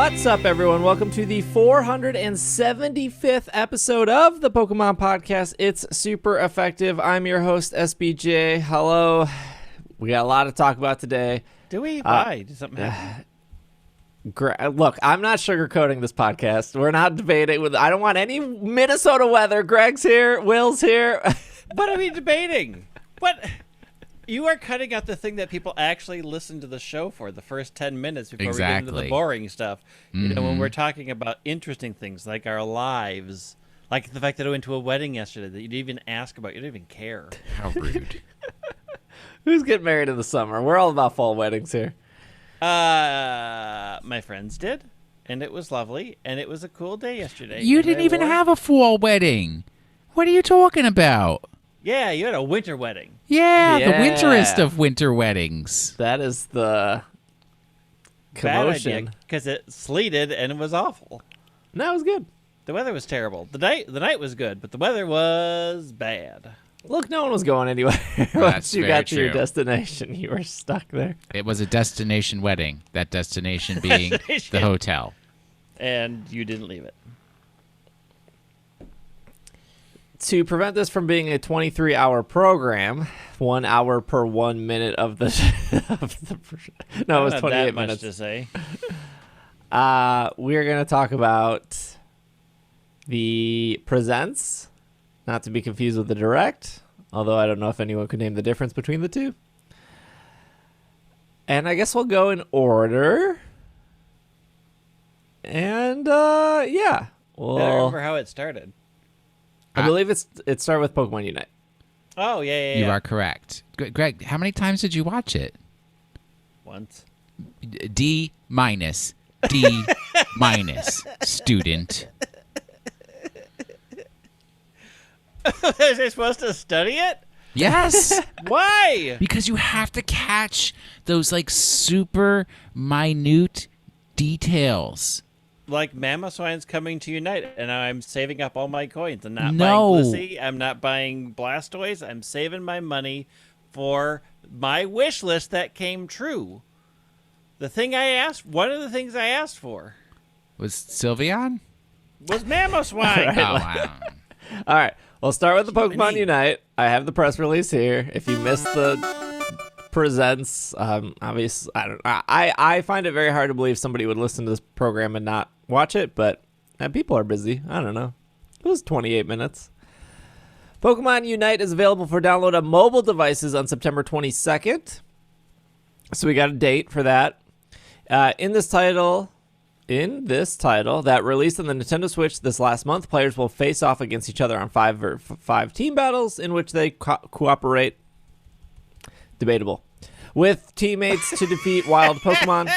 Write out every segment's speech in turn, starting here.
What's up, everyone? Welcome to the 475th episode of the Pokemon Podcast. It's super effective. I'm your host, SBJ. Hello. We got a lot to talk about today. Do we? Why? Did something happen? Look, I'm not sugarcoating this podcast. We're not debating. I don't want any Minnesota weather. Greg's here. Will's here. What are we debating? What? You are cutting out the thing that people actually listen to the show for, the first 10 minutes before we get into the boring stuff. Mm-hmm. You know, when we're talking about interesting things like our lives, like the fact that I went to a wedding yesterday that you didn't even ask about, you didn't even care. How rude. Who's getting married in the summer? We're all about fall weddings here. My friends did, and it was lovely, and it was a cool day yesterday. You didn't even have a fall wedding. What are you talking about? Yeah, you had a winter wedding. Yeah, the winterest of winter weddings. That is the commotion. Because it sleeted and it was awful. No, it was good. The weather was terrible. The night was good, but the weather was bad. Look, no one was going anywhere. Once you got to your destination, you were stuck there. It was a destination wedding. That destination being the hotel. And you didn't leave it. To prevent this from being a 23-hour program, 1 hour per 1 minute of the no, it was 28 minutes. To say. We're gonna talk about the Presents, not to be confused with the Direct, although I don't know if anyone could name the difference between the two. And I guess we'll go in order. And yeah, well, I don't remember how it started. I believe it started with Pokemon UNITE. Oh, yeah. You are correct. Greg, how many times did you watch it? Once. D minus. D minus, student. Was I supposed to study it? Yes. Why? Because you have to catch those, like, super minute details. Like Mamoswine's coming to Unite, and I'm saving up all my coins. I'm not buying Blissey. I'm not buying Blastoise. I'm saving my money for my wish list that came true. One of the things I asked for was Sylveon? Was Mamoswine. Right. Oh, wow. All right. We'll start with the Pokemon Unite. I have the press release here. If you missed the Presents, obviously, I find it very hard to believe somebody would listen to this program and not watch it, but people are busy. I don't know. It was 28 minutes. Pokemon Unite is available for download on mobile devices on September 22nd. So we got a date for that. In this title that released on the Nintendo Switch this last month, players will face off against each other on five team battles in which they cooperate. Debatable. With teammates to defeat wild Pokemon,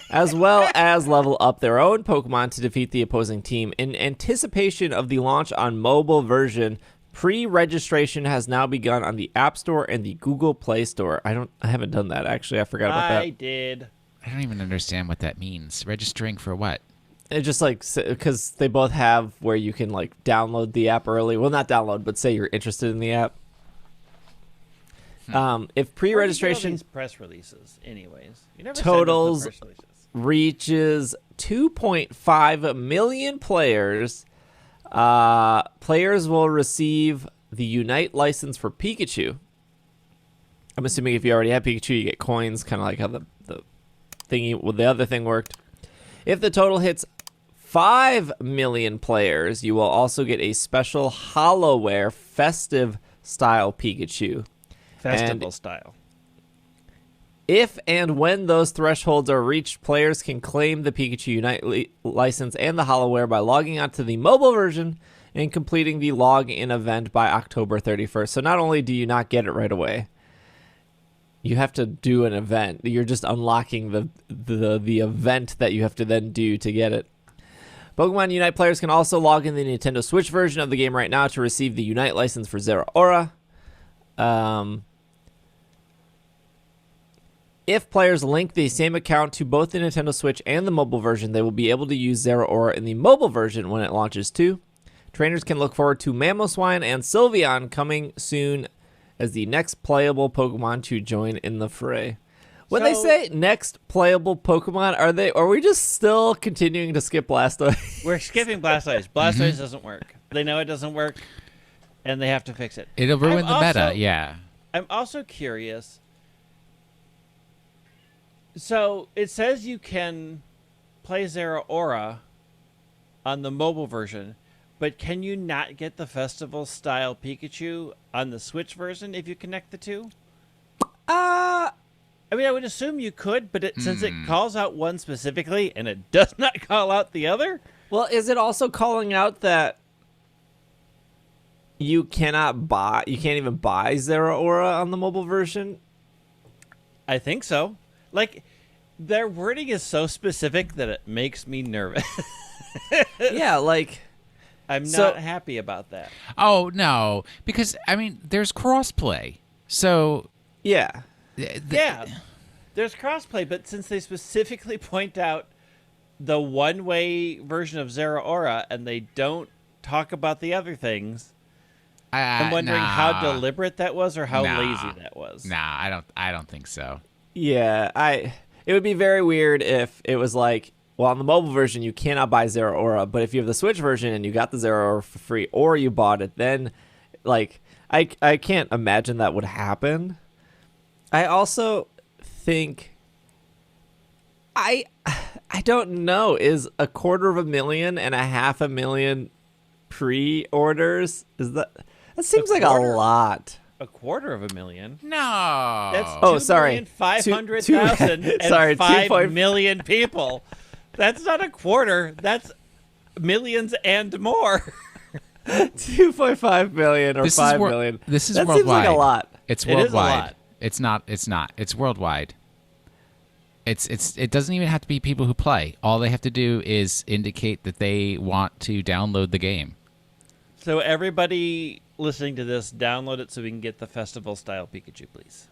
as well as level up their own Pokemon to defeat the opposing team. In anticipation of the launch on mobile version, pre-registration has now begun on the App Store and the Google Play Store. I haven't done that, actually. I forgot about that. I did. I don't even understand what that means. Registering for what? It's just like, because they both have where you can like download the app early. Well, not download, but say you're interested in the app. If pre-registration these press releases, anyways, you never totals send us the press releases. Reaches 2.5 million players, players will receive the Unite license for Pikachu. I'm assuming if you already have Pikachu, you get coins, kind of like how the other thing worked. If the total hits 5 million players, you will also get a special HoloWare festive style Pikachu. Festival style. If and when those thresholds are reached, players can claim the Pikachu Unite license and the HoloWare by logging onto the mobile version and completing the log-in event by October 31st. So not only do you not get it right away, you have to do an event. You're just unlocking the event that you have to then do to get it. Pokemon Unite players can also log in the Nintendo Switch version of the game right now to receive the Unite license for Zeraora. If players link the same account to both the Nintendo Switch and the mobile version, they will be able to use Zeraora in the mobile version when it launches too. Trainers can look forward to Mamoswine and Sylveon coming soon as the next playable Pokemon to join in the fray. When they say next playable Pokemon, are we just still continuing to skip Blastoise? We're skipping Blastoise. Blastoise doesn't work. They know it doesn't work, and they have to fix it. It'll ruin the meta, yeah. I'm also curious. So it says you can play Zeraora on the mobile version, but can you not get the festival-style Pikachu on the Switch version if you connect the two? I mean, I would assume you could, but since it calls out one specifically and it does not call out the other. Well, is it also calling out that you can't even buy Zeraora on the mobile version? I think so. Like, their wording is so specific that it makes me nervous. Yeah, like, I'm not happy about that. Oh, no, because, I mean, there's crossplay. So, yeah. Yeah, there's crossplay, but since they specifically point out the one-way version of Zeraora and they don't talk about the other things, I'm wondering how deliberate that was or how lazy that was. Nah, I don't think so. Yeah, it would be very weird if it was like, well, on the mobile version you cannot buy Zeraora, but if you have the Switch version and you got the Zeraora for free or you bought it, then like I can't imagine that would happen. I also think I don't know, is 250,000 and 500,000 pre-orders, is that seems like a lot. 250,000? No. That's 2,500,000 and 5 million people. That's not a quarter. That's millions and more. 2.5 million or 5 million. This is that worldwide. Seems like a lot. It's worldwide. It is a lot. It's not. It's worldwide. It doesn't even have to be people who play. All they have to do is indicate that they want to download the game. So everybody listening to this, download it so we can get the festival-style Pikachu, please.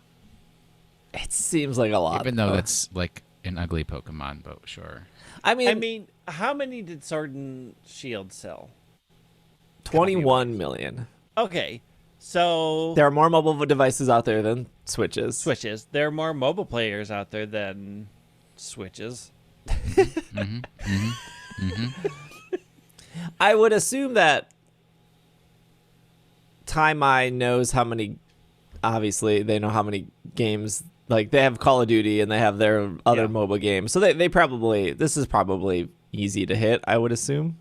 It seems like a lot. Even though that's like an ugly Pokemon, but sure. I mean, how many did Sword and Shield sell? 21 million. Okay, so there are more mobile devices out there than Switches. There are more mobile players out there than Switches. I would assume that Taimai knows how many. Obviously, they know how many games. Like, they have Call of Duty and they have their other mobile games, so they probably, this is probably easy to hit, I would assume.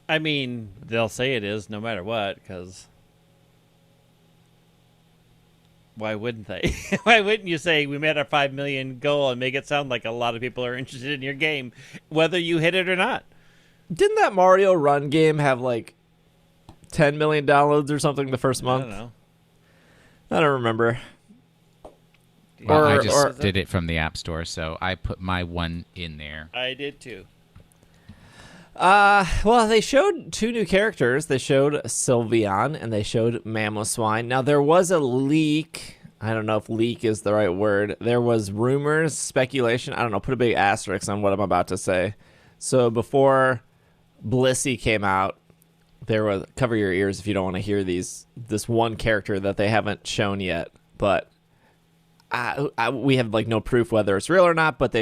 I mean, they'll say it is no matter what, because why wouldn't they? Why wouldn't you say we made our 5 million goal and make it sound like a lot of people are interested in your game, whether you hit it or not? Didn't that Mario Run game have like 10 million downloads or something the first month? I don't know. I don't remember. Well, I just did it from the App Store, so I put my one in there. I did too. Well, they showed 2 new characters. They showed Sylveon and they showed Mamoswine. Now, there was a leak. I don't know if leak is the right word. There was rumors, speculation. I don't know. Put a big asterisk on what I'm about to say. So before Blissey came out, there was, cover your ears if you don't want to hear this one character that they haven't shown yet, but we have like no proof whether it's real or not. But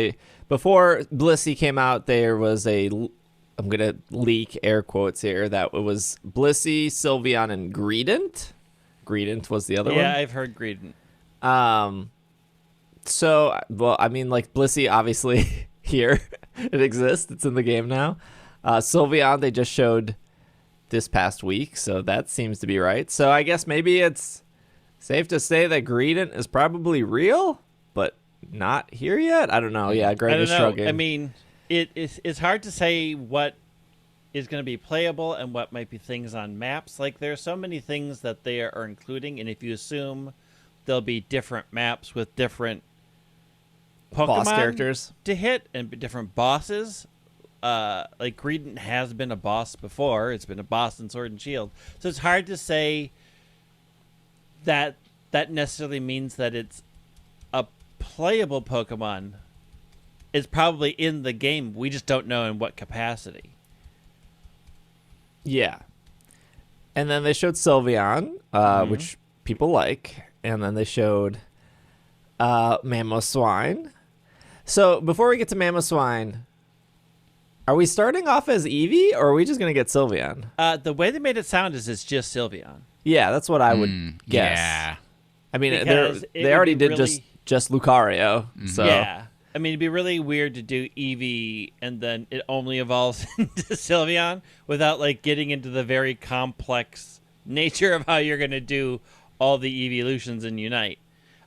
before Blissey came out, there was I'm gonna leak air quotes here, that it was Blissey, Sylveon, and Greedent. Greedent was the other one. Yeah, I've heard Greedent. So, well, I mean, like, Blissey, obviously, here. It exists. It's in the game now. Sylveon, they just showed this past week, so that seems to be right. So I guess maybe it's safe to say that Greedent is probably real, but not here yet? I don't know. Yeah, Greg is shrugging. I mean, it's hard to say what is going to be playable and what might be things on maps. Like, there are so many things that they are including, and if you assume there'll be different maps with different Pokemon boss characters to hit and different bosses, like Greedent has been a boss before. It's been a boss in Sword and Shield. So it's hard to say that necessarily means that it's a playable Pokemon. It's probably in the game. We just don't know in what capacity. Yeah. And then they showed Sylveon, which people like. And then they showed Mamoswine. So before we get to Mamoswine, are we starting off as Eevee, or are we just going to get Sylveon? The way they made it sound is it's just Sylveon. Yeah, that's what I would guess. Yeah. I mean, they already did really... just Lucario. So. Yeah. I mean, it'd be really weird to do Eevee and then it only evolves into Sylveon without, like, getting into the very complex nature of how you're going to do all the evolutions in Unite.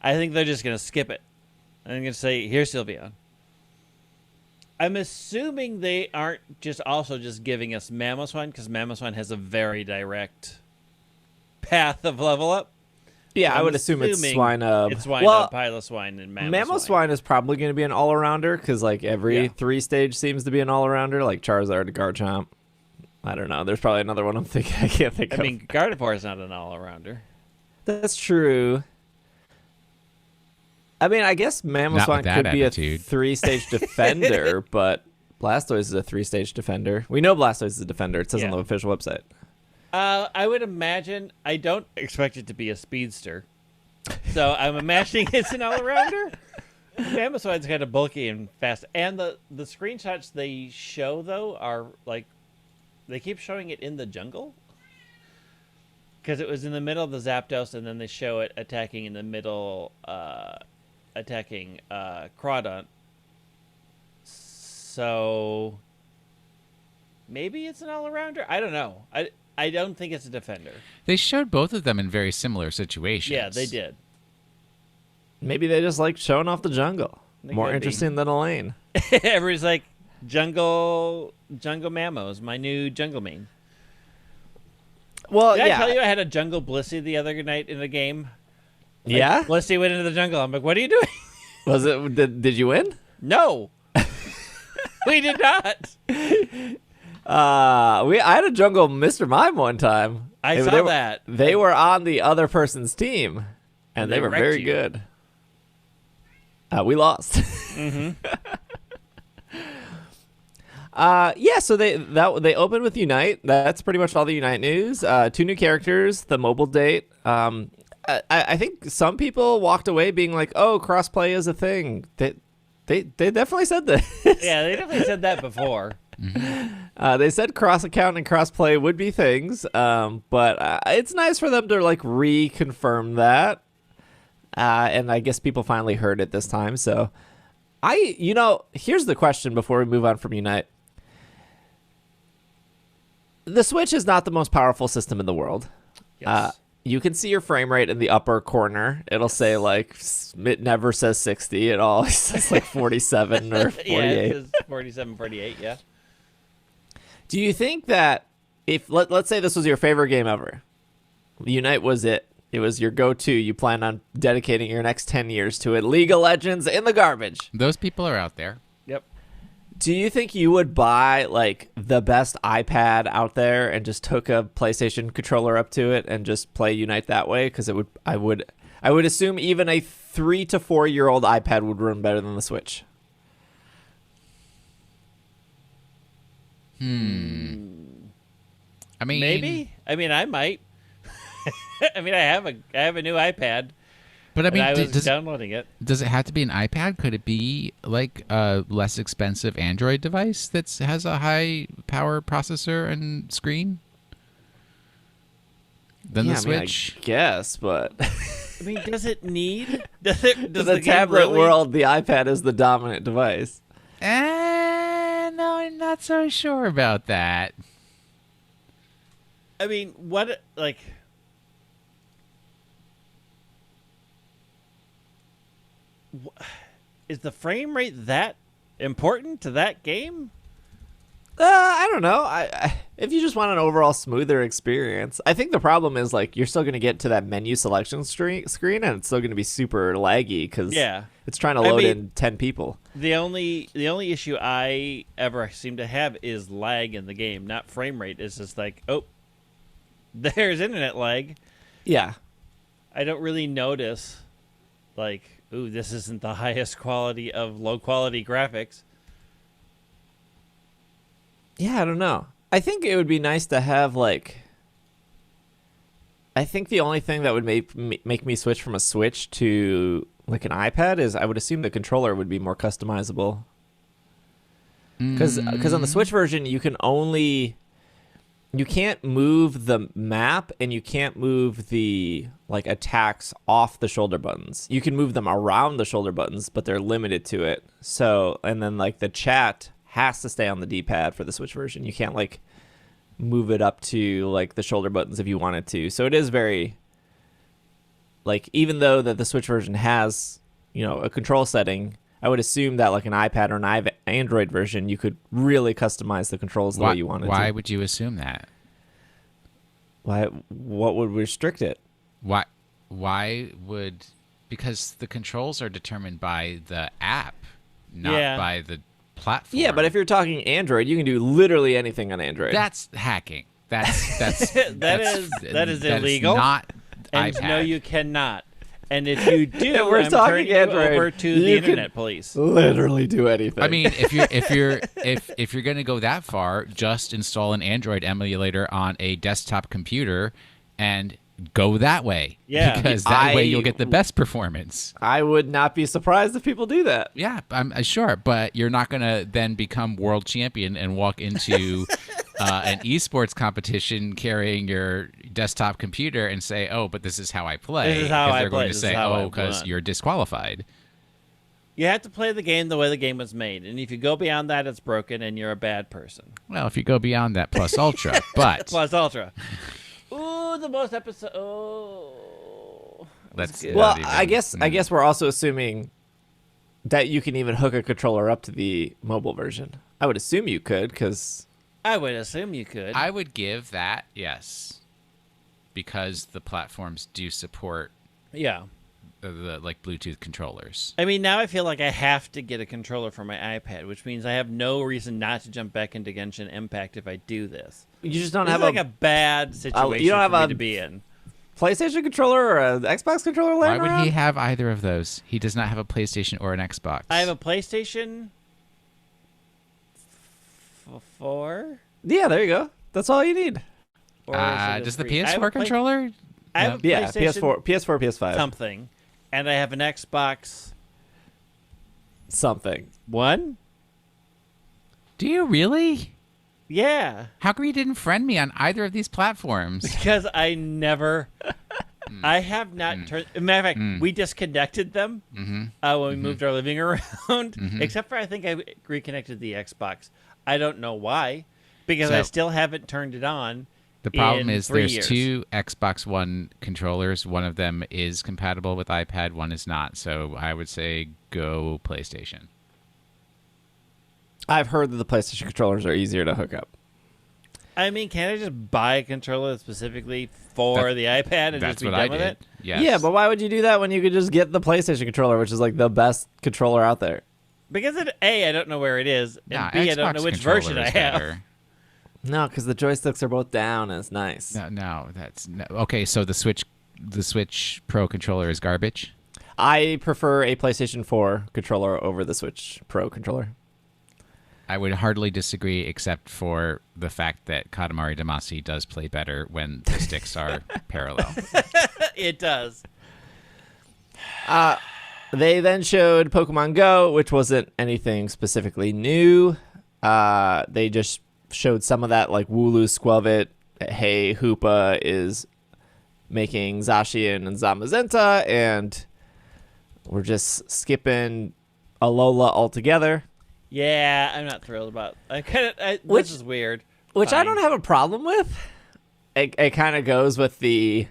I think they're just going to skip it. I'm going to say, here's Sylveon. I'm assuming they aren't just giving us Mamoswine, because Mamoswine has a very direct path of level up. Yeah, I would assume it's Swinub. It's Swinub, Piloswine, and Mamoswine. Mamoswine is probably going to be an all-arounder, because like every 3-stage seems to be an all-arounder, like Charizard, Garchomp. I don't know. There's probably another one I can't think of. I mean, Gardevoir is not an all-arounder. That's true. I mean, I guess Mamoswine could be a 3-stage defender, but Blastoise is a 3-stage defender. We know Blastoise is a defender. It says on the official website. I would imagine, I don't expect it to be a speedster. So I'm imagining it's an all-arounder. Mamoswine's kind of bulky and fast. And the screenshots they show, though, are like, they keep showing it in the jungle. Because it was in the middle of the Zapdos, and then they show it attacking in the middle, attacking Crawdont. So maybe it's an all-arounder? I don't know. I don't think it's a defender. They showed both of them in very similar situations. Yeah, they did. Maybe they just like showing off the jungle. More interesting than a lane. Everybody's like, jungle Mamos, my new jungle main. Well, Did I tell you I had a jungle Blissey the other night in the game? Like, yeah? Blissey went into the jungle. I'm like, what are you doing? Was it? Did you win? No. We did not. I had a jungle Mr. Mime one time. I saw that. They were on the other person's team, and they were very good. We lost. Mm-hmm. So they opened with Unite. That's pretty much all the Unite news. 2 new characters, the mobile date. I think some people walked away being like, "Oh, crossplay is a thing." They definitely said that. Yeah, they definitely said that before. Mm-hmm. They said cross account and crossplay would be things, but it's nice for them to like reconfirm that. And I guess people finally heard it this time. So, here's the question before we move on from Unite. The Switch is not the most powerful system in the world. Yes. You can see your frame rate in the upper corner. It'll say like, it never says 60. It always says like 47 or 48. Yeah, it says 47, 48, yeah. Do you think that if, let's say this was your favorite game ever, Unite was it was your go-to, you plan on dedicating your next 10 years to it, League of Legends in the garbage. Those people are out there. Yep. Do you think you would buy like the best iPad out there and just hook a PlayStation controller up to it and just play Unite that way? Because I would assume even a 3 to 4 year old iPad would run better than the Switch. I mean, maybe. I mean, I might. I mean, I have a new iPad. But I mean, I was downloading it. Does it have to be an iPad? Could it be like a less expensive Android device that has a high power processor and screen than the Switch? I guess, but I mean, does it need? Does the tablet world, the iPad is the dominant device. No, I'm not so sure about that. I mean, what like? Is the frame rate that important to that game? I don't know. If you just want an overall smoother experience, I think the problem is like you're still going to get to that menu selection screen, and it's still going to be super laggy because it's trying to load in 10 people. The only issue I ever seem to have is lag in the game, not frame rate. It's just like, oh, there's internet lag. Yeah, I don't really notice like, ooh, this isn't the highest quality of low quality graphics. Yeah, I don't know. I think it would be nice to have like. I think the only thing that would make me switch from a Switch to like an iPad is, I would assume the controller would be more customizable. Because on the Switch version, you can't move the map and you can't move the like attacks off the shoulder buttons. You can move them around the shoulder buttons, but they're limited to it. So, and then like the chat has to stay on the D-pad for the Switch version. You can't like move it up to like the shoulder buttons if you wanted to. So it is very like, even though that the Switch version has, you know, a control setting, I would assume that like an iPad or an Android version, you could really customize the controls the way you wanted to. Why would you assume that? Why? What would restrict it? Why would? Because the controls are determined by the app, not by the platform. Yeah, but if you're talking Android, you can do literally anything on Android. That's hacking. That's that is illegal. Not and iPad. No, you cannot. And if you do, we're I'm talking turning you Android, over to the internet police. Literally do anything. I mean, if you're going to go that far, just install an Android emulator on a desktop computer and go that way. Yeah, because that way you'll get the best performance. I would not be surprised if people do that. Yeah, I'm sure, but you're not going to then become world champion and walk into an esports competition carrying your desktop computer and say, "Oh, but this is how I play." This is how I they're play. going to say, "Oh, because you're disqualified." You have to play the game the way the game was made, and if you go beyond that, it's broken, and you're a bad person. Well, if you go beyond that, plus ultra, but plus ultra. Ooh, the most episode. Oh, let's. Well, I guess we're also assuming that you can even hook a controller up to the mobile version. I would assume you could, because I would assume you could. I would give that yes, because the platforms do support. Yeah. The like Bluetooth controllers. I mean, now I feel like I have to get a controller for my iPad, which means I have no reason not to jump back into Genshin Impact if I do this. You just don't this have is like a bad situation you don't have for me a to be in. PlayStation controller or an Xbox controller Why laying would around? he have either of those? He does not have a PlayStation or an Xbox. I have a PlayStation 4. Yeah, there you go. That's all you need. Does the PS4 controller? I have a Yeah, PlayStation PS4, PS5. something, and I have an Xbox something. One. Do you really? Yeah. How come you didn't friend me on either of these platforms? Because I never. I have not turned. Matter of fact, we disconnected them when we moved our living around. Except for I think I reconnected the Xbox. I don't know why, because I still haven't turned it on. The problem in is 3 there's years. 2 Xbox One controllers. One of them is compatible with iPad. One is not. So I would say go PlayStation. I've heard that the PlayStation controllers are easier to hook up. I mean, can't I just buy a controller specifically for the iPad and just be done with it? Yes. Yeah, but why would you do that when you could just get the PlayStation controller, which is like the best controller out there? Because A, I don't know where it is, and B, I don't know which version I have. Better. No, because the joysticks are both down and it's nice. Okay. So the Switch Pro controller is garbage. I prefer a PlayStation 4 controller over the Switch Pro controller. I would hardly disagree, except for the fact that Katamari Damacy does play better when the sticks are parallel. It does. They then showed Pokemon Go, which wasn't anything specifically new. They just showed some of that, like Wooloo Squelvet, hey, Hoopa is making Zacian and Zamazenta, and we're just skipping Alola altogether. Yeah, I'm not thrilled about. This is weird. Which Fine. I don't have a problem with. It kind of goes with the.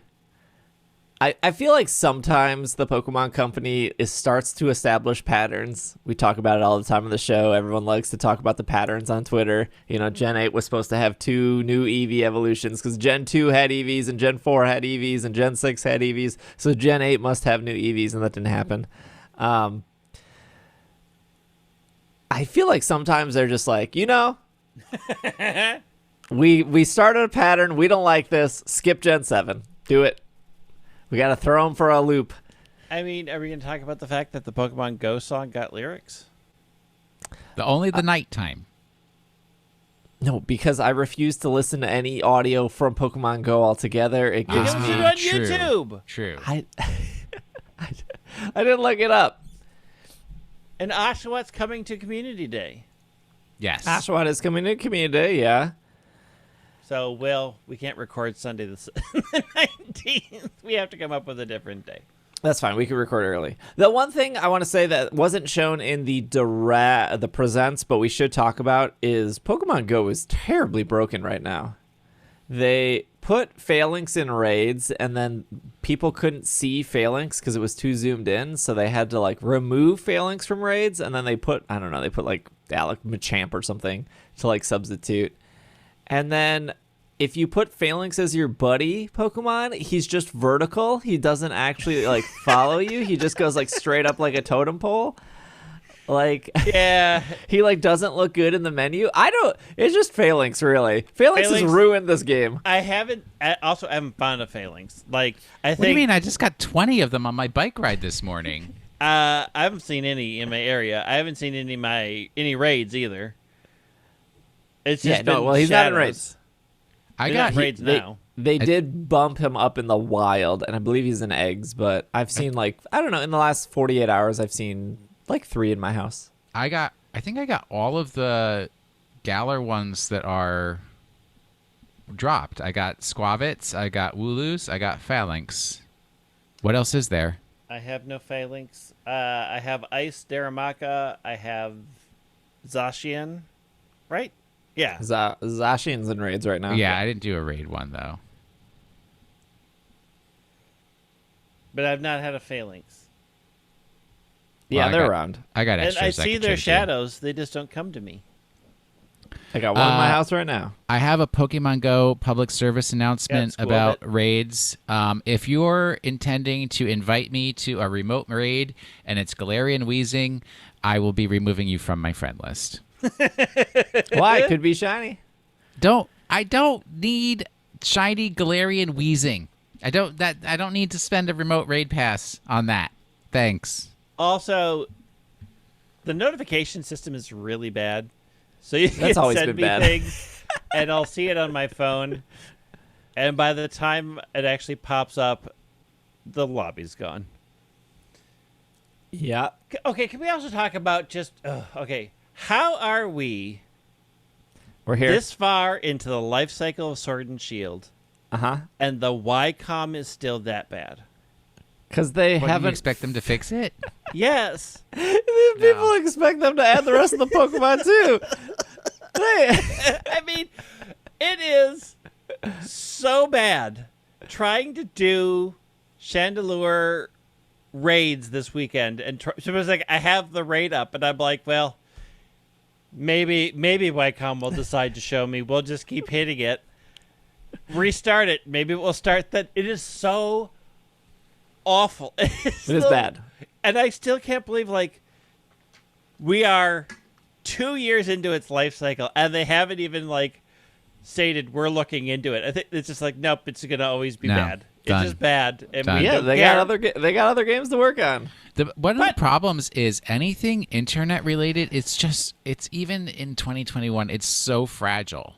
I feel like sometimes the Pokemon Company starts to establish patterns. We talk about it all the time on the show. Everyone likes to talk about the patterns on Twitter. You know, Gen 8 was supposed to have 2 new Eevee evolutions because Gen 2 had Eevees and Gen 4 had Eevees and Gen 6 had Eevees. So Gen 8 must have new Eevees, and that didn't happen. I feel like sometimes they're just like, you know, we started a pattern. We don't like this. Skip Gen 7. Do it. We got to throw them for a loop. I mean, are we going to talk about the fact that the Pokemon Go song got lyrics? Only the nighttime. No, because I refuse to listen to any audio from Pokemon Go altogether. It gives me on YouTube. True. I didn't look it up. And Oshawott coming to Community Day. Yes. Oshawott is coming to Community Day, yeah. So, we can't record Sunday the 19th. We have to come up with a different day. That's fine. We can record early. The one thing I want to say that wasn't shown in the presents, but we should talk about is Pokemon Go is terribly broken right now. They put phalanx in raids, and then people couldn't see phalanx because it was too zoomed in, so they had to remove phalanx from raids, and then they put Alec Machamp or something to substitute. And then if you put phalanx as your buddy Pokemon, he's just vertical. He doesn't actually follow you. He just goes straight up like a totem pole. Yeah, he doesn't look good in the menu. It's just phalanx, really. Phalanx has ruined this game. I haven't found a phalanx. I think. What do you mean? I just got 20 of them on my bike ride this morning. I haven't seen any in my area. I haven't seen any raids either. It's just he's not in raids. I got raids now. They did bump him up in the wild, and I believe he's in eggs. But I've seen I don't know, in the last 48 hours, I've seen 3 in my house. I think I got all of the Galar ones that are dropped. I got Squavits, I got Wooloos, I got Phalanx. What else is there? I have no Phalanx. I have Ice Daramaka. I have Zacian. Right? Yeah. Zacian's in raids right now. Yeah, I didn't do a raid one, though. But I've not had a Phalanx. Yeah, they're around. I got extras. And I see their shadows. They just don't come to me. I got one in my house right now. I have a Pokemon Go public service announcement about raids. If you're intending to invite me to a remote raid and it's Galarian Weezing, I will be removing you from my friend list. Why? Could be shiny. I don't need shiny Galarian Weezing. I don't need to spend a remote raid pass on that. Thanks. Also, the notification system is really bad. So you That's can always send been me bad. things, and I'll see it on my phone. And by the time it actually pops up, the lobby's gone. Yeah. Okay, can we also talk about how are we We're here. this far into the life cycle of Sword and Shield, and the YCOM is still that bad? Because they Do haven't... you expect them to fix it? Yes. People expect them to add the rest of the Pokemon, too. I mean, it is so bad trying to do Chandelure raids this weekend. And so it was I have the raid up, and I'm like, well, maybe YCOM will decide to show me. We'll just keep hitting it. Restart it. Maybe we'll start that. It is so awful. It is bad. And I still can't believe, we are 2 years into its life cycle, and they haven't even, stated we're looking into it. I think it's just nope, it's going to always be bad. Done. It's just bad. And Done. They got other games to work on. One of the problems is anything internet related, it's even in 2021, it's so fragile.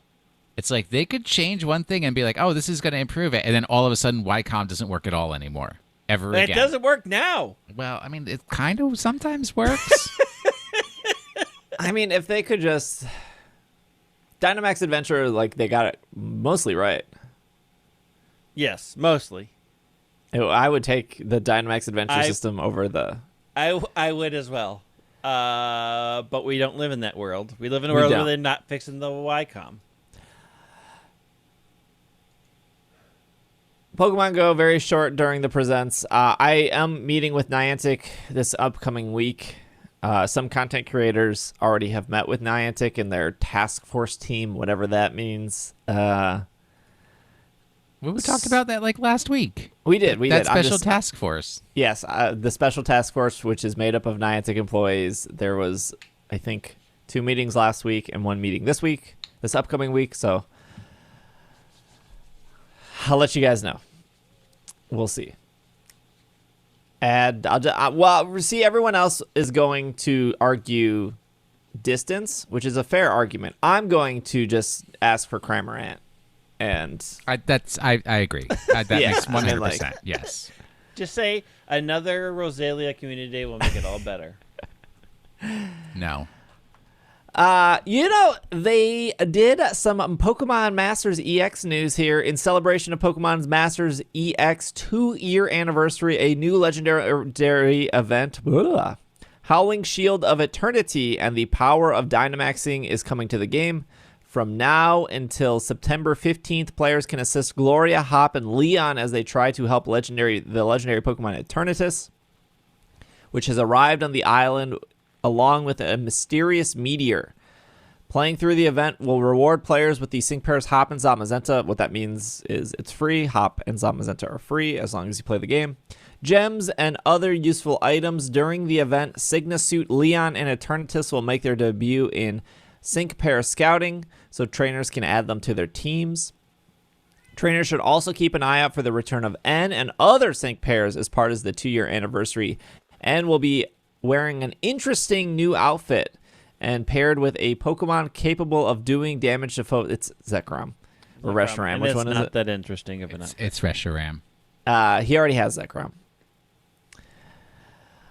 It's they could change one thing and be like, oh, this is going to improve it. And then all of a sudden, YCOM doesn't work at all anymore. Ever again. It doesn't work now. Well, I mean, it kind of sometimes works. I mean, if they could just... Dynamax Adventure, they got it mostly right. Yes, mostly. I would take the Dynamax Adventure system over the... I would as well. But we don't live in that world. We live in a world where they're not fixing the YCOM. Pokemon Go, very short during the presents. I am meeting with Niantic this upcoming week. Some content creators already have met with Niantic and their task force team, whatever that means. We talked about that last week. We did. That special task force. Yes, the special task force, which is made up of Niantic employees. There was, I think, 2 meetings last week and 1 meeting this upcoming week. So I'll let you guys know. We'll see. And everyone else is going to argue distance, which is a fair argument. I'm going to just ask for Cramorant. And I agree. That makes 100%. Yes. Just say another Rosalia Community Day will make it all better. No. They did some Pokemon Masters EX news here in celebration of Pokemon's Masters EX 2-year anniversary. A new legendary event, Howling Shield of Eternity, and the power of Dynamaxing is coming to the game. From now until September 15th, players can assist Gloria, Hop, and Leon as they try to help the legendary Pokemon Eternatus, which has arrived on the island along with a mysterious meteor. Playing through the event will reward players with the sync pairs Hop and Zamazenta. What that means is it's free. Hop and Zamazenta are free as long as you play the game. Gems and other useful items during the event. Suit, Leon, and Eternatus will make their debut in sync pair scouting, so trainers can add them to their teams. Trainers should also keep an eye out for the return of N and other sync pairs as part of the 2-year anniversary. N will be wearing an interesting new outfit and paired with a Pokemon capable of doing damage to foes. It's Zekrom or Reshiram. Which one is it? It's not that interesting of an outfit. It's Reshiram. He already has Zekrom.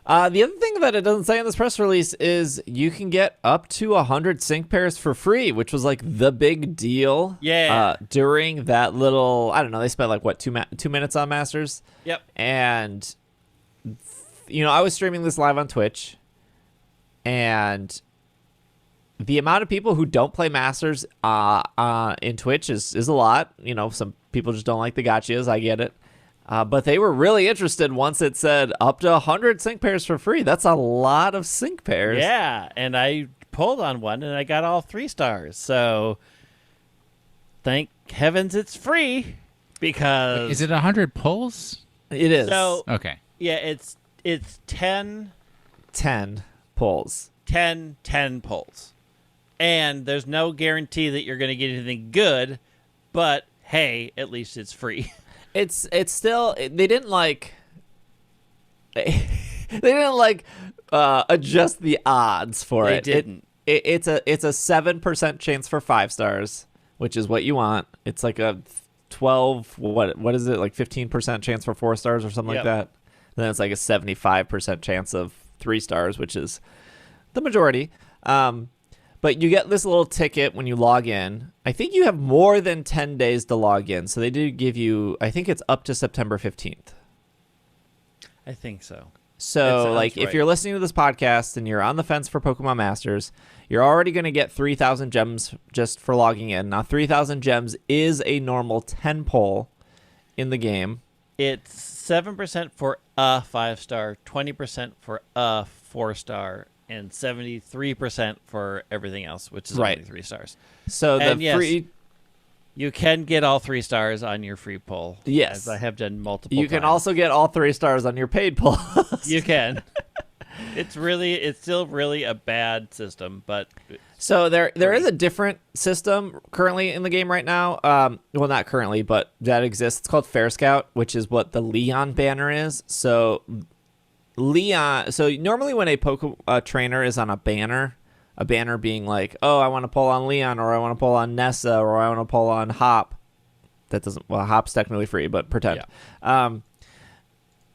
The other thing that it doesn't say in this press release is you can get up to 100 sync pairs for free, which was like the big deal. Yeah. During that little, I don't know, they spent like, what, 2 minutes on Masters? Yep. And, I was streaming this live on Twitch, and the amount of people who don't play Masters in Twitch is a lot. Some people just don't like the gotchas. I get it. But they were really interested once it said up to 100 sync pairs for free. That's a lot of sync pairs. Yeah, and I pulled on one, and I got all 3 stars. So thank heavens it's free, because... Is it 100 pulls? It is. So, okay. Yeah, it's 10 pulls. 10 pulls. And there's no guarantee that you're going to get anything good, but hey, at least it's free. It's still, they didn't adjust the odds for it. They didn't. It's a 7% chance for 5 stars, which is what you want. It's like a 12, what is it, like 15% chance for 4 stars or something like that. And then it's like a 75% chance of 3 stars, which is the majority. But you get this little ticket when you log in. I think you have more than 10 days to log in. So they did give you, I think it's up to September 15th. I think so. So, if you're listening to this podcast and you're on the fence for Pokemon Masters, you're already going to get 3,000 gems just for logging in. Now, 3,000 gems is a normal 10 pull in the game. It's 7% for a 5-star, 20% for a 4-star, and 73% for everything else, which is only 3 stars. So free... You can get all 3 stars on your free pull. Yes. As I have done multiple times. You can also get all 3 stars on your paid pull. You can. It's still really a bad system, but... So there is a different system currently in the game right now. Well, not currently, but that exists. It's called Fair Scout, which is what the Leon banner is. So normally when a trainer is on a banner being like, oh, I want to pull on Leon, or I want to pull on Nessa, or I want to pull on Hop. Hop's technically free, but pretend. Yeah.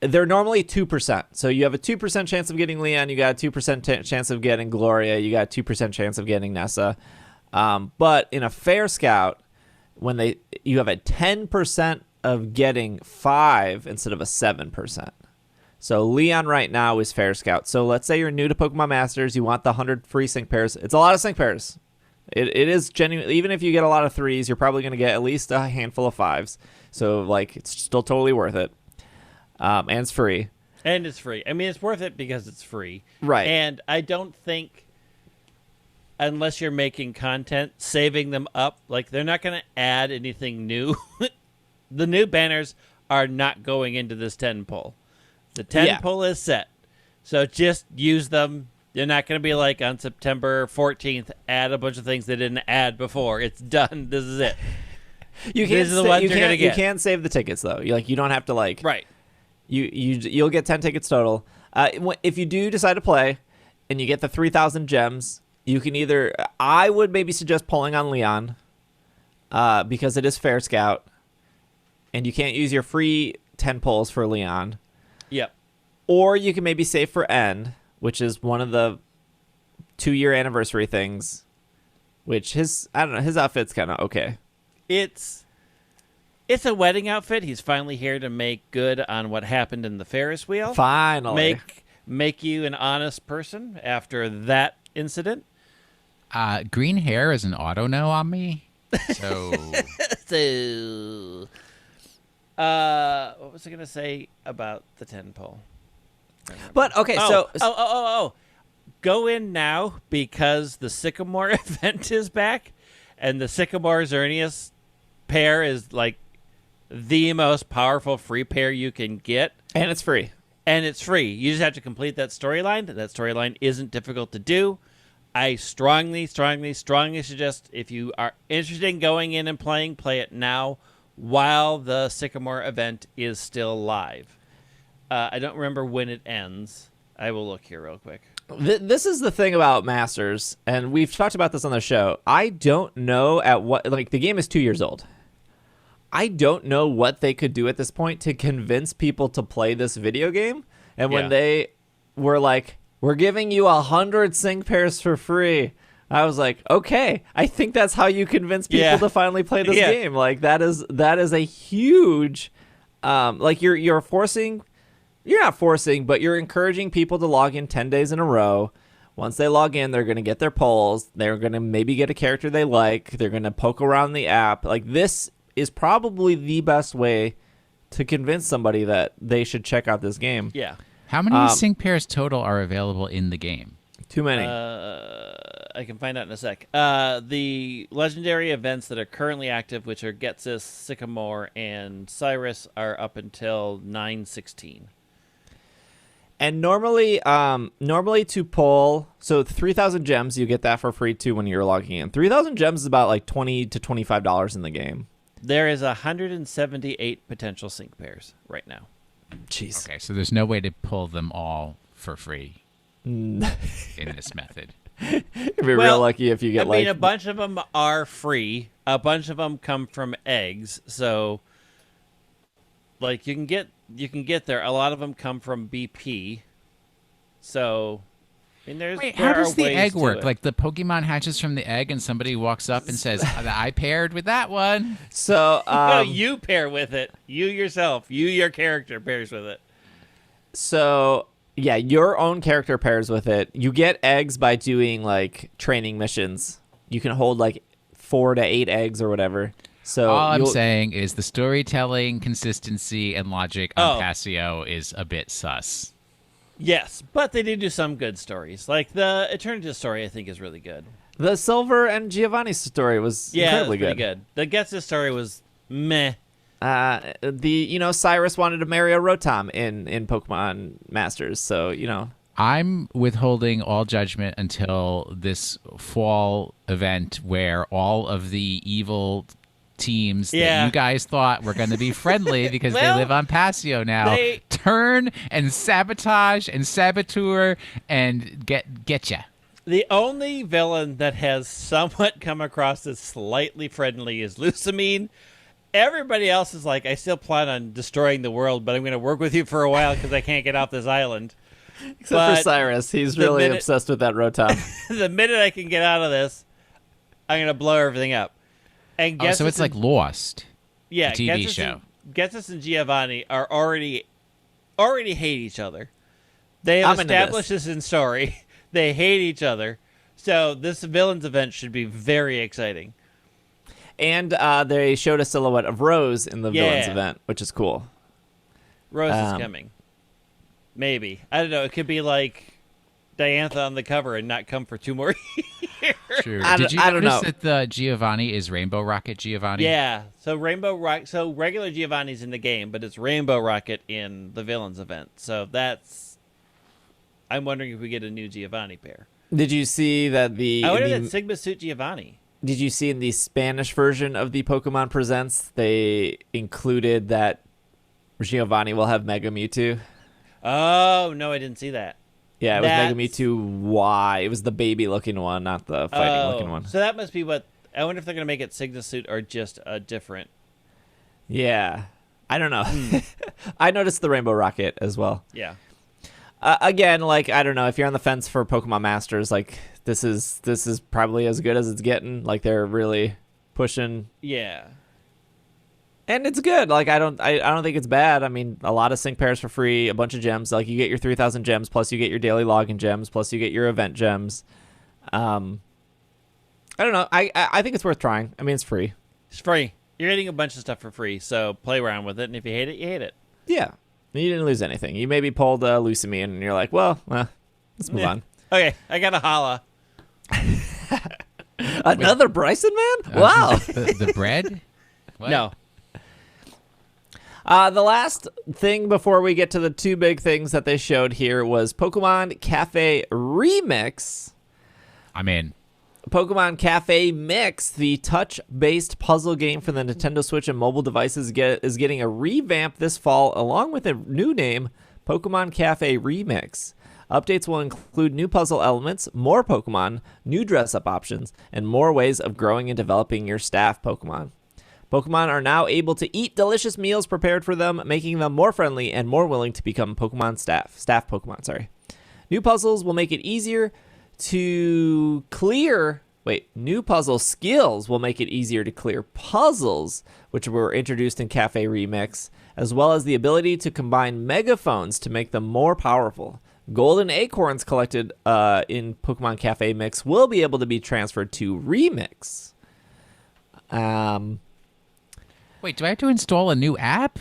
They're normally 2%. So you have a 2% chance of getting Leon, you got a 2% chance of getting Gloria, you got a 2% chance of getting Nessa. But in a Fair Scout, you have a 10% of getting 5 instead of a 7%. So Leon right now is Fair Scout. So let's say you're new to Pokemon Masters, you want the 100 free sync pairs. It's a lot of sync pairs. It is genuine. Even if you get a lot of 3s, you're probably going to get at least a handful of 5s. So it's still totally worth it. And it's free. I mean, it's worth it because it's free. Right. And I don't think, unless you're making content, saving them up, they're not going to add anything new. The new banners are not going into this 10 pull. The 10 pull is set. So just use them. They're not going to be on September 14th, add a bunch of things they didn't add before. It's done. This is it. These are the ones you're going to get. You can save the tickets, though. You don't have to, Right. You'll get 10 tickets total. If you do decide to play and you get the 3,000 gems, you can either... I would maybe suggest pulling on Leon because it is Fair Scout, and you can't use your free 10 pulls for Leon. Yep. Or you can maybe save for End, which is one of the 2-year anniversary things, which his outfit's kind of okay. It's a wedding outfit. He's finally here to make good on what happened in the Ferris wheel. Finally. Make you an honest person after that incident. Green hair is an auto no on me. So, what was I going to say about the 10 pole? But okay, go in now because the Sycamore event is back, and the Sycamore Xerneas pair is like the most powerful free pair you can get, and it's free. You just have to complete that storyline. That storyline isn't difficult to do. I strongly suggest if you are interested in going in and play it now while the Sycamore event is still live. I don't remember when it ends. I will look here real quick. This is the thing about Masters, and we've talked about this on the show. I don't know the game is 2 years old. I don't know what they could do at this point to convince people to play this video game. And when they were like, we're giving you 100 sync pairs for free, I was like, okay, I think that's how you convince people to finally play this game. Like that is a huge, you're forcing. You're not forcing, but you're encouraging people to log in 10 days in a row. Once they log in, they're going to get their polls. They're going to maybe get a character they like. They're going to poke around the app. Like, this is probably the best way to convince somebody that they should check out this game. Yeah. How many sync pairs total are available in the game? Too many. I can find out in a sec. The legendary events that are currently active, which are Getsis, Sycamore, and Cyrus, are up until 9/16. And normally to pull, so 3,000 gems, you get that for free too when you're logging in. 3,000 gems is about like $20 to $25 in the game. There is 178 potential sync pairs right now. Jeez. Okay, so there's no way to pull them all for free in this method. You'd be real lucky if you get a bunch of them are free. A bunch of them come from eggs, so like you can get there. A lot of them come from BP. So, I mean, how does the egg work? Like the Pokemon hatches from the egg, and somebody walks up and says, "I paired with that one." So, no, you pair with it. You yourself, your character pairs with it. So, yeah, your own character pairs with it. You get eggs by doing like training missions. You can hold like 4 to 8 eggs or whatever. So all I'm saying is the storytelling consistency and logic on Pasio is a bit sus. Yes, but they do some good stories. Like the Eternity story, I think, is really good. The Silver and Giovanni story was incredibly good. The Getsus story was meh. Cyrus wanted to marry a Rotom in Pokemon Masters, so I'm withholding all judgment until this fall event where all of the evil teams that you guys thought were going to be friendly because they live on Pasio now turn and sabotage and saboteur and get ya. The only villain that has somewhat come across as slightly friendly is Lucamine. Everybody else is like, I still plan on destroying the world, but I'm going to work with you for a while because I can't get off this island. Except for Cyrus. He's really obsessed with that Rotom. The minute I can get out of this, I'm going to blow everything up. And so it's like Lost, the TV show. Getsus and Giovanni are already hate each other. They have established this in story. They hate each other. So this villains event should be very exciting. And they showed a silhouette of Rose in the villains event, which is cool. Rose is coming. Maybe. I don't know. It could be like Diantha on the cover and not come for 2 more years. True. Did you notice that the Giovanni is Rainbow Rocket Giovanni? Yeah. So regular Giovanni's in the game, but it's Rainbow Rocket in the villains event. So I'm wondering if we get a new Giovanni pair. Did you see that I wonder that Sigma Suit Giovanni. Did you see in the Spanish version of the Pokemon Presents, they included that Giovanni will have Mega Mewtwo? Oh, no, I didn't see that. Yeah, it was Mega Mewtwo Y. It was the baby-looking one, not the fighting-looking one. So that must be what... I wonder if they're going to make it Sigma Suit or just a different... Yeah. I don't know. I noticed the Rainbow Rocket as well. Yeah. Again, like, I don't know, if you're on the fence for Pokemon Masters, like, this is probably as good as it's getting. Like, they're really pushing. Yeah. And it's good. Like, I don't think it's bad. I mean, a lot of sync pairs for free, a bunch of gems. Like, you get your 3,000 gems, plus you get your daily login gems, plus you get your event gems. I don't know. I think it's worth trying. I mean, it's free. It's free. You're getting a bunch of stuff for free, so play around with it, and if you hate it, you hate it. Yeah. You didn't lose anything. You maybe pulled Lucamine, and you're like, well, let's move on. Okay, I got a holla. Another Bryson man? Wow. The bread? What? No. The last thing before we get to the two big things that they showed here was Pokemon Cafe Remix. I'm in. Pokemon Cafe Mix, the touch-based puzzle game for the Nintendo Switch and mobile devices, is getting a revamp this fall, along with a new name, Pokemon Cafe Remix. Updates will include new puzzle elements, more Pokemon, new dress-up options, and more ways of growing and developing your staff Pokemon. Pokemon are now able to eat delicious meals prepared for them, making them more friendly and more willing to become Pokemon staff Pokemon, sorry. New puzzles will make it easier to clear. New puzzle skills will make it easier to clear puzzles, which were introduced in Cafe Remix, as well as the ability to combine megaphones to make them more powerful. Golden acorns collected in Pokemon Cafe Mix will be able to be transferred to Remix. Wait, do I have to install a new app?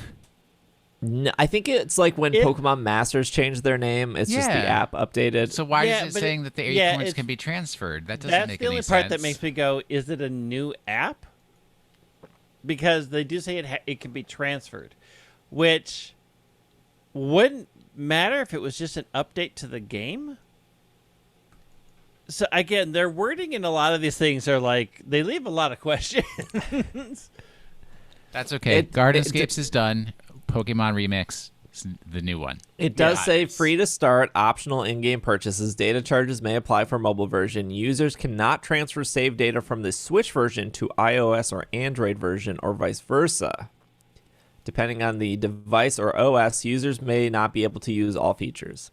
No, I think it's like when Pokemon Masters changed their name. It's just the app updated. So why is it saying that the acorns can be transferred? That doesn't make any sense. That's the only part that makes me go, is it a new app? Because they do say it can be transferred, which wouldn't matter if it was just an update to the game. So again, their wording in a lot of these things are like, they leave a lot of questions. That's okay. Gardenscapes is done. Pokemon Remix is the new one. It does say free to start, optional in-game purchases. Data charges may apply for mobile version. Users cannot transfer save data from the Switch version to iOS or Android version or vice versa. Depending on the device or OS, users may not be able to use all features.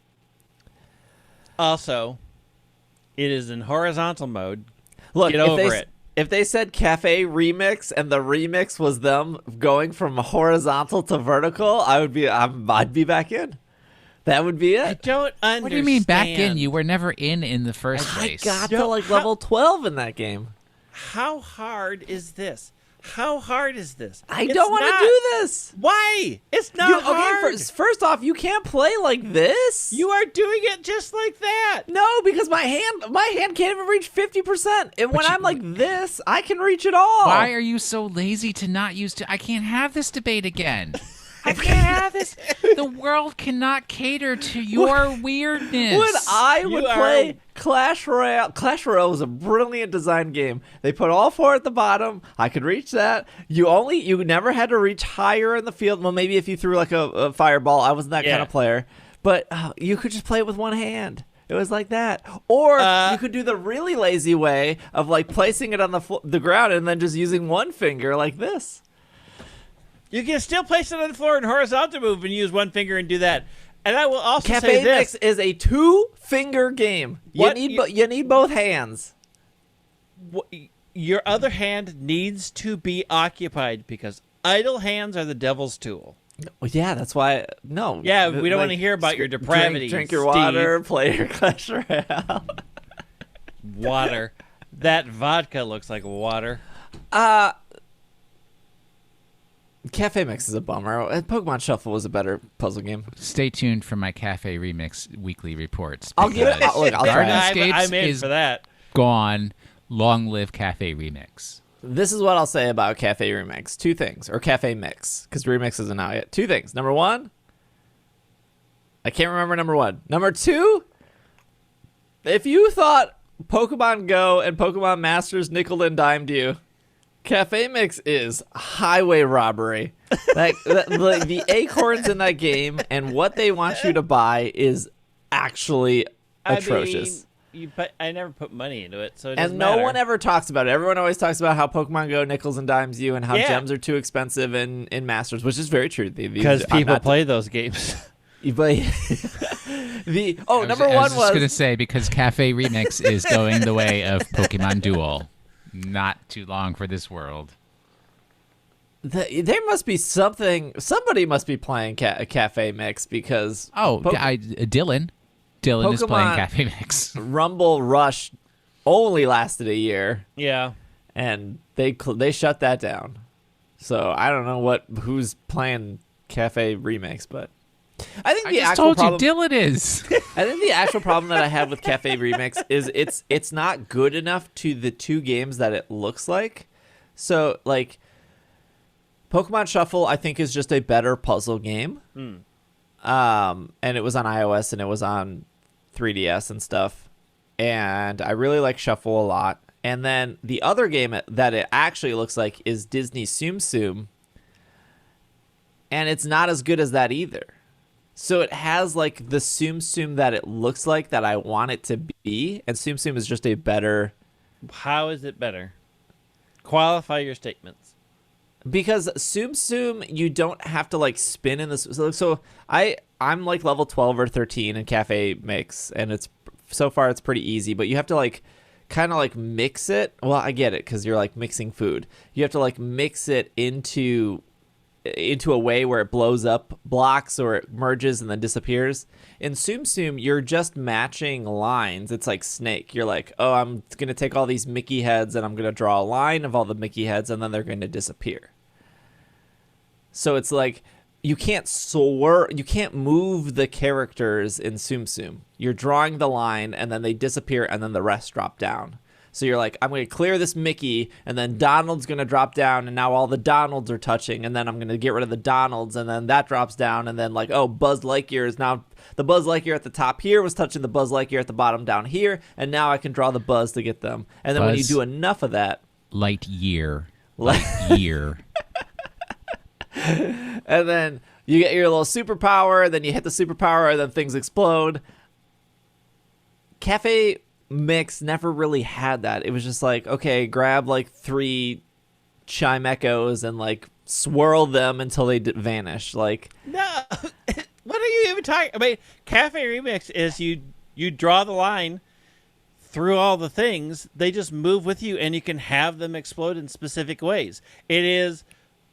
Also, it is in horizontal mode. Look, get over it. If they said Cafe Remix and the remix was them going from horizontal to vertical, I'd be back in. That would be it. I don't understand. What do you mean back in? You were never in the first place. I got to level 12 in that game. How hard is this? How hard is this? I don't want to do this. Why? It's not hard. First off, you can't play like this. You are doing it just like that. No, because my hand can't even reach 50%. And when I'm like this, I can reach it all. Why are you so lazy to not use I can't have this debate again. I can't have this. The world cannot cater to your weirdness. When I would play Clash Royale was a brilliant design game. They put all four at the bottom. I could reach that. You never had to reach higher in the field. Well, maybe if you threw like a fireball. I wasn't that kind of player. But you could just play it with one hand. It was like that. Or you could do the really lazy way of like placing it on the ground and then just using one finger like this. You can still place it on the floor in horizontal move and use one finger and do that. And I will also Cafe say this. Mix is a 2-finger game. You need both hands. Your other hand needs to be occupied because idle hands are the devil's tool. Well, yeah, that's why. No. Yeah, we don't want to hear about your depravity. Drink your water, play your Clash Royale. Water. That vodka looks like water. Cafe Mix is a bummer. Pokemon Shuffle was a better puzzle game. Stay tuned for my Cafe Remix weekly reports. I'll give it. I'll try it. I'm in for that. Gone. Long live Cafe Remix. This is what I'll say about Cafe Remix. Two things. Or Cafe Mix, because Remix isn't out yet. Two things. Number one, I can't remember number one. Number two, if you thought Pokemon GO and Pokemon Masters nickel and dimed you, Cafe Mix is highway robbery. The acorns in that game and what they want you to buy is actually atrocious. but I never put money into it, so it and doesn't matter. one ever talks about it. Everyone always talks about how Pokemon Go nickels and dimes you, and how gems are too expensive in Masters, which is very true. Because people play those games. But number one was. I was just gonna say, because Cafe Remix is going the way of Pokemon Duel. Not too long for this world. There must be something. Somebody must be playing Cafe Mix because Dylan Pokemon is playing Cafe Mix. Rumble Rush only lasted a year. Yeah, and they shut that down. So I don't know who's playing Cafe Remix, but I think I told you Dylan is. I think the actual problem that I have with Cafe Remix is it's not good enough to the two games that it looks like. So like Pokemon Shuffle, I think, is just a better puzzle game. And it was on iOS and it was on 3DS and stuff. And I really like Shuffle a lot. And then the other game that it actually looks like is Disney Tsum Tsum. And it's not as good as that either. So it has like the Tsum Tsum that it looks like that I want it to be. And Tsum Tsum is just a better... How is it better? Qualify your statements. Because Tsum Tsum, you don't have to like spin in this. So I'm like level 12 or 13 in Cafe Mix, and so far it's pretty easy. But you have to like kind of like mix it. Well, I get it because you're like mixing food. You have to like mix it into a way where it blows up blocks or it merges and then disappears. In Tsum Tsum, you're just matching lines. It's like Snake. You're like, oh, I'm going to take all these Mickey heads and I'm going to draw a line of all the Mickey heads and then they're going to disappear. So it's like you can't move the characters in Tsum Tsum. You're drawing the line and then they disappear and then the rest drop down. So you're like, I'm going to clear this Mickey, and then Donald's going to drop down, and now all the Donalds are touching, and then I'm going to get rid of the Donalds, and then that drops down, and then like, oh, Buzz Lightyear is now, the Buzz Lightyear at the top here was touching the Buzz Lightyear at the bottom down here, and now I can draw the Buzz to get them. And then when you do enough of that... Lightyear. And then you get your little superpower, then you hit the superpower, and then things explode. Cafe Mix never really had that. It was just like, okay, grab like 3 chime echoes and like swirl them until they vanish. Like, no, what are you even talking? I mean, Cafe Remix is you draw the line through all the things. They just move with you, and you can have them explode in specific ways. It is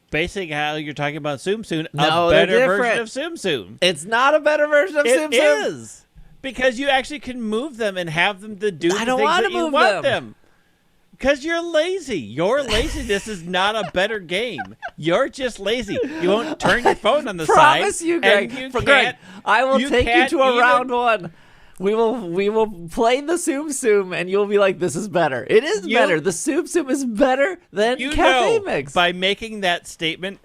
basically how you're talking about Tsum Tsum, a better version of Tsum Tsum. It's not a better version of Tsum Tsum. It is. Because you actually can move them and have them to do the things that you want them. Because you're lazy. Your laziness is not a better game. You're just lazy. You won't turn your phone on the side. Promise you, Greg. Greg, I will take you to a round one. We will play the Tsum Tsum, and you'll be like, this is better. It is better. The Tsum Tsum is better than Cafe Mix. By making that statement,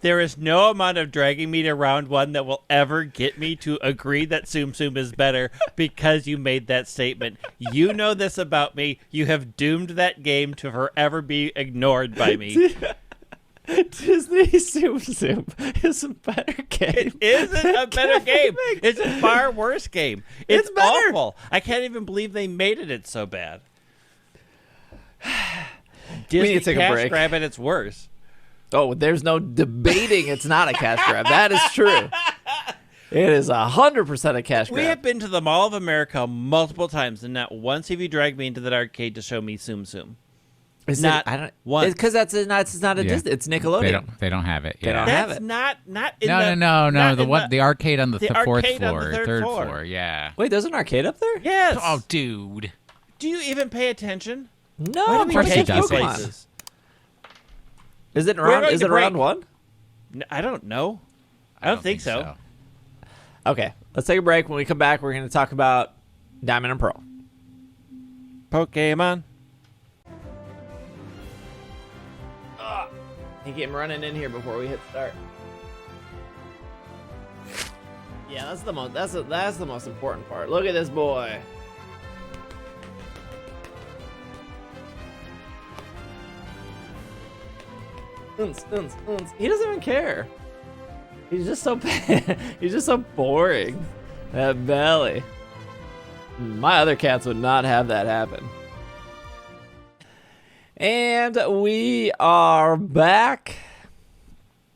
there is no amount of dragging me to round one that will ever get me to agree that Tsum Tsum is better because you made that statement. You know this about me. You have doomed that game to forever be ignored by me. Disney Tsum Tsum is a better game. It isn't a better game. It's a far worse game. It's awful. I can't even believe they made it so bad. Disney we need to take a break. Grab at its worst. Oh, there's no debating it's not a cash grab. That is true. It is 100% a cash grab. We have been to the Mall of America multiple times, and not once have you dragged me into that arcade to show me Tsum Tsum. Is not it, I don't, once. Because it's not a Disney. It's Nickelodeon. They don't have it. They Yeah. don't have it. Not in No. The arcade on the the fourth arcade floor, on the third floor. floor. Yeah. Wait, there's an arcade up there? Yes. Oh, dude. Do you even pay attention? No, Why do of we course he take it you doesn't. places? Is it We're round? going Is to it round break. one? No, I don't know. I don't think so. Okay, let's take a break. When we come back, we're going to talk about Diamond and Pearl. Pokemon. He came running in here before we hit start. Yeah, that's the most. That's the most important part. Look at this boy. He doesn't even care. He's just so he's just so boring. That belly. My other cats would not have that happen. And we are back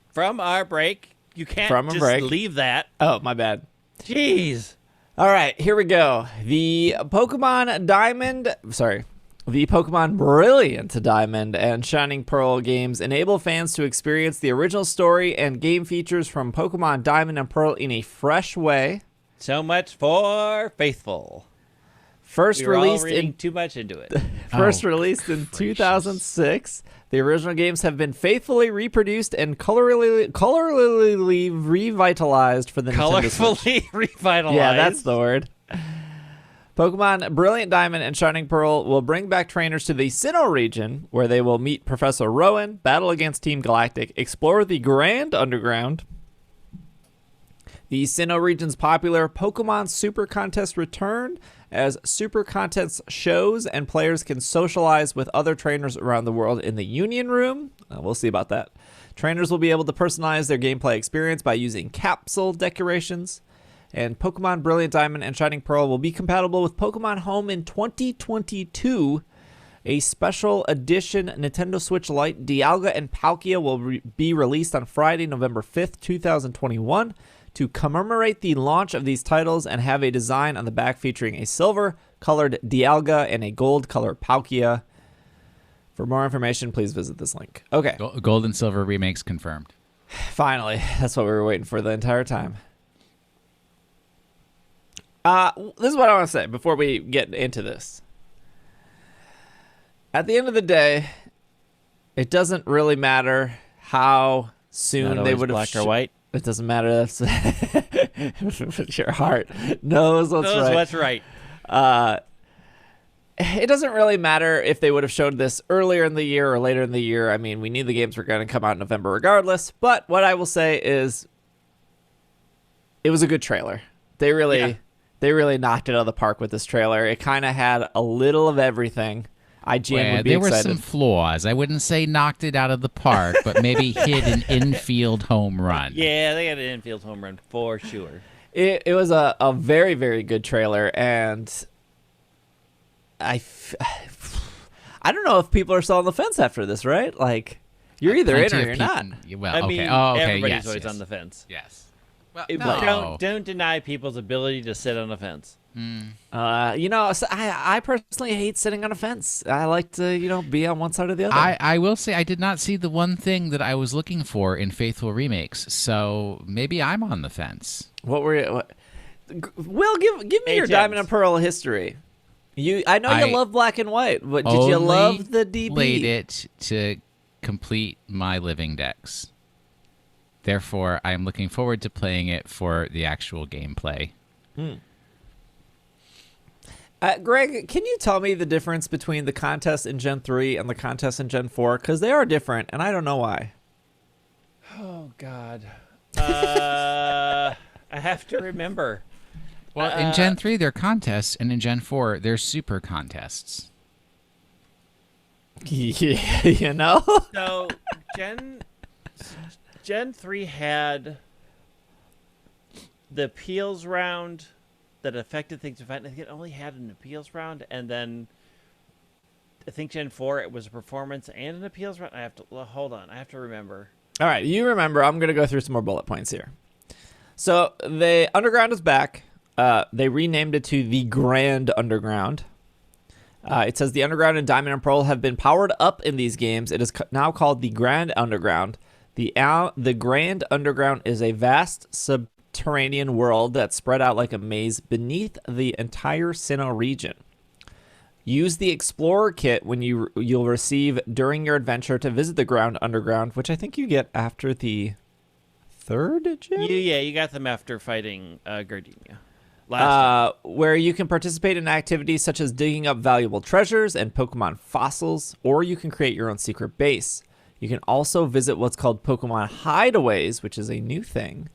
from our break. You can't just leave that. Oh, my bad. Jeez. All right, here we go. The Pokemon Brilliant Diamond and Shining Pearl games enable fans to experience the original story and game features from Pokemon Diamond and Pearl in a fresh way. So much for faithful. First released too much into it. Released in 2006, the original games have been faithfully reproduced and colorfully revitalized for the Nintendo Switch. Revitalized. Yeah, that's the word. Pokemon Brilliant Diamond and Shining Pearl will bring back trainers to the Sinnoh region, where they will meet Professor Rowan, battle against Team Galactic, explore the Grand Underground. The Sinnoh region's popular Pokemon Super Contest return, as Super Contest shows and players can socialize with other trainers around the world in the Union Room. We'll see about that. Trainers will be able to personalize their gameplay experience by using capsule decorations. And Pokemon Brilliant Diamond and Shining Pearl will be compatible with Pokemon Home in 2022. A special edition Nintendo Switch Lite Dialga and Palkia will be released on Friday, November 5th, 2021. To commemorate the launch of these titles and have a design on the back featuring a silver-colored Dialga and a gold-colored Palkia. For more information, please visit this link. Okay. Gold and silver remakes confirmed. Finally. That's what we were waiting for the entire time. This is what I want to say before we get into this. At the end of the day, it doesn't really matter how soon they would have... black or white. It doesn't matter. That's your heart knows what's right. It doesn't really matter if they would have showed this earlier in the year or later in the year. I mean, we knew the games were going to come out in November regardless. But what I will say is, it was a good trailer. They really knocked it out of the park with this trailer. It kind of had a little of everything. IGN would be excited. There were some flaws. I wouldn't say knocked it out of the park, but maybe hit an infield home run. Yeah, they had an infield home run for sure. It was a very, very good trailer, and I don't know if people are still on the fence after this, right? Like, you're either in or you're not. Well, I mean, everybody's always on the fence. Yes. Well, no. Don't deny people's ability to sit on a fence. I personally hate sitting on a fence. I like to, be on one side or the other. I will say I did not see the one thing that I was looking for in Faithful Remakes, so maybe I'm on the fence. What were you? Will, give me your Diamond and Pearl history. I know you love Black and White, but did you love the DB? Played it to complete my living decks. Therefore, I am looking forward to playing it for the actual gameplay. Greg, can you tell me the difference between the contest in Gen 3 and the contest in Gen 4? Because they are different, and I don't know why. Oh, God. I have to remember. Well, in Gen 3, they're contests, and in Gen 4, they're super contests. Yeah, So, Gen 3 had the appeals round that affected things. I think it only had an appeals round, and then I think Gen 4 it was a performance and an appeals round. I have to remember. All right, you remember. I'm going to go through some more bullet points here. So the Underground is back. They renamed it to the Grand Underground. It says the Underground and Diamond and Pearl have been powered up in these games. It is now called the Grand Underground. The Grand Underground is a vast subterranean world that's spread out like a maze beneath the entire Sinnoh region. Use the Explorer Kit when you'll receive during your adventure to visit the Grand Underground, which I think you get after the third gen? Yeah, you got them after fighting Gardenia. Where you can participate in activities such as digging up valuable treasures and Pokemon fossils, or you can create your own secret base. You can also visit what's called Pokemon Hideaways, which is a new thing,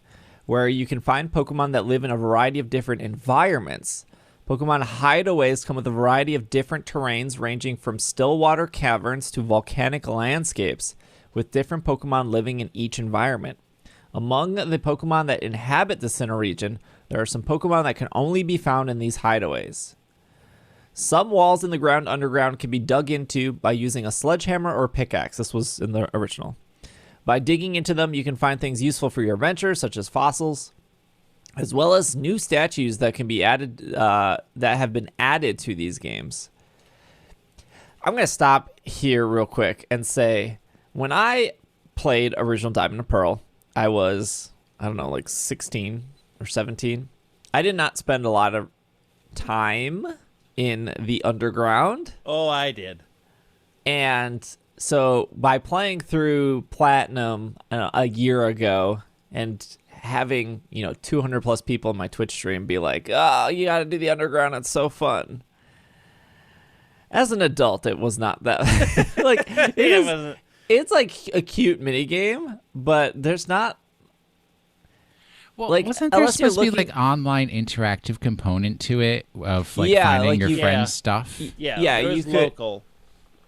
where you can find Pokemon that live in a variety of different environments. Pokemon Hideaways come with a variety of different terrains ranging from stillwater caverns to volcanic landscapes, with different Pokemon living in each environment. Among the Pokemon that inhabit the Sinnoh region, there are some Pokemon that can only be found in these hideaways. Some walls in the ground underground can be dug into by using a sledgehammer or pickaxe. This was in the original. By digging into them, you can find things useful for your adventure, such as fossils, as well as new statues that can be added, that have been added to these games. I'm going to stop here real quick and say, when I played original Diamond and Pearl, I was, I don't know, like 16 or 17. I did not spend a lot of time in the underground. Oh, I did. And so by playing through Platinum a year ago and having, 200 plus people in my Twitch stream be like, oh, you got to do the underground. It's so fun. As an adult, it was not that like it's like a cute mini game, but there's not. Well, like, wasn't there supposed to be like online interactive component to it of like finding your friends' stuff? Yeah, it was local.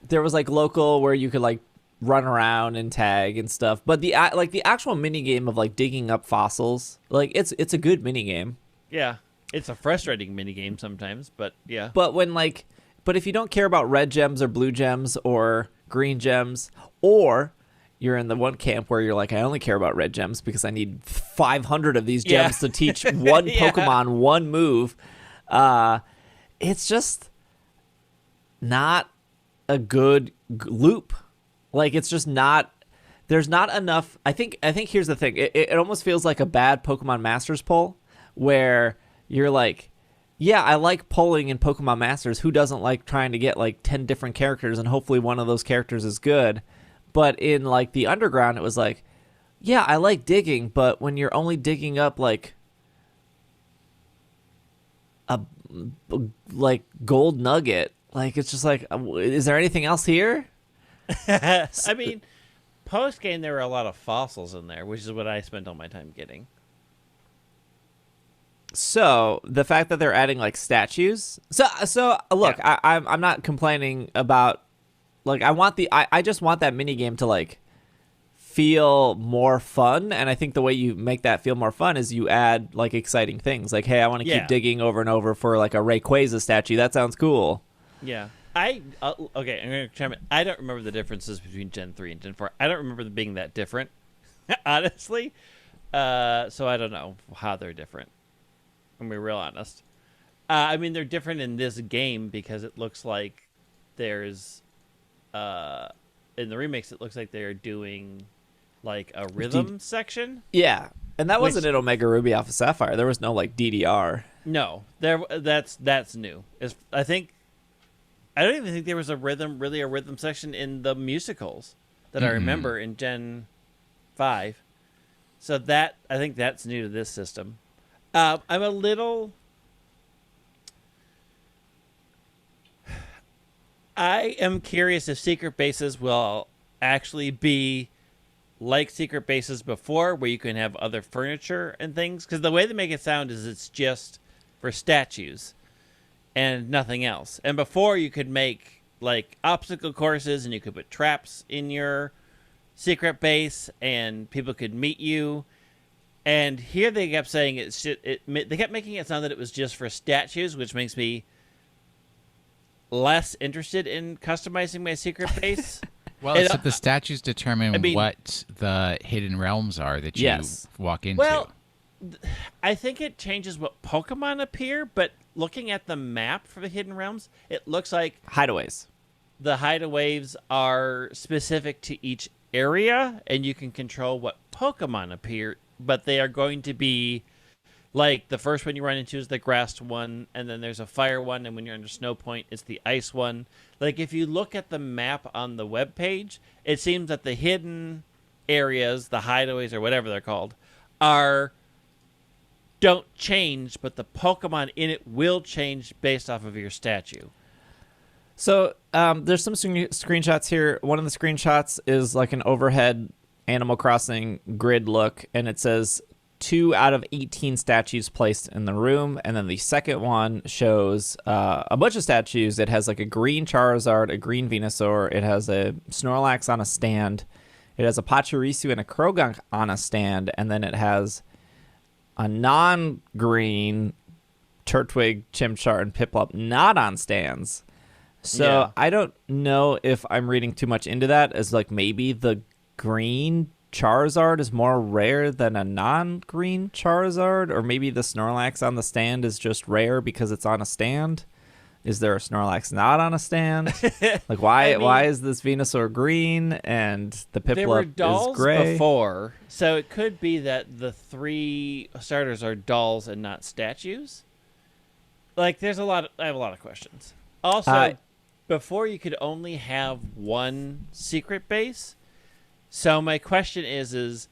There was like local where you could like run around and tag and stuff, but the actual mini game of like digging up fossils, like it's a good mini game. Yeah, it's a frustrating mini game sometimes, but yeah. But if you don't care about red gems or blue gems or green gems, or you're in the one camp where you're like, I only care about red gems because I need 500 of these gems to teach one Pokemon one move. It's just not a good loop. Like, it's just not. There's not enough. I think here's the thing. It almost feels like a bad Pokemon Masters poll where you're like, yeah, I like polling in Pokemon Masters. Who doesn't like trying to get like 10 different characters and hopefully one of those characters is good? But in like the underground, it was like, yeah, I like digging, but when you're only digging up like a gold nugget, like it's just like, is there anything else here? I mean, post game there were a lot of fossils in there, which is what I spent all my time getting. So the fact that they're adding like statues, so look, yeah. I'm not complaining about, like, I just want that mini game to like feel more fun, and I think the way you make that feel more fun is you add like exciting things, like, hey, I want to keep digging over and over for like a Rayquaza statue. That sounds cool. Yeah. Okay, I'm gonna chime in. I don't remember the differences between Gen 3 and Gen 4. I don't remember them being that different, honestly. So I don't know how they're different. I'm gonna be real honest. I mean, they're different in this game because it looks like there's, in the remakes, it looks like they're doing like a rhythm section. Yeah, and that wasn't in Omega Ruby Alpha Sapphire. There was no like DDR. No, that's new. I don't even think there was a rhythm section in the musicals that I remember in Gen 5. So I think that's new to this system. I'm a little. I am curious if secret bases will actually be like secret bases before, where you can have other furniture and things. Because the way they make it sound is it's just for statues and nothing else. And before, you could make like obstacle courses, and you could put traps in your secret base, and people could meet you. And here they kept saying they kept making it sound that it was just for statues, which makes me less interested in customizing my secret base. Well, except the statues determine what the hidden realms are that you walk into. Well, I think it changes what Pokemon appear, but looking at the map for the hidden realms, it looks like hideaways. The hideaways are specific to each area, and you can control what Pokemon appear, but they are going to be like the first one you run into is the grass one, and then there's a fire one, and when you're under Snow Point, it's the ice one. Like, if you look at the map on the webpage, it seems that the hidden areas, the hideaways or whatever they're called, don't change, but the Pokemon in it will change based off of your statue. So there's some screenshots here. One of the screenshots is like an overhead Animal Crossing grid look, and it says 2 out of 18 statues placed in the room. And then the second one shows a bunch of statues. It has like a green Charizard, a green Venusaur. It has a Snorlax on a stand, It has a Pachirisu and a Krogunk on a stand, and then it has a non-green Turtwig, Chimchar, and Piplup not on stands. So I don't know if I'm reading too much into that, as like maybe the green Charizard is more rare than a non-green Charizard, or maybe the Snorlax on the stand is just rare because it's on a stand. Is there a Snorlax not on a stand? Like, why is this Venusaur green and the Piplup is gray? Before, so it could be that the 3 starters are dolls and not statues. Like, I have a lot of questions. Also, before you could only have one secret base. So my question is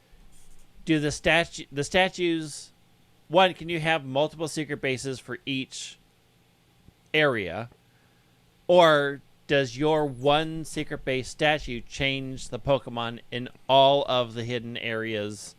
do the statues, one, can you have multiple secret bases for each area, or does your one secret base statue change the Pokemon in all of the hidden areas?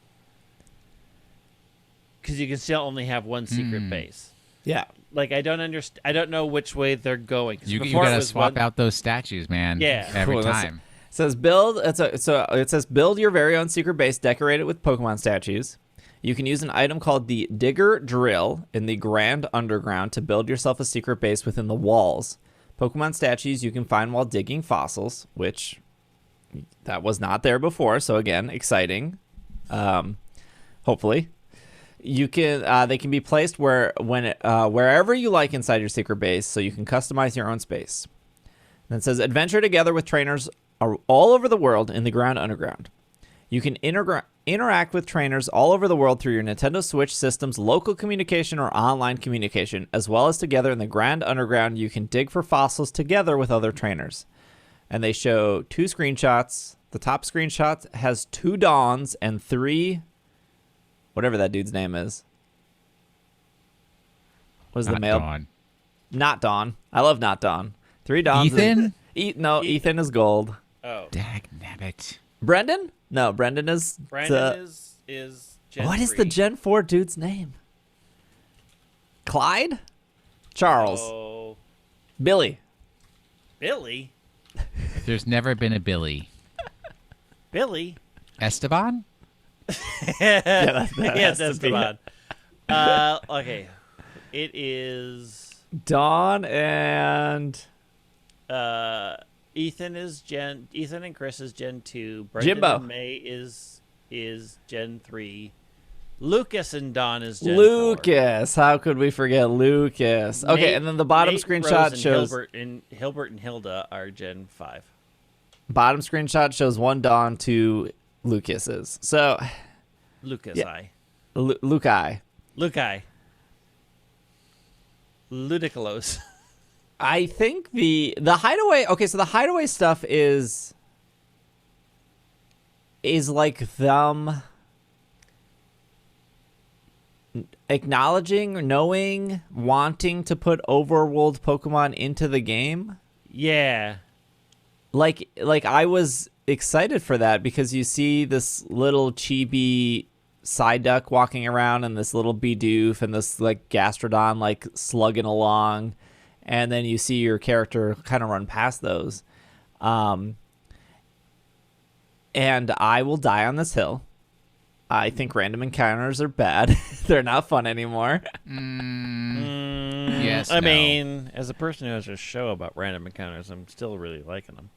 Because you can still only have one secret base. Yeah. Like, I don't understand. I don't know which way they're going. You gotta swap out those statues, man. Yeah, every time. It says build. It says build your very own secret base, decorate it with Pokemon statues. You can use an item called the Digger Drill in the Grand Underground to build yourself a secret base within the walls. Pokemon statues you can find while digging fossils, which that was not there before. So again, exciting. Hopefully, you can. They can be placed wherever you like inside your secret base, so you can customize your own space. And it says adventure together with trainers all over the world in the Grand Underground. You can interact with trainers all over the world through your Nintendo Switch system's local communication or online communication, as well as together in the Grand Underground. You can dig for fossils together with other trainers. And they show 2 screenshots. The top screenshot has 2 Dawns and 3, whatever that dude's name is. What is the male? Dawn. Not Dawn. I love Not Dawn. 3 Dawns. Ethan? Ethan is gold. Oh. Dagnabbit. Brendan? No, Brendan is... is Gen What 3. is the Gen 4 dude's name? Clyde? Charles? Oh. Billy? Billy? There's never been a Billy. Billy? Esteban? Yes, Esteban. Okay. It is... Dawn and... Ethan and Chris is Gen 2. Brendan Jimbo. and May is Gen 3. Lucas and Dawn is Gen Lucas. How could we forget Lucas? Okay, and then the bottom screenshot Rose shows... Hilbert and Hilda are Gen 5. Bottom screenshot shows 1 Dawn, 2 Lucases. So... Lucas, yeah. Lukai. Ludicrous. I think the Hideaway... Okay, so the Hideaway stuff is like them acknowledging, knowing, wanting to put overworld Pokemon into the game. Yeah. Like I was excited for that because you see this little chibi Psyduck walking around and this little Bidoof and this like Gastrodon like slugging along, and then you see your character kind of run past those. And I will die on this hill. I think random encounters are bad. They're not fun anymore. Yes. I mean, as a person who has a show about random encounters, I'm still really liking them.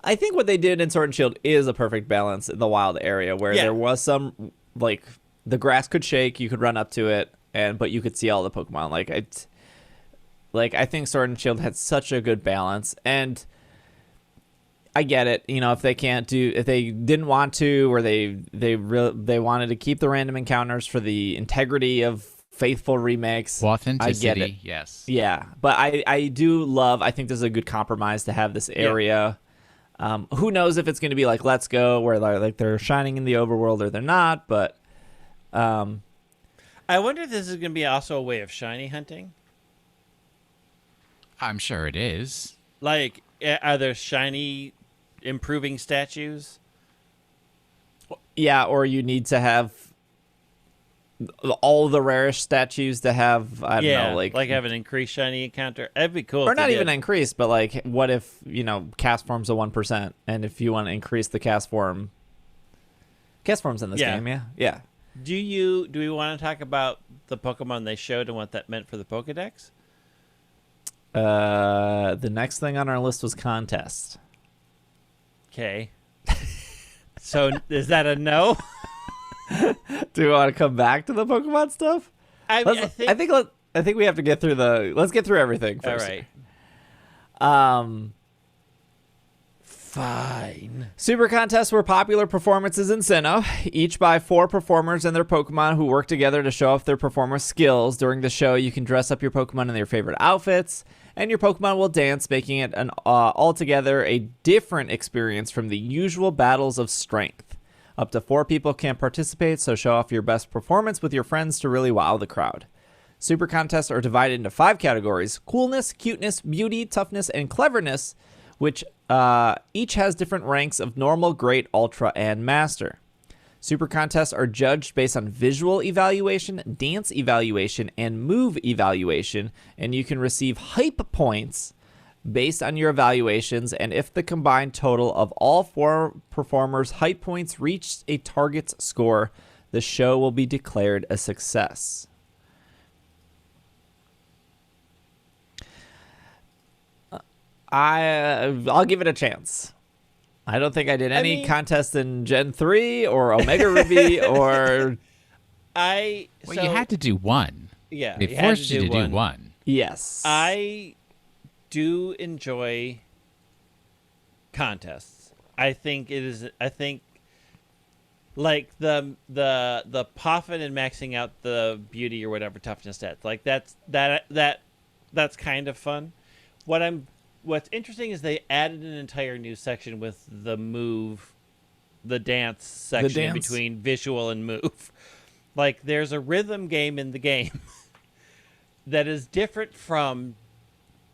I think what they did in Sword and Shield is a perfect balance in the wild area where there was some, like, the grass could shake, you could run up to it, but you could see all the Pokemon. I think Sword and Shield had such a good balance, and I get it. You know, if they didn't want to, or they wanted to keep the random encounters for the integrity of faithful remakes. Authenticity, I get it. yes. Yeah, but I do love. I think this is a good compromise to have this area. Who knows if it's going to be like Let's Go, where they're shining in the overworld or they're not. But I wonder if this is going to be also a way of shiny hunting. I'm sure it is. Like, are there shiny improving statues? Yeah, or you need to have all the rarest statues to have, I don't know, like have an increased shiny encounter. That'd be cool. Or not even increased, but like, what if, cast form's a 1%, and if you want to increase the cast form, Castform's in this game, yeah. Do we want to talk about the Pokemon they showed and what that meant for the Pokedex? The next thing on our list was contest. Okay. So is that a no? Do you want to come back to the Pokemon stuff? I think we have to get through let's get through everything first. All right. Fine. Super contests were popular performances in Sinnoh, each by 4 performers and their Pokemon who work together to show off their performer skills. During the show, you can dress up your Pokemon in their favorite outfits, and your Pokemon will dance, making it an altogether a different experience from the usual battles of strength. Up to 4 people can participate, so show off your best performance with your friends to really wow the crowd. Super contests are divided into 5 categories: coolness, cuteness, beauty, toughness, and cleverness, which each has different ranks of normal, great, ultra, and master. Super contests are judged based on visual evaluation, dance evaluation, and move evaluation, and you can receive hype points based on your evaluations, and if the combined total of all 4 performers' hype points reaches a target's score, the show will be declared a success. I'll give it a chance. I don't think I did any contest in Gen 3 or Omega Ruby or... you had to do one. Yeah. They forced you to do one. Yes. I do enjoy contests. I think like the puffing and maxing out the beauty or whatever toughness stats. Like that's kind of fun. What's interesting is they added an entire new section with the dance section between visual and move. Like, there's a rhythm game in the game that is different from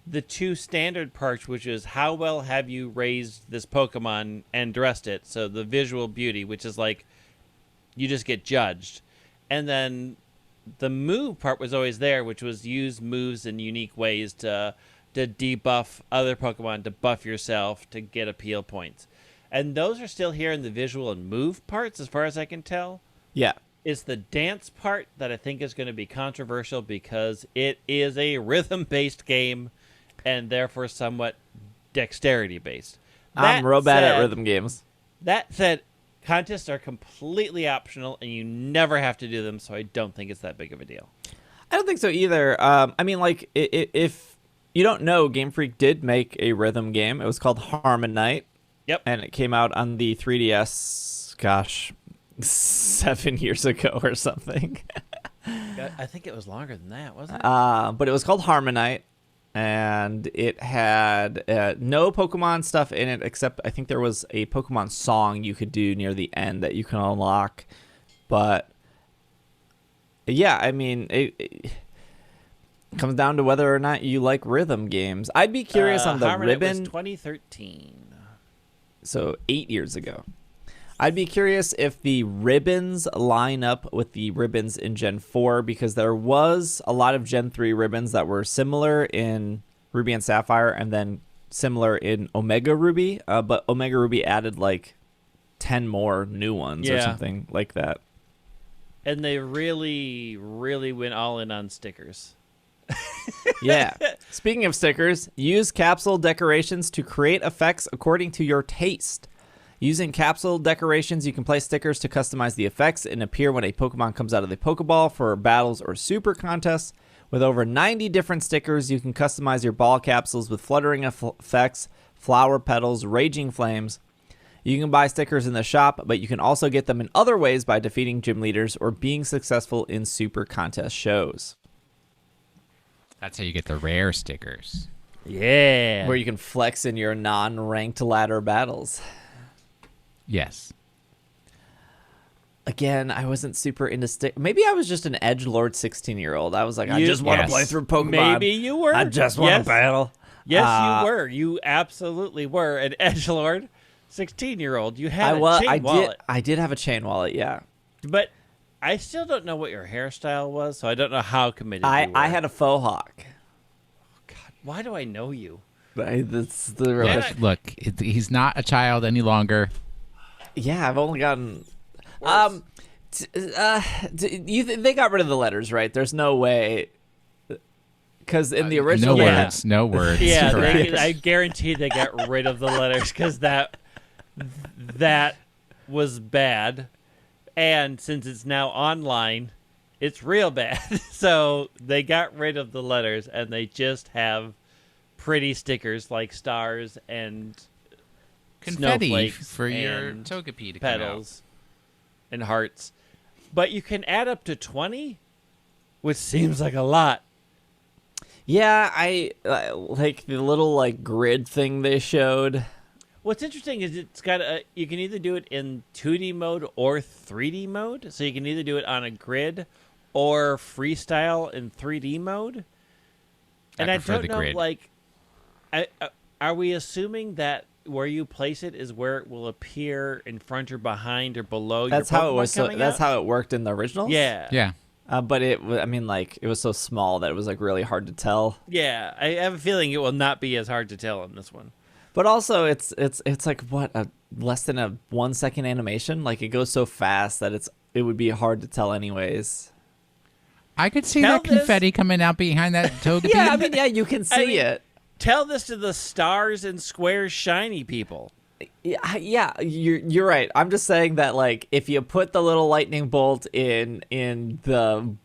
the 2 standard parts, which is how well have you raised this Pokemon and dressed it. So the visual beauty, which is like you just get judged. And then the move part was always there, which was use moves in unique ways to debuff other Pokemon, to buff yourself, to get appeal points. And those are still here in the visual and move parts, as far as I can tell. Yeah. It's the dance part that I think is going to be controversial because it is a rhythm-based game and therefore somewhat dexterity-based. I'm real bad at rhythm games. That said, contests are completely optional and you never have to do them, so I don't think it's that big of a deal. I don't think so either. I mean, like, if you don't know, Game Freak did make a rhythm game. It was called Harmonite. Yep. And it came out on the 3DS, 7 years ago or something. I think it was longer than that, wasn't it? But it was called Harmonite, and it had no Pokemon stuff in it, except I think there was a Pokemon song you could do near the end that you can unlock. But, yeah, I mean... It comes down to whether or not you like rhythm games. I'd be curious on the Harmonite ribbon. Was 2013. So 8 years ago. I'd be curious if the ribbons line up with the ribbons in Gen 4, because there was a lot of Gen 3 ribbons that were similar in Ruby and Sapphire and then similar in Omega Ruby, but Omega Ruby added like 10 more new ones or something like that. And they really, really went all in on stickers. Yeah. Speaking of stickers, use capsule decorations to create effects according to your taste. Using capsule decorations, you can place stickers to customize the effects and appear when a Pokemon comes out of the Pokeball for battles or super contests. With over 90 different stickers, you can customize your ball capsules with fluttering effects, flower petals, raging flames. You can buy stickers in the shop, but you can also get them in other ways by defeating gym leaders or being successful in super contest shows. That's how you get the rare stickers. Yeah. Where you can flex in your non-ranked ladder battles. Yes. Again, I wasn't super into Maybe I was just an edgelord 16-year-old. I was like, I just want to play through Pokemon. Maybe you were. I just want to battle. Yes, you were. You absolutely were an edgelord 16-year-old. You had a chain wallet. I did have a chain wallet, yeah. But I still don't know what your hairstyle was, so I don't know how committed you were. I had a faux hawk. God, why do I know you? That's the Look, he's not a child any longer. Yeah, I've only gotten... Worse. They got rid of the letters, right? There's no way. Because in the original, no words. Yeah, I guarantee they got rid of the letters because that was bad, and since it's now online, it's real bad. So they got rid of the letters, and they just have pretty stickers like stars and confetti for your Togepi to petals and hearts. But you can add up to 20, which seems like a lot. Yeah, I like the little like grid thing they showed. What's interesting is it's got you can either do it in 2D mode or 3D mode. So you can either do it on a grid or freestyle in 3D mode. And I don't know, grid. Like, are we assuming that where you place it is where it will appear in front or behind or below? That's your Pokemon how it was. That's how it worked in the originals. Yeah. But it was so small that it was like really hard to tell. Yeah, I have a feeling it will not be as hard to tell in this one. But also, it's like what, less than a 1 second animation. Like it goes so fast that it would be hard to tell anyways. I could see that confetti coming out behind that Togepi. Yeah, you can see it. Tell this to the stars and squares shiny people. Yeah, you're right. I'm just saying that like if you put the little lightning bolt in the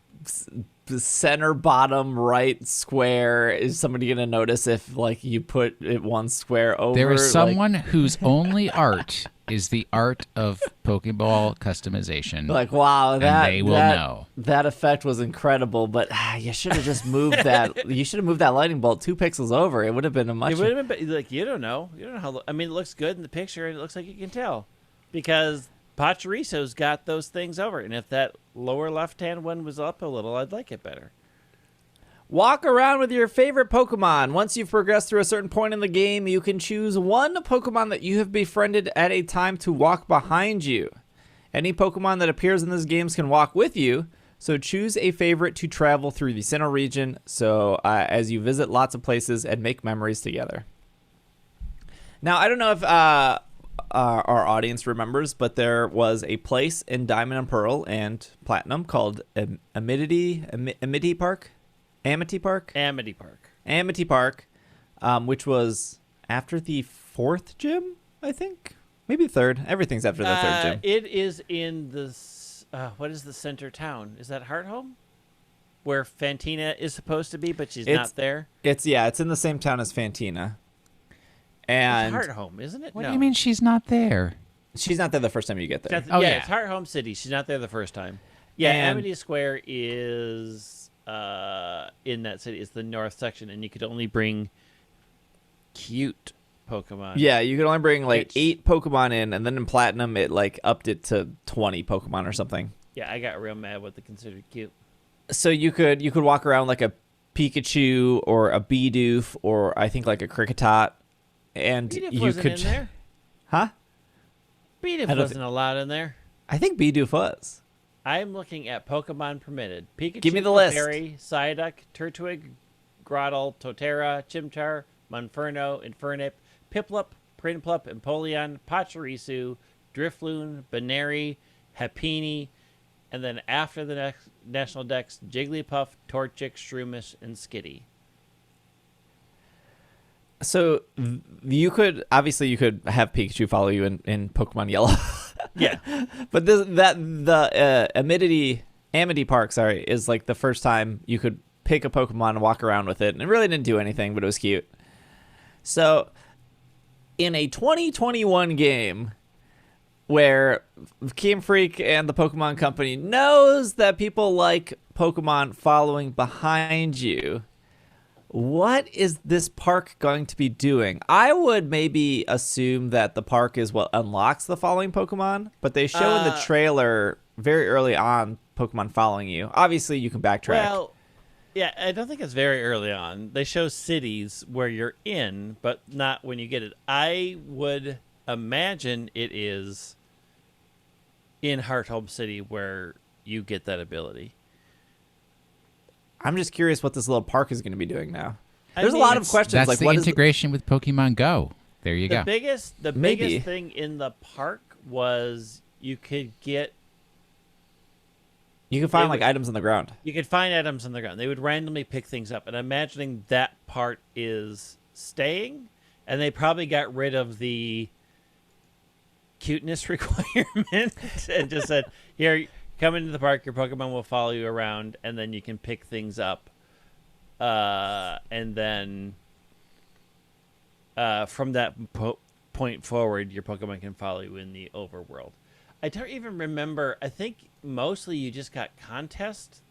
center bottom right square, is somebody gonna notice if like you put it one square over? There is someone whose only art is the art of Pokeball customization. Like, wow, they will know. That effect was incredible, but you should have just moved that. You should have moved that lightning bolt 2 pixels over. It would have been a much. It would have been like you don't know how. I mean, it looks good in the picture, and it looks like you can tell because Pachiriso's got those things over, and if that lower left-hand one was up a little, I'd like it better. Walk around with your favorite Pokemon. Once you've progressed through a certain point in the game, you can choose one Pokemon that you have befriended at a time to walk behind you. Any Pokemon that appears in this game can walk with you, so choose a favorite to travel through the Sinnoh region as you visit lots of places and make memories together. Now, I don't know if our audience remembers, but there was a place in Diamond and Pearl and Platinum called Amity Park, which was after the 4th gym, I think. Maybe 3rd. Everything's after the 3rd gym. It is in the what is the center town? Is that Hearthome? Where Fantina is supposed to be, but she's not there? It's in the same town as Fantina. And it's Hearthome, isn't it? What do you mean she's not there? She's not there the first time you get there. It's Hearthome City. She's not there the first time. Yeah, Amity Square is in that city. It's the north section, and you could only bring cute Pokemon. Yeah, you could only bring like 8 Pokemon in, and then in Platinum it like upped it to 20 Pokemon or something. Yeah, I got real mad what they considered cute. So you could walk around like a Pikachu or a Bidoof or I think like a Kricketot, and Bidoof you wasn't could, in there. Huh? Bidoof wasn't allowed in there. I think Bidoof was. I'm looking at Pokemon permitted. Pikachu, give me the list. Clefairy, Psyduck, Turtwig, Grotle, Totera, Chimchar, Monferno, Infernape, Piplup, Prinplup, Empoleon, Pachirisu, Drifloon, Baneri, Happiny, and then after the National Dex, Jigglypuff, Torchic, Shroomish, and Skitty. So you could have Pikachu follow you in Pokemon Yellow. Yeah, but the Amity Park, is like the first time you could pick a Pokemon and walk around with it, and it really didn't do anything, but it was cute. So, in a 2021 game where Game Freak and the Pokemon Company knows that people like Pokemon following behind you, what is this park going to be doing? I would maybe assume that the park is what unlocks the following Pokemon, but they show in the trailer very early on Pokemon following you. Obviously, you can backtrack. Well, yeah, I don't think it's very early on. They show cities where you're in, but not when you get it. I would imagine it is in Hearthome City where you get that ability. I'm just curious what this little park is going to be doing now. There's a lot of questions. That's like the integration with Pokemon Go. There you go. The biggest thing in the park was you could get You can find like items on the ground. You could find items on the ground. They would randomly pick things up, and I'm imagining that part is staying, and they probably got rid of the cuteness requirement and just said, "Here, come into the park. Your Pokemon will follow you around, and then you can pick things up, and then from that point forward, your Pokemon can follow you in the overworld." I don't even remember. I think mostly you just got contest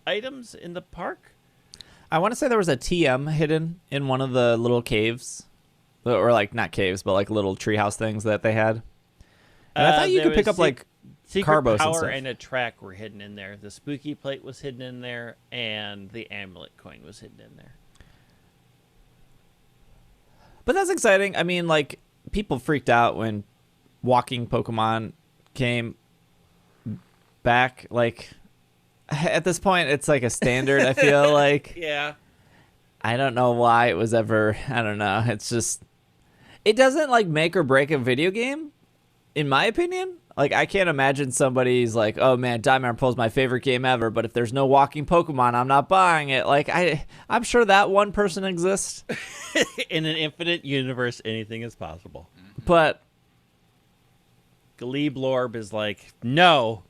items in the park. I want to say there was a TM hidden in one of the little caves, or like not caves, but like little treehouse things that they had. And I thought you could pick up like Secret Carbos Power and a track were hidden in there. The Spooky Plate was hidden in there, and the Amulet Coin was hidden in there. But that's exciting. I mean, like, people freaked out when walking Pokemon came back. Like, at this point, it's like a standard, I feel like. Yeah. I don't know why it was ever, I don't know. It's just, it doesn't, like, make or break a video game, in my opinion. Like, I can't imagine somebody's like, oh, man, Diamond and Pearl is my favorite game ever, but if there's no walking Pokemon, I'm not buying it. Like, I'm sure that one person exists. In an infinite universe, anything is possible. But Gleeblorb is like, no.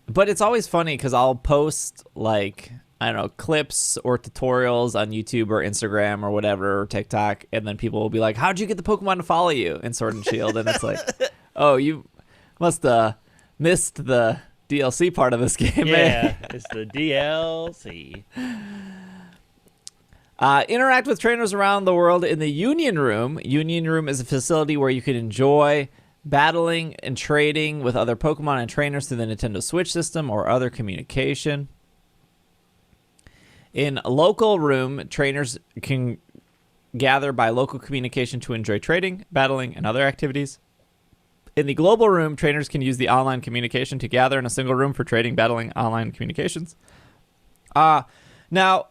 But it's always funny because I'll post, like, I don't know, clips or tutorials on YouTube or Instagram or whatever, or TikTok, and then people will be like, how'd you get the Pokemon to follow you in Sword and Shield? And it's like, oh, you must have missed the DLC part of this game. Yeah, it's the DLC. Interact with trainers around the world in the Union Room. Union Room is a facility where you can enjoy battling and trading with other Pokemon and trainers through the Nintendo Switch system or other communication. In Local Room, trainers can gather by local communication to enjoy trading, battling, and other activities. In the Global Room, trainers can use the online communication to gather in a single room for trading, battling, online communications. Now,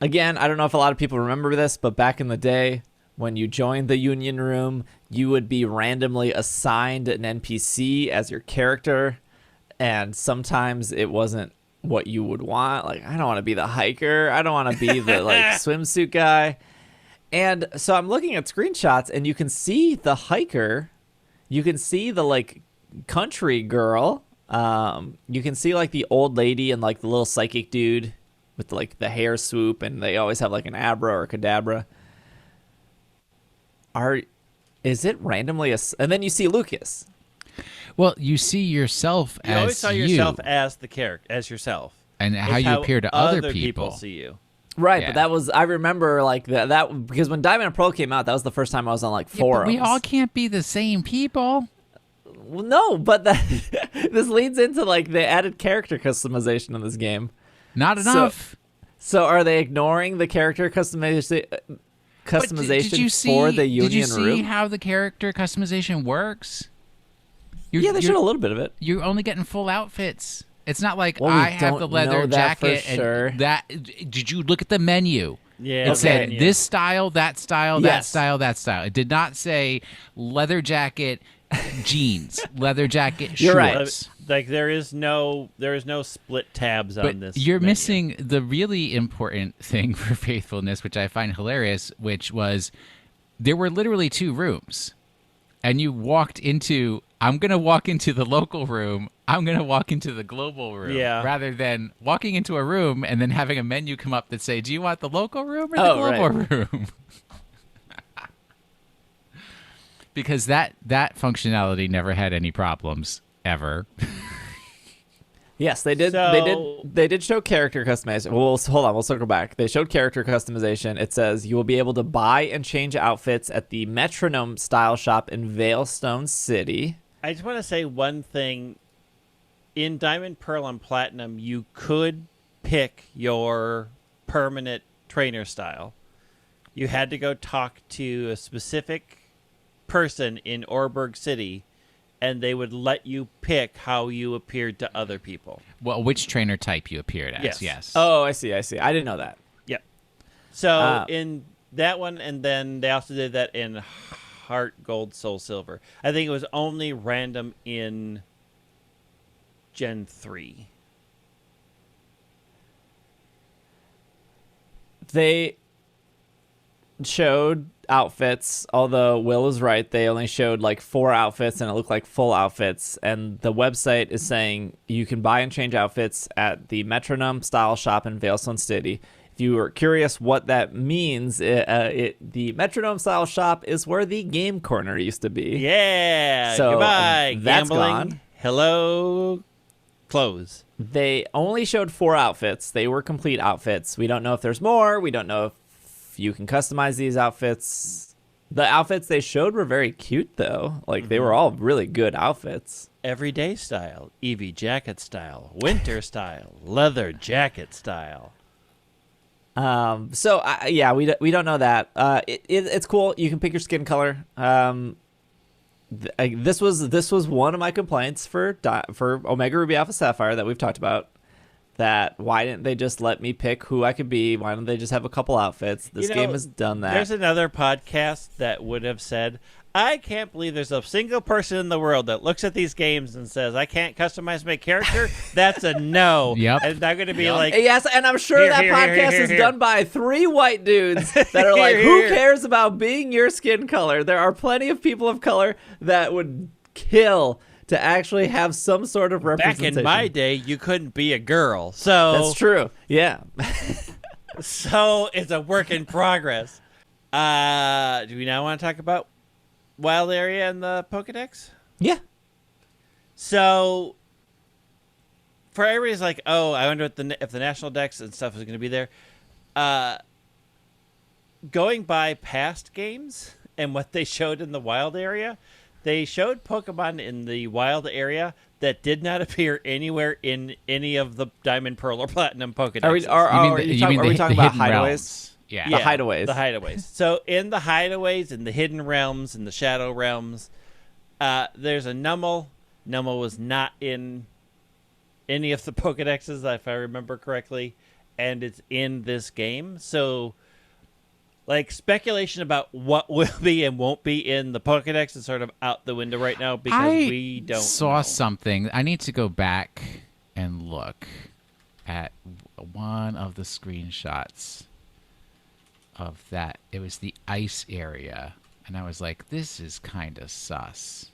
again, I don't know if a lot of people remember this, but back in the day, when you joined the Union Room, you would be randomly assigned an NPC as your character, and sometimes it wasn't what you would want. Like, I don't want to be the hiker. I don't want to be the like swimsuit guy. And so I'm looking at screenshots, and you can see the hiker. You can see the like country girl. You can see like the old lady and like the little psychic dude with like the hair swoop, and they always have like an Abra or a Kadabra. Is it randomly and then you see Lucas. Well, you see yourself as you. Always saw yourself as the character, as yourself. And how you appear to other people. See you. Right, Yeah. but that was, I remember like that because when Diamond and Pearl came out, that was the first time I was on like forums. But we all can't be the same people. Well, no, but this leads into like the added character customization in this game. Not enough. So are they ignoring the character customization for the Union Room? Did you see how the character customization works? Yeah, they showed a little bit of it. You're only getting full outfits. It's not like Well, I have the leather jacket sure. and that. Did you look at the menu? Yeah, It said menu. this style, that style, that Yes. style, that style. It did not say leather jacket, jeans, leather jacket, You're right. shorts. Like there is no split tabs But on this. you're menu. missing the really important thing for faithfulness, which I find hilarious, which was there were literally two rooms. And you walked into, I'm going to walk into the local room, I'm going to walk into the global room. Yeah. Rather than walking into a room and then having a menu come up that say, do you want the local room or the Oh, global right. room? Because that functionality never had any problems, ever. Yes, they did. They did show character customization. Well, hold on, we'll circle back. They showed character customization. It says you will be able to buy and change outfits at the Metronome Style Shop in Veilstone City. I just want to say one thing. In Diamond, Pearl, and Platinum, you could pick your permanent trainer style. You had to go talk to a specific person in Orberg City, and they would let you pick how you appeared to other people. Well, which trainer type you appeared as, Yes. Oh, I see. I didn't know that. Yep. So in that one, and then they also did that in Heart Gold, Soul Silver. I think it was only random in Gen 3? They showed outfits, although Will is right. They only showed like 4 outfits and it looked like full outfits. And the website is saying you can buy and change outfits at the Metronome Style Shop in Valeson City. If you were curious what that means, the Metronome Style Shop is where the Game Corner used to be. Yeah. So goodbye. that's Gambling. gone. Hello. Clothes. They only showed 4 outfits. They were complete outfits. We don't know if there's more. We don't know if you can customize these outfits. The outfits they showed were very cute, though. Like, they were all really good outfits. Everyday style, Eevee jacket style, winter style, leather jacket style. So yeah, we don't know that. It's cool. You can pick your skin color. This was one of my complaints for Omega Ruby Alpha Sapphire that we've talked about. That why didn't they just let me pick who I could be? Why don't they just have a couple outfits? This game has done that. There's another podcast that would have said, I can't believe there's a single person in the world that looks at these games and says, I can't customize my character. That's a no. Yep. And they're going to be like, yes, and I'm sure that podcast is done by 3 white dudes that are like, who cares about being your skin color? There are plenty of people of color that would kill to actually have some sort of representation. Back in my day, you couldn't be a girl. So that's true. Yeah. So it's a work in progress. Do we now want to talk about Wild Area and the Pokedex? Yeah. So for everybody's like, oh, I wonder if the National Dex and stuff is going to be there. Going by past games and what they showed in the Wild Area, they showed Pokemon in the Wild Area that did not appear anywhere in any of the Diamond, Pearl, or Platinum Pokedexes. Are we talking about Hideaways? Realms. Yeah, the Hideaways. The Hideaways. So in the Hideaways, in the Hidden Realms, in the Shadow Realms, there's a Numel. Numel was not in any of the Pokedexes, if I remember correctly, and it's in this game. So, like, speculation about what will be and won't be in the Pokedex is sort of out the window right now because we don't saw know. Something. I need to go back and look at one of the screenshots of that. It was the ice area, and I was like, this is kind of sus.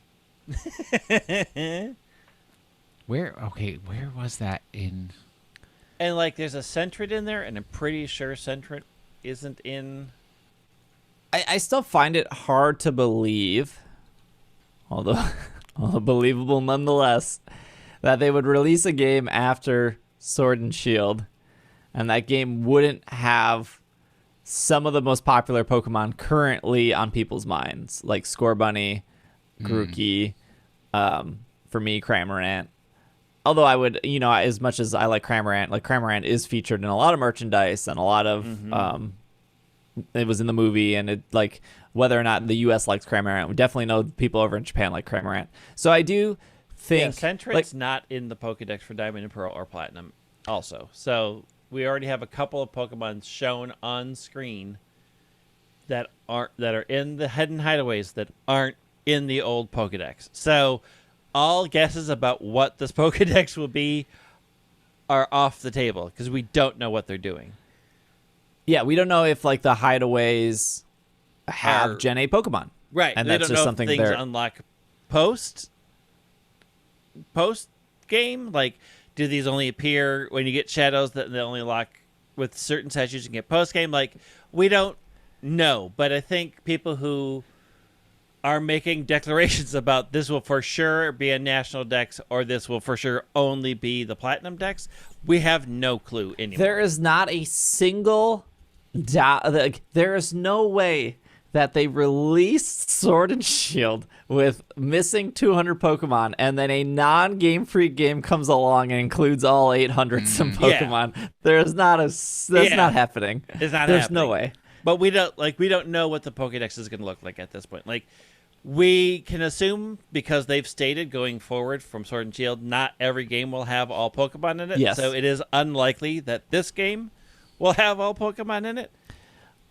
Where was that in? And, like, there's a Sentret in there, and I'm pretty sure Sentret isn't in. I still find it hard to believe, although believable nonetheless, that they would release a game after Sword and Shield, and that game wouldn't have some of the most popular Pokemon currently on people's minds, like Scorbunny, Grookey, for me, Cramorant. Although I would, as much as I like Cramorant is featured in a lot of merchandise and a lot of, it was in the movie, and it, like, whether or not the U.S. likes Cramorant, we definitely know people over in Japan like Cramorant. So I do think Sentret's not in the Pokedex for Diamond and Pearl or Platinum also. So we already have a couple of Pokemon shown on screen that are in the Hidden Hideaways that aren't in the old Pokedex. So all guesses about what this Pokedex will be are off the table because we don't know what they're doing. Yeah, we don't know if, like, the Hideaways have Gen 8 Pokemon. Right. And they that's don't just know something if things they're unlock post game. Like, do these only appear when you get shadows that they only lock with certain statues and get post game? Like, we don't know. But I think people who are making declarations about this will for sure be a national dex or this will for sure only be the Platinum dex, we have no clue anymore. There is not a single there is no way that they released Sword and Shield with missing 200 Pokemon and then a non-Game Freak game comes along and includes all 800 some Pokemon. Yeah. There's not that's not happening. It's not There's happening. No way. But we don't know what the Pokédex is going to look like at this point. Like, we can assume, because they've stated going forward from Sword and Shield, not every game will have all Pokemon in it. Yes. So it is unlikely that this game will have all Pokemon in it.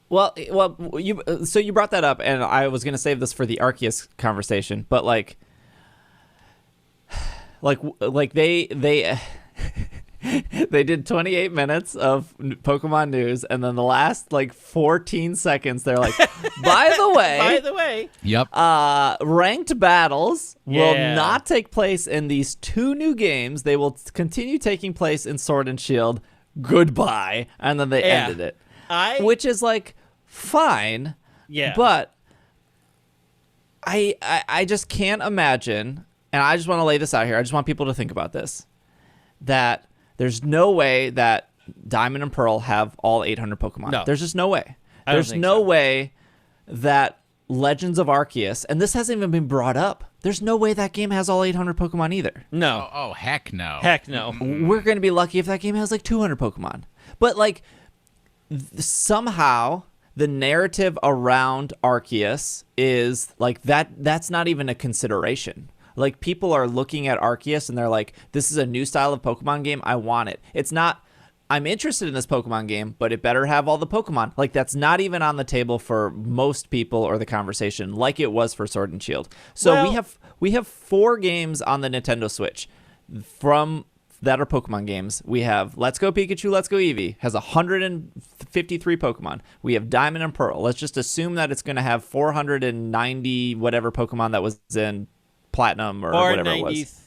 Well, you brought that up, and I was going to save this for the Arceus conversation, but, like, like they they did 28 minutes of Pokemon news, and then the last like 14 seconds they're like, by the way, Yep. Ranked battles will not take place in these 2 new games. They will continue taking place in Sword and Shield. Goodbye. And then they ended it. Which is like fine. Yeah. But I just can't imagine, and I just want to lay this out here. I just want people to think about this. That there's no way that Diamond and Pearl have all 800 Pokemon. No. There's just no way. I don't There's think no so. way that Legends of Arceus, and this hasn't even been brought up, there's no way that game has all 800 Pokemon either. No. Oh, heck no. Heck no. We're going to be lucky if that game has like 200 Pokemon. But like somehow the narrative around Arceus is like that's not even a consideration. Like, people are looking at Arceus and they're like, this is a new style of Pokemon game. I want it. It's not, I'm interested in this Pokemon game, but it better have all the Pokemon. Like, that's not even on the table for most people or the conversation like it was for Sword and Shield. So we have 4 games on the Nintendo Switch that are Pokemon games. We have Let's Go Pikachu, Let's Go Eevee, has 153 Pokemon. We have Diamond and Pearl. Let's just assume that it's going to have 490 whatever Pokemon that was in Platinum or whatever it was.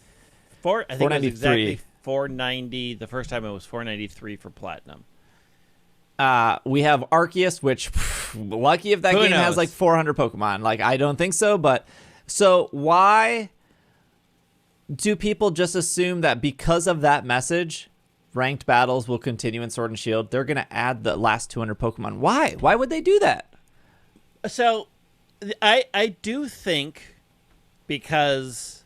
I think it was exactly 490. The first time it was 493 for Platinum. We have Arceus, which lucky if that game has like 400 Pokemon. Like, I don't think so, but so why do people just assume that because of that message, ranked battles will continue in Sword and Shield? They're going to add the last 200 Pokemon. Why? Why would they do that? So I do think, because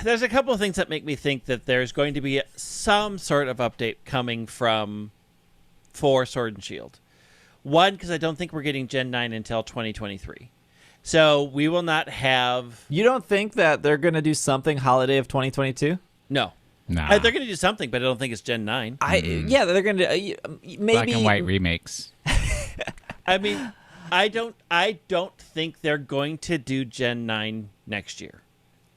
there's a couple of things that make me think that there's going to be some sort of update coming for Sword and Shield. One, because I don't think we're getting Gen 9 until 2023. So we will not have... You don't think that they're going to do something holiday of 2022? No. Nah. They're going to do something, but I don't think it's Gen 9. Yeah, they're going to... maybe... Black and white remakes. I mean, I don't think they're going to do Gen 9 next year.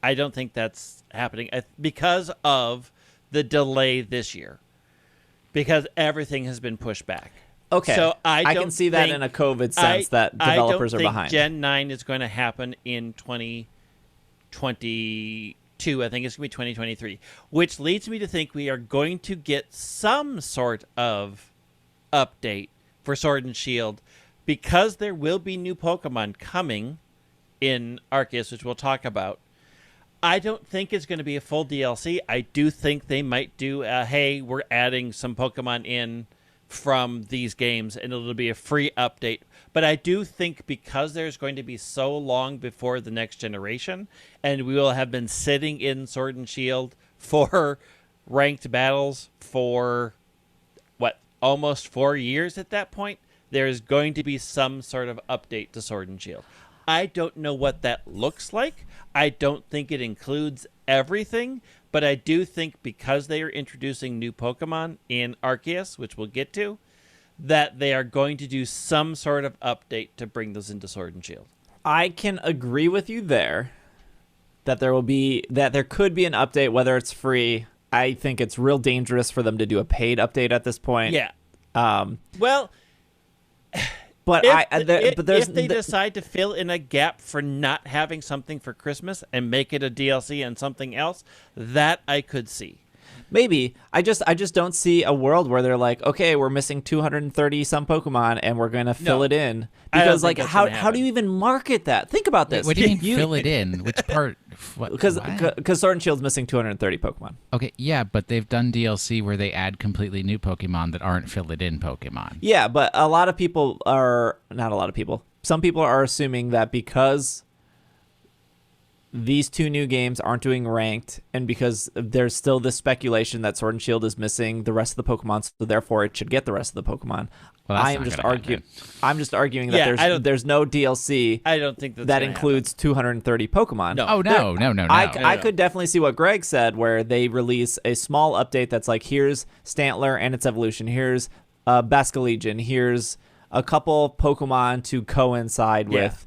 I don't think that's happening because of the delay this year. Because everything has been pushed back. Okay, so I can see that in a COVID sense that developers are behind. Gen 9 is going to happen in 2022. I think it's going to be 2023, which leads me to think we are going to get some sort of update for Sword and Shield, because there will be new Pokemon coming in Arceus, which we'll talk about. I don't think it's going to be a full DLC. I do think they might do, hey, we're adding some Pokemon in from these games, and it'll be a free update. But I do think because there's going to be so long before the next generation, and we will have been sitting in Sword and Shield for ranked battles for, almost 4 years at that point, there's going to be some sort of update to Sword and Shield. I don't know what that looks like. I don't think it includes everything, but I do think because they are introducing new Pokemon in Arceus, which we'll get to, that they are going to do some sort of update to bring those into Sword and Shield. I can agree with you there that there could be an update, whether it's free. I think it's real dangerous for them to do a paid update at this point. Yeah. But if they decide to fill in a gap for not having something for Christmas and make it a DLC and something else, that I could see. Maybe. I just don't see a world where they're like, okay, we're missing 230 some Pokemon and we're going to fill it in. Because like how do you even market that? Think about this. What do you mean fill it in? Which part? Because Sword and Shield's missing 230 Pokemon. Okay, yeah, but they've done DLC where they add completely new Pokemon that aren't fill it in Pokemon. Yeah, but some people are assuming that because these 2 new games aren't doing ranked, and because there's still this speculation that Sword and Shield is missing the rest of the Pokemon, so therefore it should get the rest of the Pokemon. Well, I'm just arguing that there's no DLC. I don't think that includes 230 Pokemon. No. Oh no. I could definitely see what Greg said, where they release a small update that's like, here's Stantler and its evolution, here's Basculegion, here's a couple Pokemon to coincide with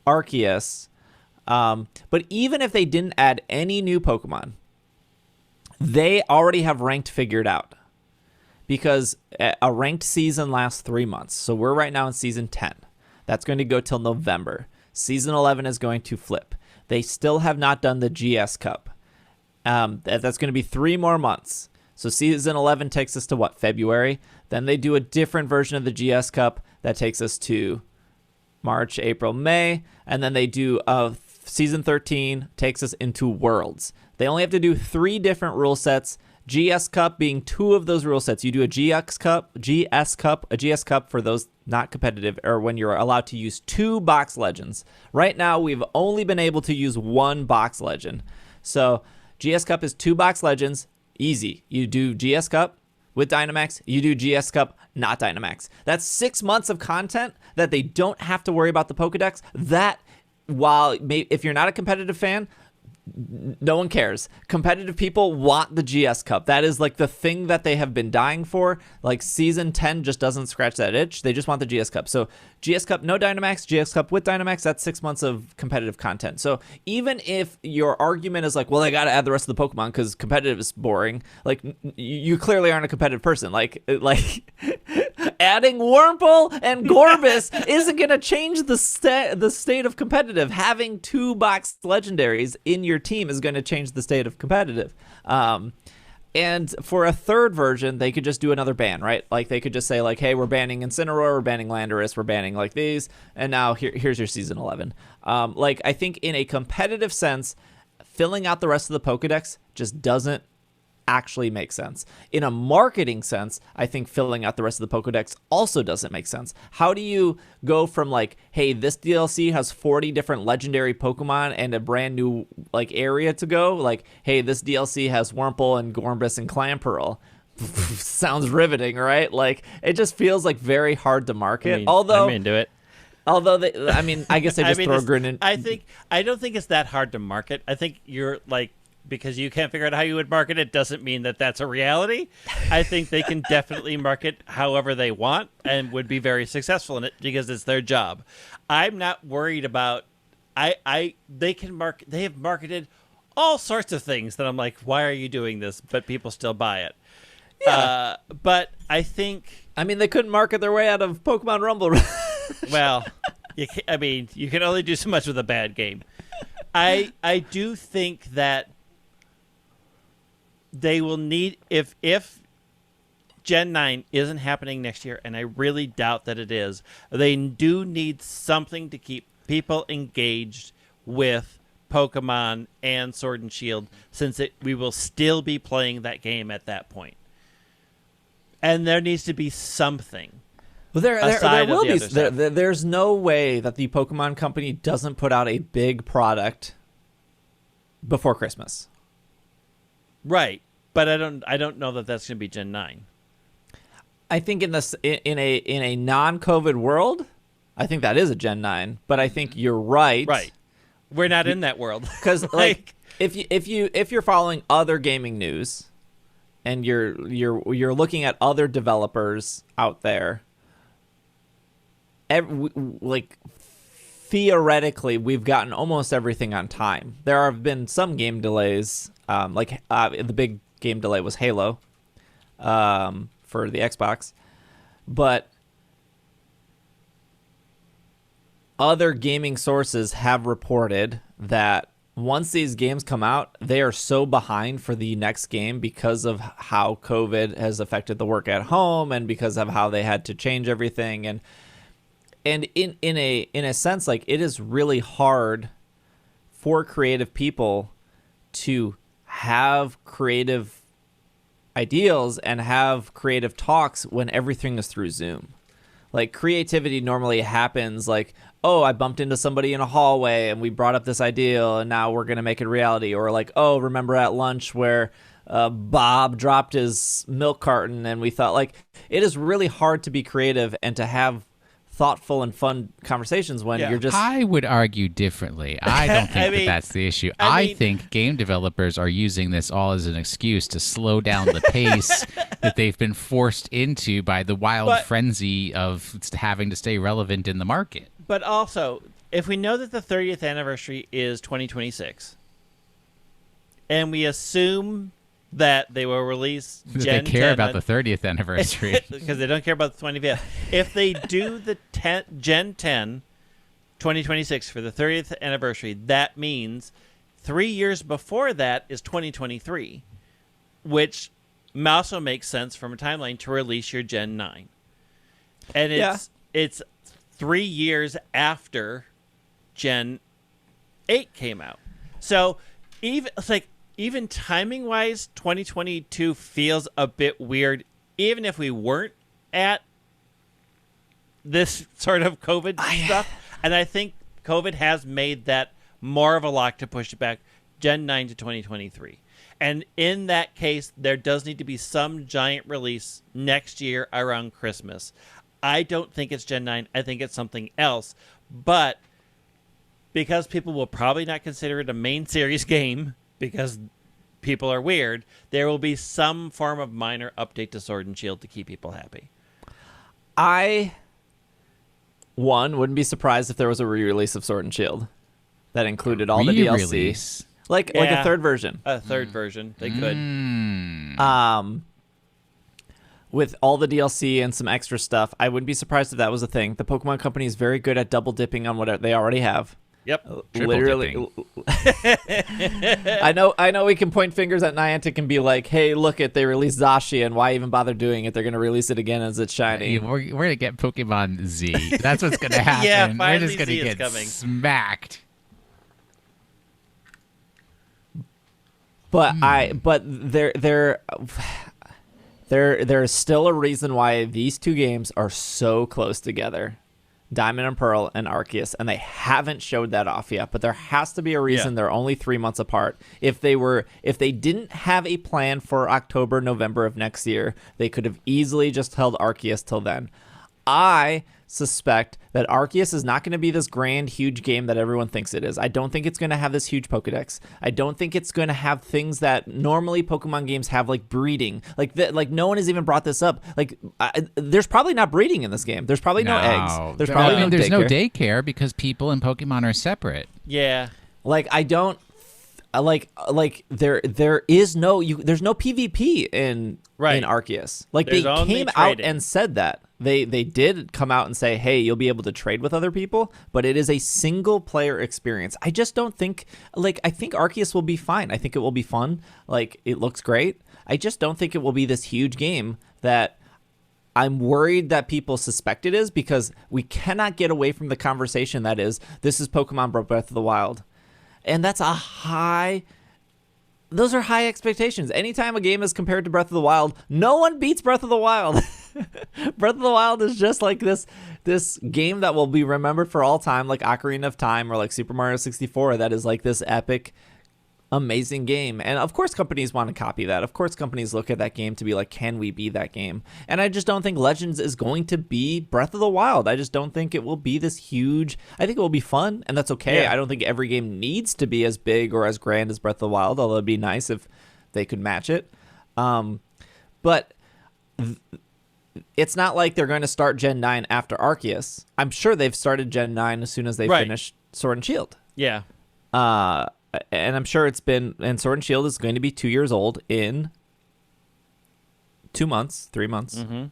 Arceus. But even if they didn't add any new Pokemon, they already have ranked figured out, because a ranked season lasts 3 months. So we're right now in season 10. That's going to go till November. Season 11 is going to flip. They still have not done the GS Cup. That's going to be 3 more months. So season 11 takes us to what, February? Then they do a different version of the GS Cup that takes us to March, April, May. And then they do season 13 takes us into Worlds. They only have to do 3 different rule sets, GS Cup being 2 of those rule sets. You do a GS Cup, a GS Cup for those not competitive, or when you're allowed to use 2 box legends. Right now, we've only been able to use 1 box legend. So GS Cup is 2 box legends, easy. You do GS Cup with Dynamax, you do GS Cup, not Dynamax. That's 6 months of content that they don't have to worry about the Pokedex. That, if you're not a competitive fan, no one cares. Competitive people want the GS Cup. That is like the thing that they have been dying for. Like season 10 just doesn't scratch that itch. They just want the GS Cup. So GS Cup, no Dynamax, GS Cup with Dynamax, that's 6 months of competitive content. So even if your argument is like, well, I got to add the rest of the Pokemon because competitive is boring, like you clearly aren't a competitive person. Like adding Wurmple and Gorbis isn't going to change the state of competitive. Having 2 box legendaries in your team is going to change the state of competitive. And for a third version, they could just do another ban, right? Like they could just say like, hey, we're banning Incineroar, we're banning Landorus, we're banning like these, and now here's your season 11. Like I think in a competitive sense, filling out the rest of the Pokedex just doesn't actually make sense. In a marketing sense, I think filling out the rest of the Pokedex also doesn't make sense. How do you go from like, hey, this DLC has 40 different legendary Pokemon and a brand new like area to go, like, hey, this DLC has Wurmple and Gorbis and Clamperl. Sounds riveting, right? Like it just feels like very hard to market. I'm into it. Although I guess they just throw a grin in. I don't think it's that hard to market. I think you're like, because you can't figure out how you would market it doesn't mean that that's a reality. I think they can definitely market however they want and would be very successful in it because it's their job. I'm not worried about they have marketed all sorts of things that I'm like, why are you doing this? But people still buy it. Yeah. But I think they couldn't market their way out of Pokemon Rumble. Well, you can only do so much with a bad game. I do think that they will need, if Gen 9 isn't happening next year, and I really doubt that it is, they do need something to keep people engaged with Pokemon and Sword and Shield, since we will still be playing that game at that point. And there needs to be something. Well, there will be. There's no way that the Pokemon Company doesn't put out a big product before Christmas. Right, but I don't know that that's going to be Gen 9. I think in a non-COVID world, I think that is a Gen 9. But I think you're right. Right, we're not in that world because if you're following other gaming news, and you're looking at other developers out there, theoretically, we've gotten almost everything on time. There have been some game delays. The big game delay was Halo for the Xbox. But other gaming sources have reported that once these games come out, they are so behind for the next game because of how COVID has affected the work at home and because of how they had to change everything. And in a sense, like, it is really hard for creative people to have creative ideals and have creative talks when everything is through Zoom. Like, creativity normally happens like, oh, I bumped into somebody in a hallway and we brought up this ideal and now we're going to make it reality. Or like, oh, remember at lunch where Bob dropped his milk carton and we thought, like, it is really hard to be creative and to have thoughtful and fun conversations when you're just... I would argue differently. I don't think that's the issue. I think game developers are using this all as an excuse to slow down the pace that they've been forced into by the wild frenzy of having to stay relevant in the market. But also, if we know that the 30th anniversary is 2026, and we assume that they will release Gen 10... They care about the 30th anniversary. Because they don't care about the 25th. If they do the Gen 10 2026 for the 30th anniversary, that means 3 years before that is 2023, which also makes sense from a timeline to release your Gen 9. And it's 3 years after Gen 8 came out. So even timing-wise, 2022 feels a bit weird, even if we weren't at this sort of COVID stuff. And I think COVID has made that more of a lock to push it back, Gen 9 to 2023. And in that case, there does need to be some giant release next year around Christmas. I don't think it's Gen 9. I think it's something else. But because people will probably not consider it a main series game because people are weird, there will be some form of minor update to Sword and Shield to keep people happy. I wouldn't be surprised if there was a re-release of Sword and Shield that included all the DLC. Like a third version. A third version. They could. With all the DLC and some extra stuff, I wouldn't be surprised if that was a thing. The Pokemon Company is very good at double dipping on what they already have. Yep. Literally. I know we can point fingers at Niantic and be like, hey, look they released Zacian, and why even bother doing it? They're going to release it again as it's shiny. We're going to get Pokemon Z. That's what's going to happen. Yeah, we're just going to get smacked. But there's still a reason why these two games are so close together. Diamond and Pearl and Arceus, and they haven't showed that off yet, but there has to be a reason they're only 3 months apart. If they didn't have a plan for October, November of next year, they could have easily just held Arceus till then. I suspect that Arceus is not going to be this grand, huge game that everyone thinks it is. I don't think it's going to have this huge Pokedex. I don't think it's going to have things that normally Pokemon games have, like breeding. Like no one has even brought this up. Like, there's probably not breeding in this game. There's probably no eggs. There's probably there's no daycare because people and Pokemon are separate. Yeah. Like, I don't there is no there's no PvP in Arceus. Like, there's they came out and said that. They did come out and say, hey, you'll be able to trade with other people, but it is a single player experience. I just don't think, I think Arceus will be fine. I think it will be fun. Like, it looks great. I just don't think it will be this huge game that I'm worried that people suspect it is, because we cannot get away from the conversation that is, this is Pokemon Breath of the Wild. And that's those are high expectations. Anytime a game is compared to Breath of the Wild, no one beats Breath of the Wild. Breath of the Wild is just like this game that will be remembered for all time, like Ocarina of Time or like Super Mario 64. That is like this epic, amazing game. And of course companies want to copy that. Of course companies look at that game to be like, can we be that game? And I just don't think Legends is going to be Breath of the Wild. I just don't think it will be this huge. I think it will be fun, and that's okay. I don't think every game needs to be as big or as grand as Breath of the Wild, although it'd be nice if they could match it. But it's not like they're going to start Gen 9 after Arceus. I'm sure they've started Gen 9 as soon as they finish Sword and Shield. Yeah. And I'm sure and Sword and Shield is going to be 2 years old in 3 months. Mm-hmm.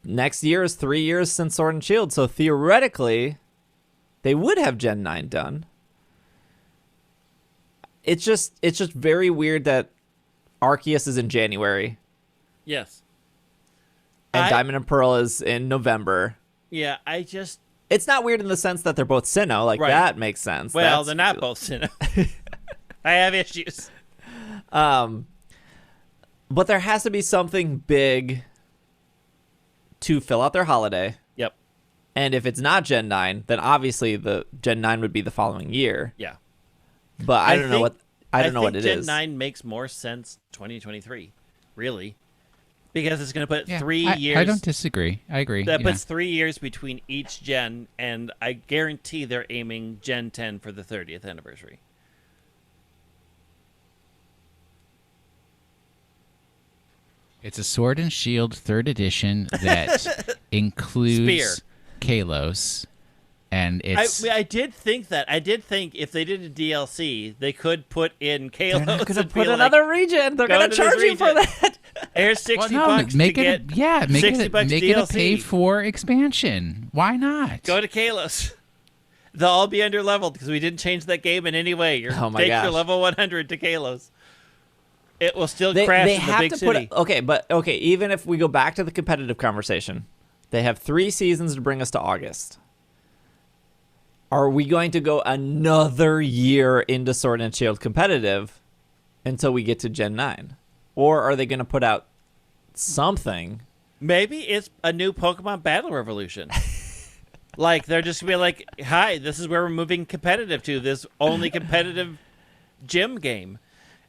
Next year is 3 years since Sword and Shield. So theoretically, they would have Gen 9 done. It's just very weird that Arceus is in January. Yes. And Diamond and Pearl is in November. Yeah, it's not weird in the sense that they're both Sinnoh. Like, that makes sense. Well, they're not both Sinnoh. I have issues. But there has to be something big to fill out their holiday. Yep. And if it's not Gen 9, then obviously the Gen 9 would be the following year. Yeah. But I don't know what it is. Gen 9 makes more sense 2023, really. Because it's going to put 3 years. I don't disagree. I agree. That puts 3 years between each gen, and I guarantee they're aiming Gen 10 for the 30th anniversary. It's a Sword and Shield 3rd edition that includes Kalos. And it's... I did think that. I did think if they did a DLC, they could put in Kalos. They're going to put another region. They're going to charge you for that. Here's $60 make to it, get yeah, make $60 it, make DLC. it a pay-for expansion. Why not? Go to Kalos. They'll all be under-leveled because we didn't change that game in any way. Take your level 100 to Kalos. It will still crash in the big city. Okay, even if we go back to the competitive conversation, they have 3 seasons to bring us to August. Are we going to go another year into Sword and Shield competitive until we get to Gen 9? Or are they going to put out something? Maybe it's a new Pokemon Battle Revolution. Like, they're just going to be like, hi, this is where we're moving competitive to, this only competitive gym game.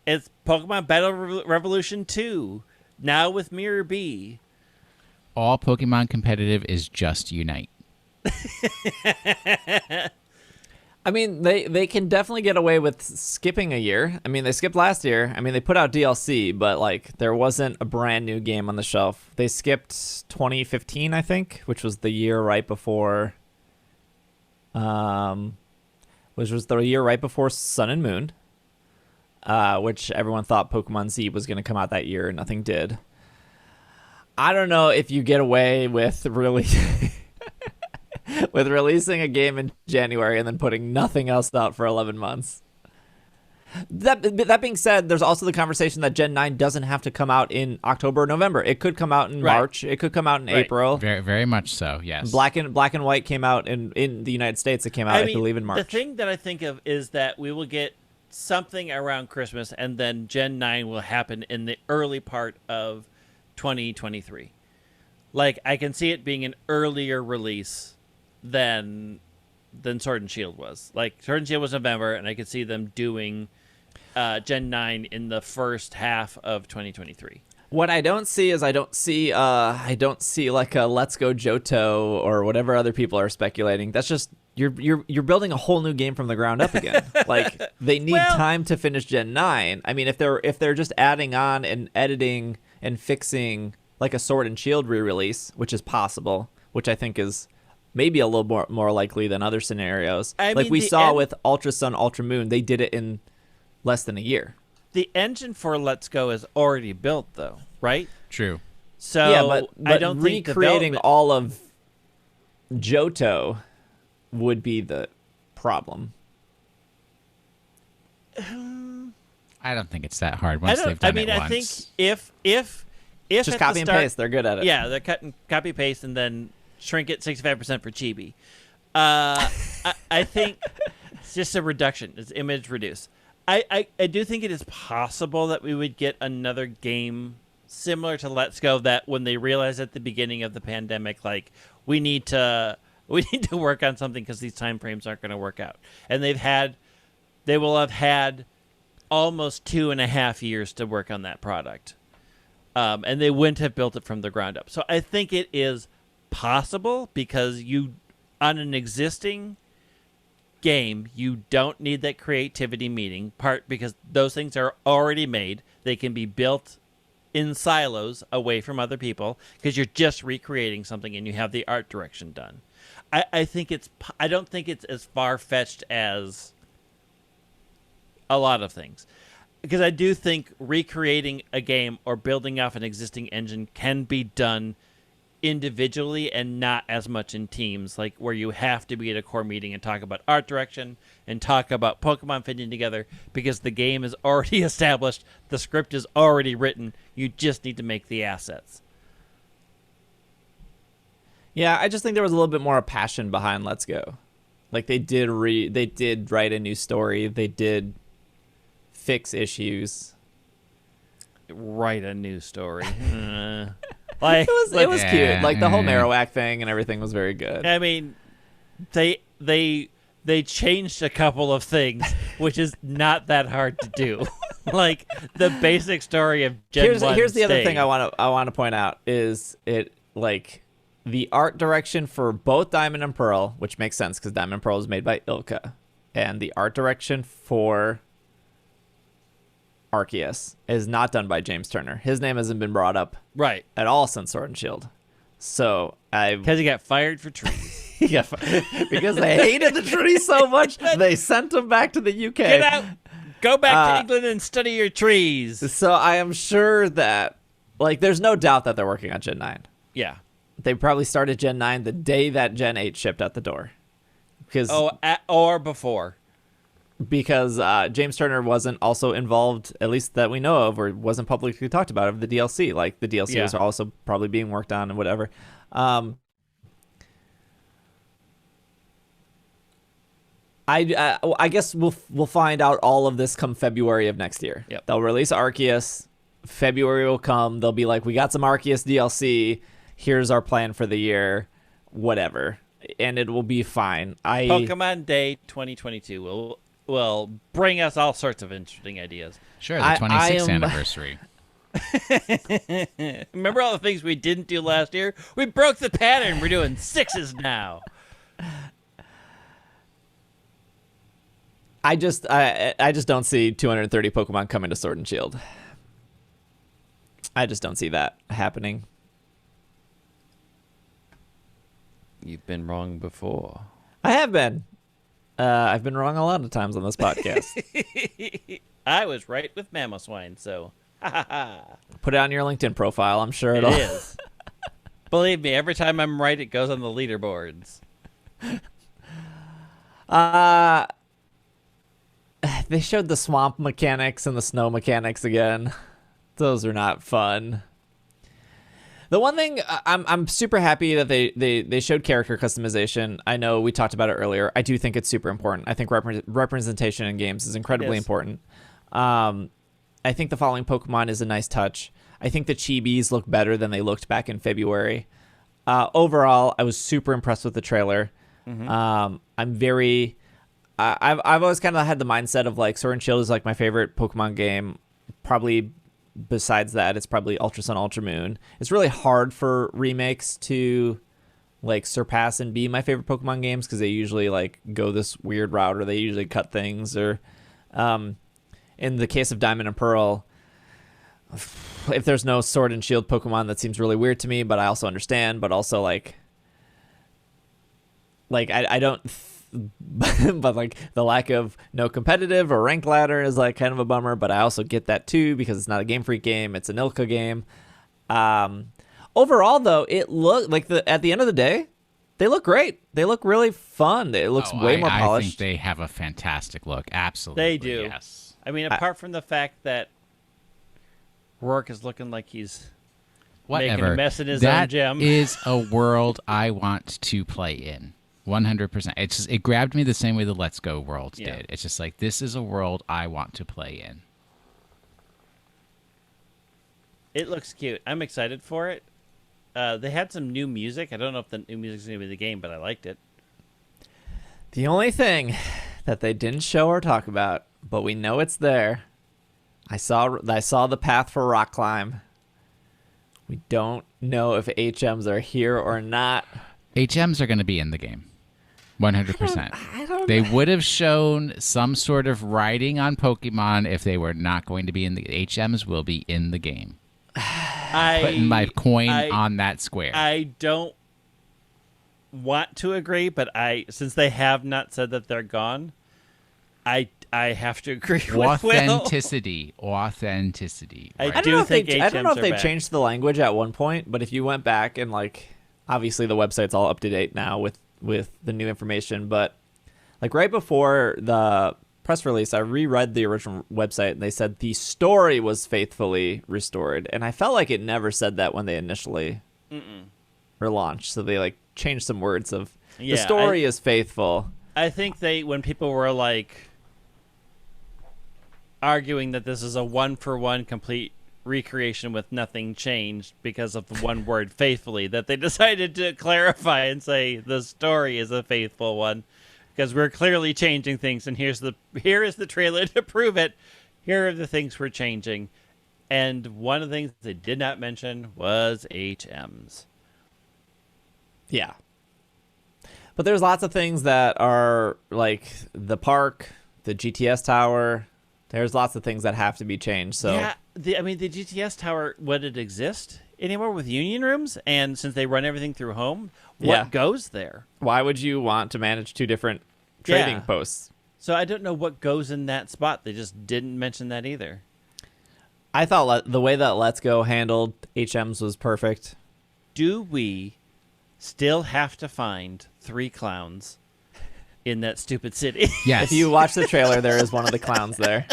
It's Pokemon Battle Revolution 2, now with Mirror B. All Pokemon competitive is just Unite. I mean, they can definitely get away with skipping a year. I mean, they skipped last year. I mean, they put out DLC, but like there wasn't a brand new game on the shelf. They skipped 2015, I think, which was the year right before which was the year right before Sun and Moon. Which everyone thought Pokemon Z was going to come out that year, and nothing did. I don't know if you get away with really with releasing a game in January and then putting nothing else out for 11 months. That being said, there's also the conversation that Gen 9 doesn't have to come out in October or November. It could come out in March. It could come out in April. Very, very much so, yes. Black and White came out in the United States. It came out, I believe, in March. The thing that I think of is that we will get something around Christmas, and then Gen 9 will happen in the early part of 2023. Like, I can see it being an earlier release than Sword and Shield was. Like, Sword and Shield was November, and I could see them doing Gen 9 in the first half of 2023. What I don't see is I don't see like a Let's Go Johto or whatever other people are speculating. That's just you're building a whole new game from the ground up again. Like, they need time to finish Gen 9. I mean, if they're just adding on and editing and fixing like a Sword and Shield re-release, which is possible, which I think is maybe a little more likely than other scenarios. Like we saw with Ultra Sun, Ultra Moon, they did it in less than a year. The engine for Let's Go is already built, though, right? True. So yeah, but I don't think recreating all of Johto would be the problem. I don't think it's that hard once they've done it once. I think if just copy and paste, they're good at it. Yeah, they're cutting copy paste and then shrink it 65% for chibi. I think it's just a reduction. It's image reduce. I do think it is possible that we would get another game similar to Let's Go that when they realize at the beginning of the pandemic, like, we need to work on something because these time frames aren't going to work out. And they will have had almost 2.5 years to work on that product. And they wouldn't have built it from the ground up. So I think it is possible because on an existing game, you don't need that creativity meeting, part because those things are already made. They can be built in silos away from other people because you're just recreating something and you have the art direction done. I don't think it's as far-fetched as a lot of things. Because I do think recreating a game or building off an existing engine can be done individually and not as much in teams, like where you have to be at a core meeting and talk about art direction and talk about Pokemon fitting together because the game is already established, the script is already written, you just need to make the assets. Yeah, I just think there was a little bit more passion behind Let's Go. Like, they did write a new story, they did fix issues. Write a new story. Like, it was cute. Like, the whole Marowak thing and everything was very good. I mean, they changed a couple of things, which is not that hard to do. Like, the basic story of Gen 1 Here's the other thing I want to point out is it, like, the art direction for both Diamond and Pearl, which makes sense because Diamond and Pearl is made by Ilka, and the art direction for Arceus is not done by James Turner. His name hasn't been brought up at all since Sword and Shield. So because he got fired for trees. Because they hated the trees so much, they sent him back to the UK. Get out. Go back to England and study your trees. So I am sure that, like, there's no doubt that they're working on Gen 9. Yeah. They probably started Gen 9 the day that Gen 8 shipped out the door. Or before. Because James Turner wasn't also involved, at least that we know of, or wasn't publicly talked about, of the DLC. Like, the DLC was also probably being worked on and whatever. I guess we'll find out all of this come February of next year. Yep. They'll release Arceus. February will come. They'll be like, we got some Arceus DLC. Here's our plan for the year. Whatever. And it will be fine. Pokemon Day 2022 will bring us all sorts of interesting ideas. Sure, the 26th anniversary. Remember all the things we didn't do last year? We broke the pattern. We're doing 6s now. I just don't see 230 Pokemon coming to Sword and Shield. I just don't see that happening. You've been wrong before. I have been. I've been wrong a lot of times on this podcast. I was right with Mamoswine, so put it on your LinkedIn profile. I'm sure it is. Believe me, every time I'm right, it goes on the leaderboards. They showed the swamp mechanics and the snow mechanics again. Those are not fun. The one thing I'm super happy that they showed character customization. I know we talked about it earlier. I do think it's super important. I think representation in games is incredibly important. I think the following Pokemon is a nice touch. I think the Chibis look better than they looked back in February. Overall, I was super impressed with the trailer. Mm-hmm. I've always kind of had the mindset of like Sword and Shield is like my favorite Pokemon game. Probably besides that, it's probably Ultra Sun, Ultra Moon. It's really hard for remakes to like surpass and be my favorite Pokemon games because they usually like go this weird route or they usually cut things or in the case of Diamond and Pearl, if there's no Sword and Shield Pokemon, that seems really weird to me, but I also understand, but also like I don't but like the lack of no competitive or rank ladder is like kind of a bummer, but I also get that too because it's not a Game Freak game, it's an Ilka game. Overall though, it looked like at the end of the day, they look great. They look really fun. It looks way more polished. I think they have a fantastic look. Absolutely. They do. Yes. I mean, apart from the fact that Rourke is looking like he's making a mess in his own gym. That is a world I want to play in. 100%. It grabbed me the same way the Let's Go world did. It's just like, this is a world I want to play in. It looks cute. I'm excited for it. They had some new music. I don't know if the new music's going to be the game, but I liked it. The only thing that they didn't show or talk about, but we know it's there. I saw the path for Rock Climb. We don't know if HMs are here or not. HMs are going to be in the game. 100%. I don't they would have shown some sort of writing on Pokemon if they were not going to be in the HMs will be in the game. Putting my coin on that square. I don't want to agree, but since they have not said that they're gone, I have to agree with Will. Authenticity. I don't know if they changed the language at one point, but if you went back and like, obviously the website's all up to date now with the new information, but like right before the press release, I reread the original website and they said the story was faithfully restored, and I felt like it never said that when they initially relaunched. So they like changed some words of the story is faithful. I think when people were like arguing that this is a 1-for-1 complete recreation with nothing changed because of the one word faithfully, that they decided to clarify and say the story is a faithful one because we're clearly changing things, and here is the trailer to prove it. Here are the things we're changing, and one of the things they did not mention was HMs. Yeah, but there's lots of things that are like the park, the GTS tower. There's lots of things that have to be changed. So yeah, the GTS tower, would it exist anymore with union rooms? And since they run everything through home, what goes there? Why would you want to manage two different trading posts? So I don't know what goes in that spot. They just didn't mention that either. I thought the way that Let's Go handled HMs was perfect. Do we still have to find 3 clowns in that stupid city? Yes. If you watch the trailer, there is one of the clowns there.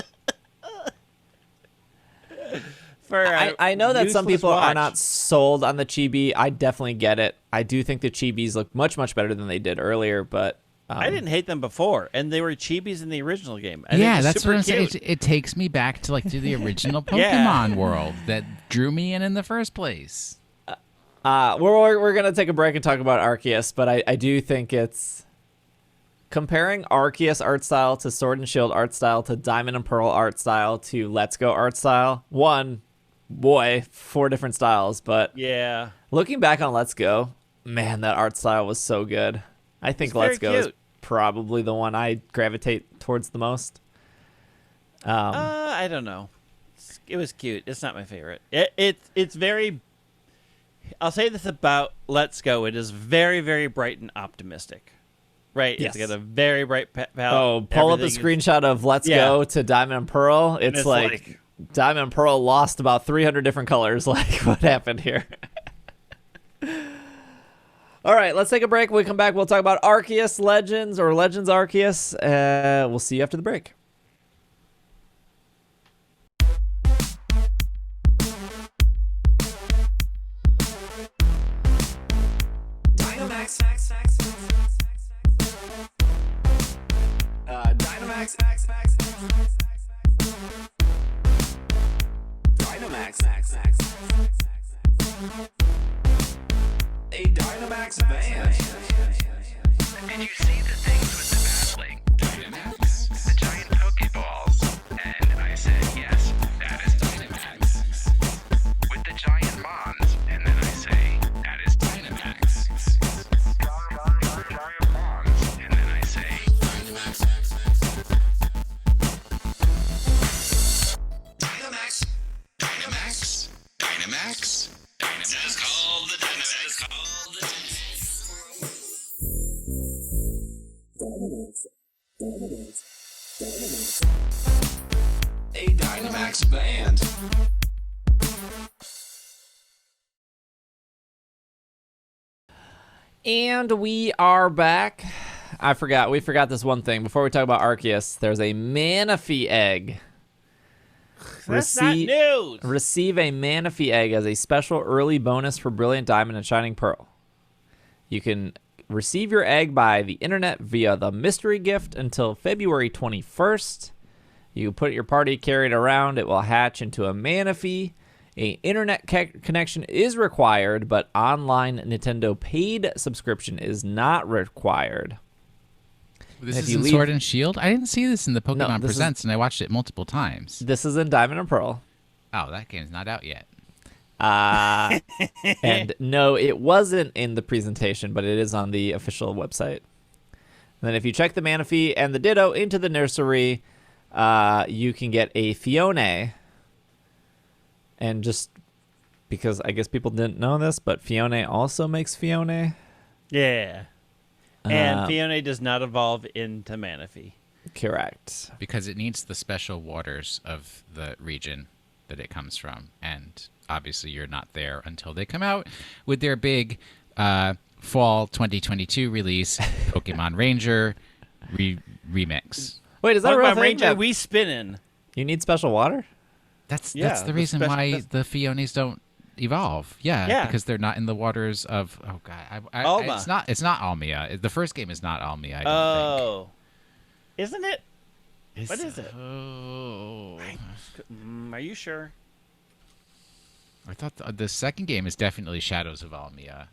I know that some people are not sold on the chibi. I definitely get it. I do think the chibis look much, much better than they did earlier, but... I didn't hate them before, and they were chibis in the original game. That's what I'm saying. It takes me back to the original Pokemon world that drew me in the first place. We're going to take a break and talk about Arceus, but I do think it's... Comparing Arceus art style to Sword and Shield art style to Diamond and Pearl art style to Let's Go art style, 4 different styles, but yeah, looking back on Let's Go, man, that art style was so good. I think Let's Go is probably the one I gravitate towards the most. I don't know. It was cute. It's not my favorite. It's very... I'll say this about Let's Go. It is very, very bright and optimistic. Right? Yes. It's got a very bright palette. Oh, pull up a screenshot of Let's Go to Diamond and Pearl. It's like Diamond and Pearl lost about 300 different colors. Like, what happened here? All right, let's take a break. When we come back, we'll talk about Arceus Legends or Legends Arceus. We'll see you after the break. Dynamax. Dynamax. A Dynamax van. Did you see the things with the battling? Dynamax. The giant Pokeballs. And I said, yes, that is Dynamax. With the giant Mons. And then I say, that is Dynamax. Giant Mons. And then I say, Dynamax. Dynamax. Dynamax. Dynamax. Dynamax. It's called the Dynamax. A Dynamax band. And we are back. We forgot this one thing. Before we talk about Arceus, there's a Manaphy egg. That's not news. Receive a Manaphy egg as a special early bonus for Brilliant Diamond and Shining Pearl. You can receive your egg by the internet via the mystery gift until February 21st. You put your party, carry it around. It will hatch into a Manaphy. An internet connection is required, but online Nintendo paid subscription is not required. This is in Sword and Shield? I didn't see this in the Pokemon Presents, and I watched it multiple times. This is in Diamond and Pearl. Oh, that game's not out yet. And no, it wasn't in the presentation, but it is on the official website. And then if you check the Manaphy and the Ditto into the nursery, you can get a Fione. And just because I guess people didn't know this, but Fione also makes Fione. Yeah. And Fione does not evolve into Manaphy. Correct. Because it needs the special waters of the region that it comes from. And obviously you're not there until they come out with their big fall 2022 release, Pokemon Ranger Remix. Wait, is that Pokemon a real Ranger thing? we spinning? You need special water? That's the reason why the Fiones don't evolve. Yeah, because they're not in the waters of Alma. It's not Almia. The first game is not Almia. I don't think. Isn't it? What is it? Oh, are you sure? I thought the second game is definitely Shadows of Almia.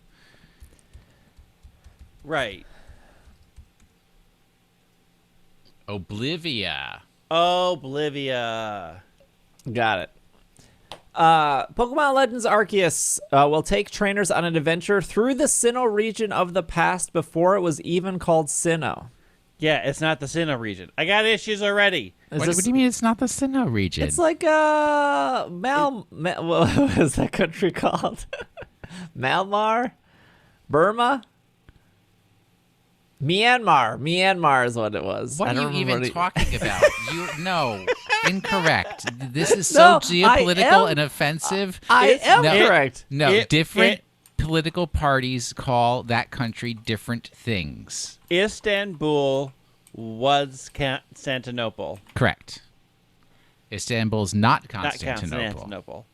Right. Oblivia. Got it. Pokemon Legends Arceus will take trainers on an adventure through the Sinnoh region of the past before it was even called Sinnoh. Yeah, it's not the Sinnoh region. I got issues already. What do you mean it's not the Sinnoh region? It's like what is that country called? Myanmar? Burma? Myanmar is what it was. What are you even talking about? No, incorrect. This is No, so geopolitical and offensive. I am correct. Different political parties call that country different things. Istanbul was Constantinople. Correct. Istanbul's not Not Constantinople. Constantinople.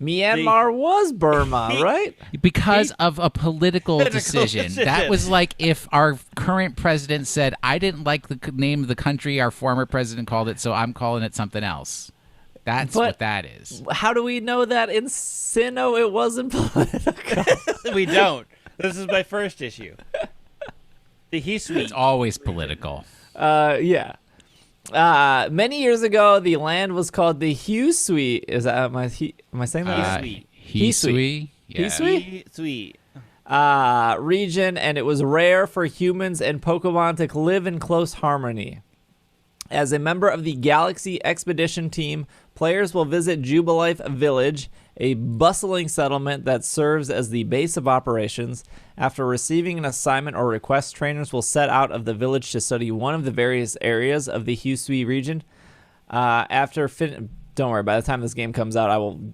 Myanmar was Burma, right? Because of a political decision. That was like if our current president said, I didn't like the name of the country our former president called it, so I'm calling it something else. That's what that is. How do we know that in Sinnoh it wasn't political? We don't. This is my first issue. The Hisui. It's always political. Yeah. Many years ago, the land was called the Hisui. Is that am I saying that? Hisui. Yeah. Hisui. Region, and it was rare for humans and Pokemon to live in close harmony. As a member of the Galaxy Expedition team, players will visit Jubilife Village, a bustling settlement that serves as the base of operations. After receiving an assignment or request, trainers will set out of the village to study one of the various areas of the Hisui region. Don't worry, by the time this game comes out, I will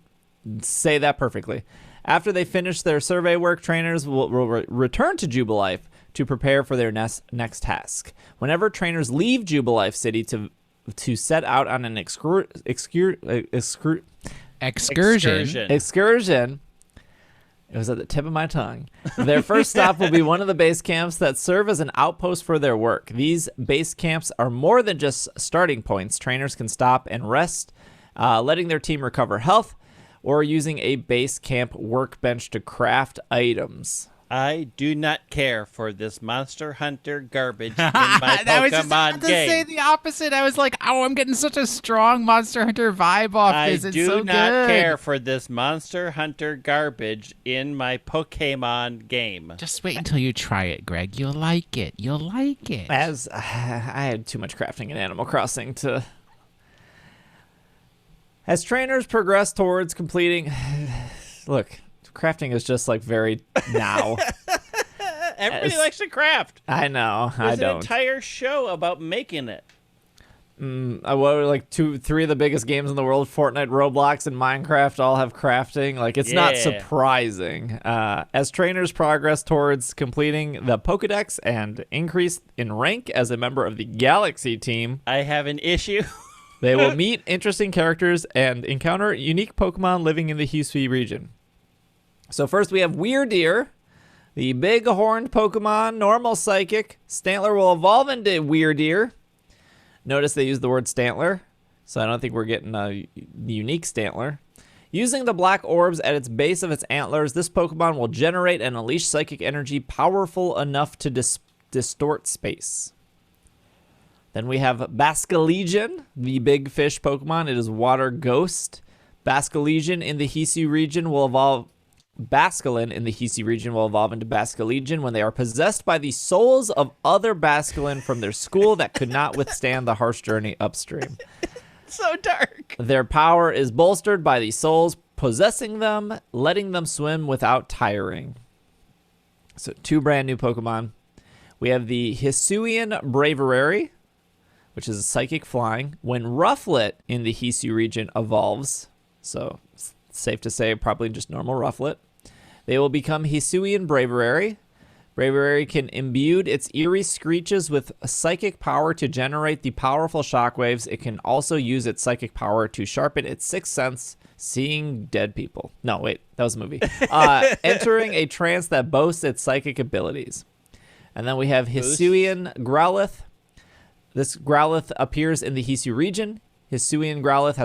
say that perfectly. After they finish their survey work, trainers will return to Jubilife to prepare for their next task. Whenever trainers leave Jubilife City to set out on an excursion. It was at the tip of my tongue. Their first stop will be one of the base camps that serve as an outpost for their work. These base camps are more than just starting points. Trainers can stop and rest, letting their team recover health, or using a base camp workbench to craft items. I do not care for this Monster Hunter garbage in my I was just Pokemon about to game. say the opposite. I was like, oh, I'm getting such a strong Monster Hunter vibe off this. It's so I do not good. care for this Monster Hunter garbage in my Pokemon game. Just wait until you try it, Greg. You'll like it. You'll like it. As I had too much crafting in Animal Crossing to... As trainers progress towards completing... Look, crafting is just like very now. Everybody likes to craft. I know. There's I don't. an entire show about making it. What were like 3 of the biggest games in the world, Fortnite, Roblox, and Minecraft, all have crafting. Like, it's not surprising. As trainers progress towards completing the Pokedex and increase in rank as a member of the Galaxy team, I have an issue. they will meet interesting characters and encounter unique Pokemon living in the Hisui region. So first we have Weirdeer, the big horned Pokemon, normal psychic. Stantler will evolve into Weirdeer. Notice they use the word Stantler, so I don't think we're getting a unique Stantler. Using the black orbs at its base of its antlers, this Pokemon will generate and unleash psychic energy powerful enough to distort space. Then we have Basculegion, the big fish Pokemon. It is water ghost. Basculegion in the Hisui region will evolve... Basculin in the Hisui region will evolve into Basculegion when they are possessed by the souls of other Basculin from their school that could not withstand the harsh journey upstream. So dark. Their power is bolstered by the souls possessing them, letting them swim without tiring. So 2 brand new Pokemon. We have the Hisuian Braverary, which is a psychic flying. When Rufflet in the Hisui region evolves, so it's safe to say probably just normal Rufflet, they will become Hisuian Braverary. Braverary can imbue its eerie screeches with a psychic power to generate the powerful shockwaves. It can also use its psychic power to sharpen its sixth sense, seeing dead people. No, wait, that was a movie. Entering a trance that boasts its psychic abilities. And then we have Hisuian Growlithe. This Growlithe appears in the Hisui region. Hisuian Growlithe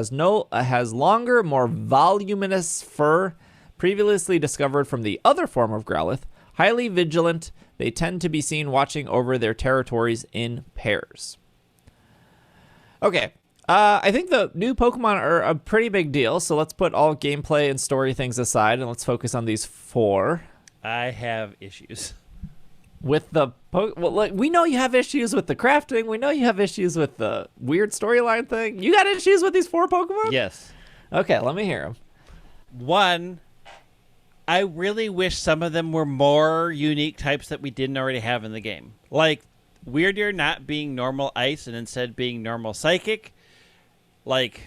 has longer, more voluminous fur, previously discovered from the other form of Growlithe. Highly vigilant, they tend to be seen watching over their territories in pairs. Okay, I think the new Pokemon are a pretty big deal, so let's put all gameplay and story things aside, and let's focus on these 4. I have issues. with the well, like, we know you have issues with the crafting. We know you have issues with the weird storyline thing. You got issues with these 4 Pokemon? Yes. Okay, let me hear them. One, I really wish some of them were more unique types that we didn't already have in the game. Like Weirdier not being normal ice and instead being normal psychic. Like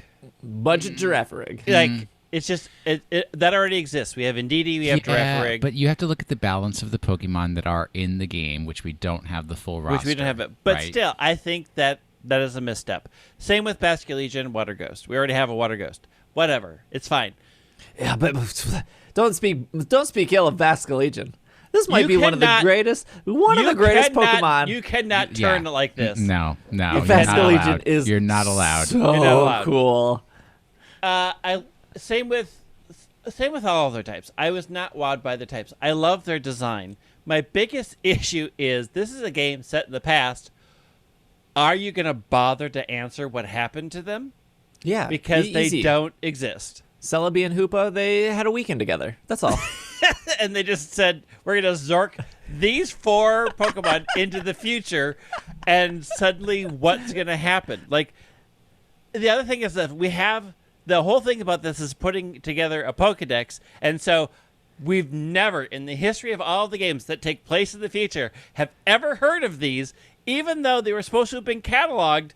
Budget Girafarig. Like it's just that already exists. We have Indeedee, we have Girafarig. But you have to look at the balance of the Pokemon that are in the game, which we don't have the full roster. Which we don't have it. But right? still, I think that is a misstep. Same with Basculegion, Water Ghost. We already have a Water Ghost. Whatever. It's fine. Yeah, but don't speak ill of Basculegion. This might be one of the greatest Pokemon. You cannot turn like this. No. Basculegion is you're not allowed. So You're not allowed. Cool. Same with all other types. I was not wowed by the types. I love their design. My biggest issue is this is a game set in the past. Are you going to bother to answer what happened to them? Yeah, because they don't exist. Celebi and Hoopa, they had a weekend together. That's all. And they just said, we're going to Zork these 4 Pokemon into the future, and suddenly what's going to happen? Like, the other thing is that we have, the whole thing about this is putting together a Pokedex, and so we've never, in the history of all the games that take place in the future, have ever heard of these, even though they were supposed to have been cataloged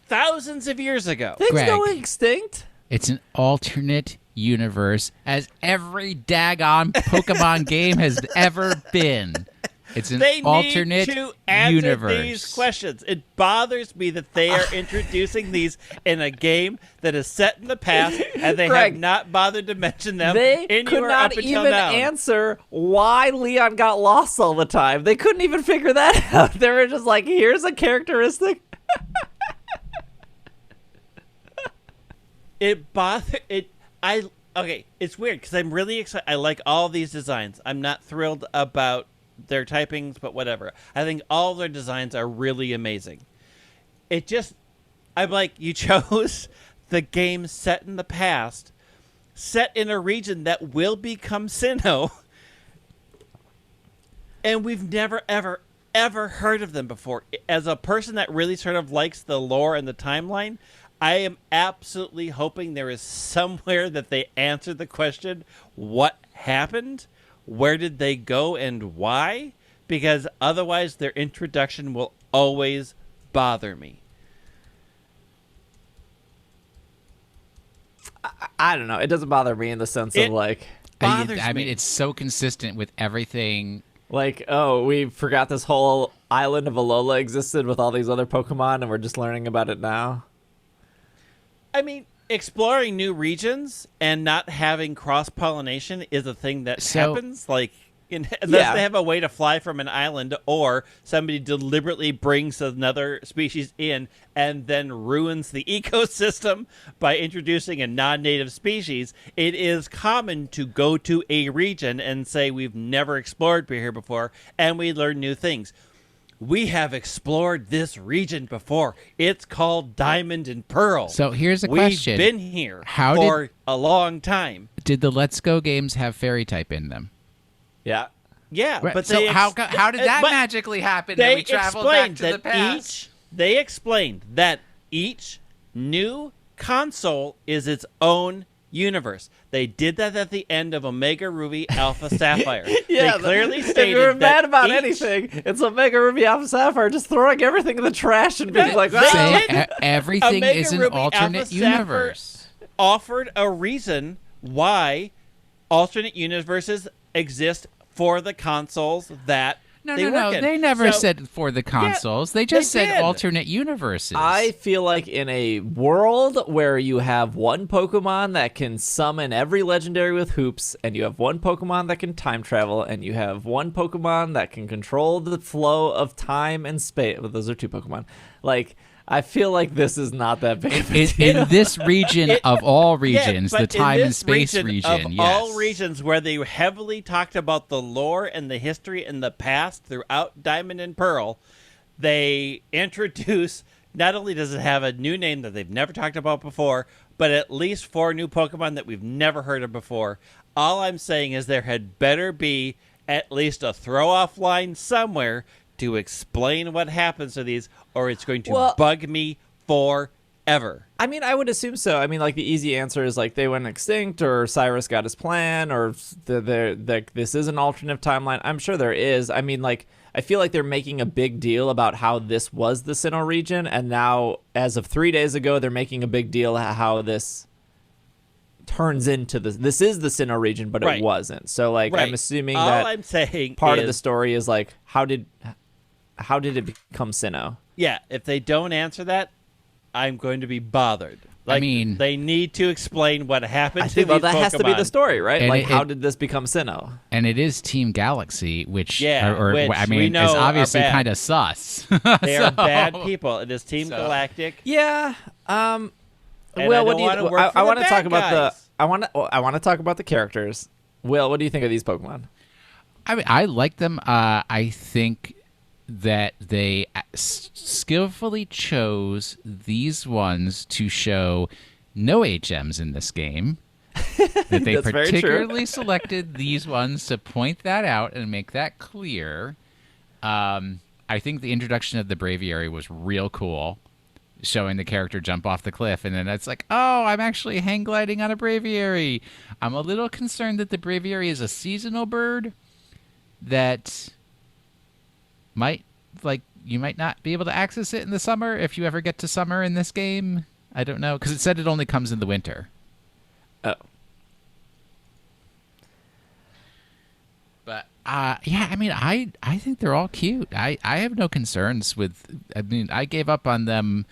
thousands of years ago. Things Greg, go extinct. It's an alternate universe, as every daggone Pokemon game has ever been. It's an alternate need to answer universe. These questions. It bothers me that they are introducing these in a game that is set in the past, and they Greg, have not bothered to mention them They could anywhere not up until even now. answer why Leon got lost all the time. They couldn't even figure that out. They were just like, here's a characteristic. It's weird because I'm really excited. I like all these designs. I'm not thrilled about their typings, but whatever. I think all their designs are really amazing. I'm like, you chose the game set in the past, set in a region that will become Sinnoh, and we've never, ever, ever heard of them before. As a person that really sort of likes the lore and the timeline, I am absolutely hoping there is somewhere that they answer the question, what happened? Where did they go and why? Because otherwise their introduction will always bother me. I don't know. It doesn't bother me in the sense of like... I mean, it's so consistent with everything. Like, oh, we forgot this whole island of Alola existed with all these other Pokemon and we're just learning about it now. I mean, exploring new regions and not having cross-pollination is a thing that happens. Like, unless they have a way to fly from an island, or somebody deliberately brings another species in and then ruins the ecosystem by introducing a non-native species, it is common to go to a region and say, we've never explored here before, and we learn new things. We have explored this region before. It's called Diamond and Pearl. So here's a question. We've been here for a long time. Did the Let's Go games have fairy type in them? Yeah. Yeah, right. but so how did that magically happen? That we traveled back to the past. They explained that each new console is its own universe. They did that at the end of Omega Ruby Alpha Sapphire. Yeah, they clearly stated if you're mad about each... anything, it's Omega Ruby Alpha Sapphire just throwing everything in the trash and being like, everything Omega is an Ruby alternate Alpha universe. Offered a reason why alternate universes exist for the consoles that No. in. They never said for the consoles. They just said alternate universes. I feel like in a world where you have one Pokemon that can summon every legendary with hoops, and you have one Pokemon that can time travel, and you have one Pokemon that can control the flow of time and space. Well, those are 2 Pokemon. Like, I feel like this is not that big of a deal. In this region of all regions, the time and space region, all regions where they heavily talked about the lore and the history and the past throughout Diamond and Pearl, they introduce, not only does it have a new name that they've never talked about before, but at least 4 new Pokemon that we've never heard of before. All I'm saying is there had better be at least a throw-off line somewhere to explain what happens to these, or it's going to bug me forever. I mean, I would assume so. I mean, like, the easy answer is, like, they went extinct, or Cyrus got his plan, or this is an alternate timeline. I'm sure there is. I mean, like, I feel like they're making a big deal about how this was the Sinnoh region, and now, as of 3 days ago, they're making a big deal how this turns into this is the Sinnoh region, but it wasn't. So, like, I'm assuming that I'm saying part of the story is, like, how did it become Sinnoh? Yeah, if they don't answer that, I'm going to be bothered. Like, I mean, they need to explain what happened I to think, these that Pokemon. has to be the story, right? And like, how did this become Sinnoh? And it is Team Galaxy, which, which I mean, we know is obviously are bad. kind of sus. They are bad people. It is Team Galactic. Yeah. And Will, what do you? I want to talk about guys. I want to talk about the characters. Will, what do you think of these Pokemon? I mean, I like them. I think that they skillfully chose these ones to show no HMs in this game. That they That's very true. particularly selected these ones to point that out and make that clear. I think the introduction of the Braviary was real cool, showing the character jump off the cliff, and then it's like, oh, I'm actually hang gliding on a Braviary. I'm a little concerned that the Braviary is a seasonal bird that you might not be able to access it in the summer if you ever get to summer in this game. I don't know, because it said it only comes in the winter. Oh. But yeah, I mean, I think they're all cute. I have no concerns with. I mean, I gave up on them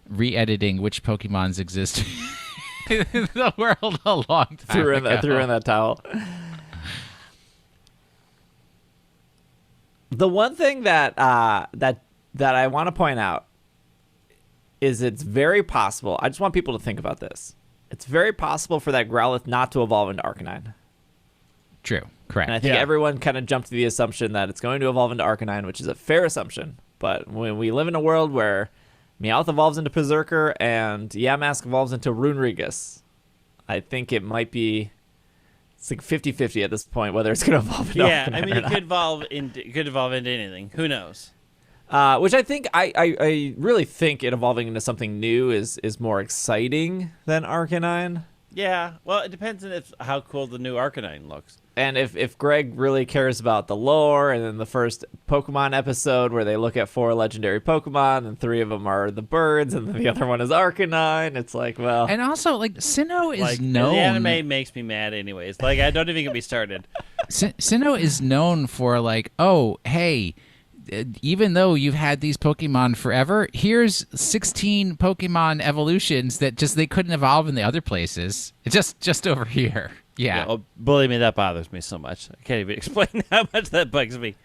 re-editing which Pokemons exist in the world a long time ago. Threw in that towel. The one thing that I want to point out is it's very possible. I just want people to think about this. It's very possible for that Growlithe not to evolve into Arcanine. True. Correct. And I think everyone kind of jumped to the assumption that it's going to evolve into Arcanine, which is a fair assumption. But when we live in a world where Meowth evolves into Berserker and Yamask evolves into Runerigus, I think it might be... It's like 50-50 at this point whether it's going to evolve into Arcanine I mean, or it could evolve into anything. Who knows? Which I think I really think it evolving into something new is more exciting than Arcanine. Yeah, well, it depends on how cool the new Arcanine looks. And if Greg really cares about the lore, and then the first Pokemon episode where they look at 4 legendary Pokemon, and 3 of them are the birds, and then the other one is Arcanine, it's like, well... And also, like, Sinnoh is known... The anime makes me mad anyways. Like, I don't even get me started. Sinnoh is known for, like, oh, hey... even though you've had these Pokemon forever, here's 16 Pokemon evolutions that they couldn't evolve in the other places. It's just over here. Yeah. Oh, believe me, that bothers me so much. I can't even explain how much that bugs me.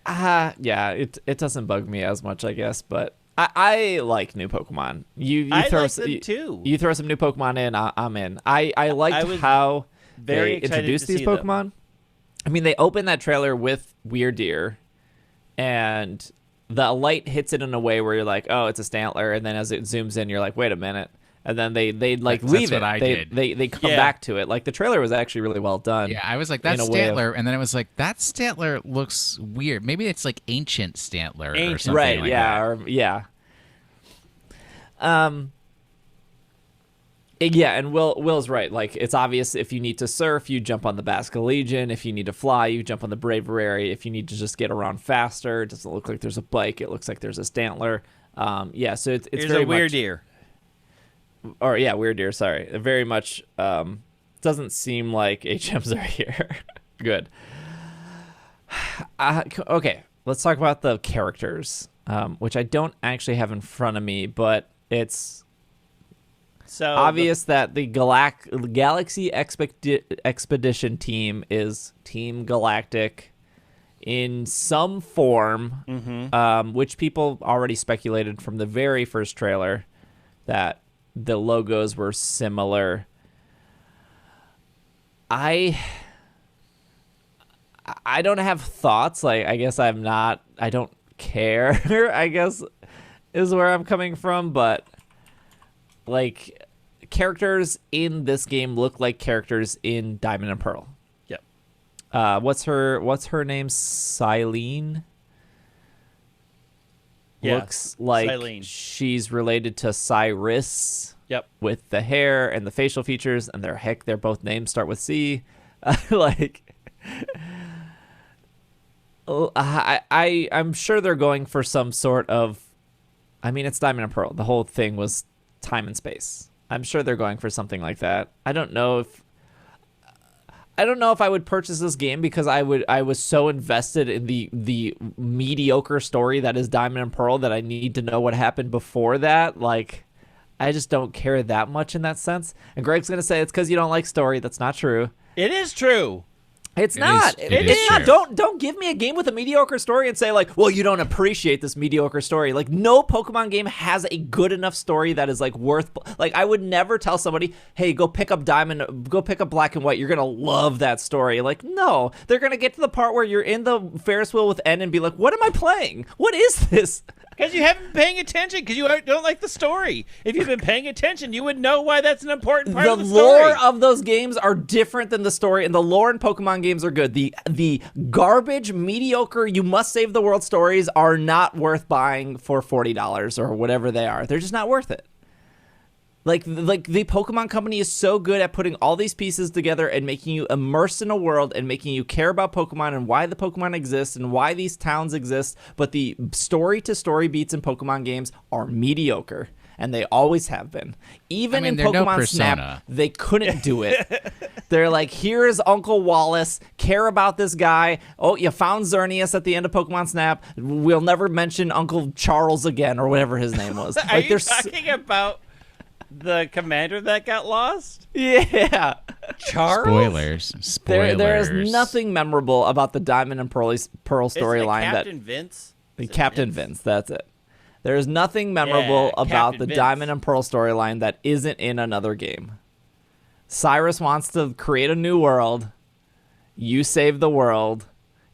Yeah, it doesn't bug me as much, I guess, but I like new Pokemon. I like them too. You throw some new Pokemon in, I'm in. I liked how they introduced these Pokemon. I mean, they opened that trailer with Weirdeer, and the light hits it in a way where you're like, oh, it's a Stantler, and then as it zooms in, you're like, wait a minute. And then they like leave it. That's what I did. They come back to it. Like, the trailer was actually really well done. Yeah, I was like, that's Stantler, and then I was like, that Stantler looks weird. Maybe it's like ancient Stantler or something right, like yeah, that. or yeah. Yeah, and Will's right. Like, it's obvious if you need to surf, you jump on the Basculegion. If you need to fly, you jump on the Braviary. If you need to just get around faster, it doesn't look like there's a bike. It looks like there's a Stantler. Yeah, so it's Here's very a Weirdeer. Or yeah, Weirdeer. Sorry, it very much doesn't seem like HMs are here. Good. Okay, let's talk about the characters, which I don't actually have in front of me, but it's obvious that the Galaxy Expedition team is Team Galactic in some form, which people already speculated from the very first trailer that the logos were similar. I don't have thoughts. Like, I guess I don't care, I guess, is where I'm coming from. But, like, characters in this game look like characters in Diamond and Pearl. Yep. What's her name? Silene. Yeah, looks like Silene. She's related to Cyrus. Yep. With the hair and the facial features, and their both names start with C. Like, I'm sure they're going for some sort of. I mean, it's Diamond and Pearl. The whole thing was time and space. I'm sure they're going for something like that. I don't know if I would purchase this game because I was so invested in the mediocre story that is Diamond and Pearl that I need to know what happened before that. Like, I just don't care that much in that sense. And Greg's going to say it's because you don't like story. That's not true. It is true. It's not. It's not. Don't give me a game with a mediocre story and say, like, well, you don't appreciate this mediocre story. Like, no Pokemon game has a good enough story that is, like, worth. Like, I would never tell somebody, hey, go pick up Diamond, go pick up Black and White. You're going to love that story. Like, no. They're going to get to the part where you're in the Ferris wheel with N and be like, what am I playing? What is this? Because you haven't been paying attention, because you don't like the story. If you've been paying attention, you would know why that's an important part of the story. The lore of those games are different than the story, and the lore in Pokemon games are good. The garbage, mediocre, you must save the world stories are not worth buying for $40 or whatever they are. They're just not worth it. Like the Pokemon Company is so good at putting all these pieces together and making you immersed in a world and making you care about Pokemon and why the Pokemon exist and why these towns exist. But the story-to-story beats in Pokemon games are mediocre, and they always have been. Even in Pokemon Snap, they couldn't do it. They're like, here is Uncle Wallace. Care about this guy. Oh, you found Xerneas at the end of Pokemon Snap. We'll never mention Uncle Charles again, or whatever his name was. Are you talking about the commander that got lost? Yeah. Charles? Spoilers. There is nothing memorable about the Diamond and Pearl storyline. Captain Vince? Captain Vince, that's it. There is nothing memorable about the Diamond and Pearl storyline that isn't in another game. Cyrus wants to create a new world. You save the world.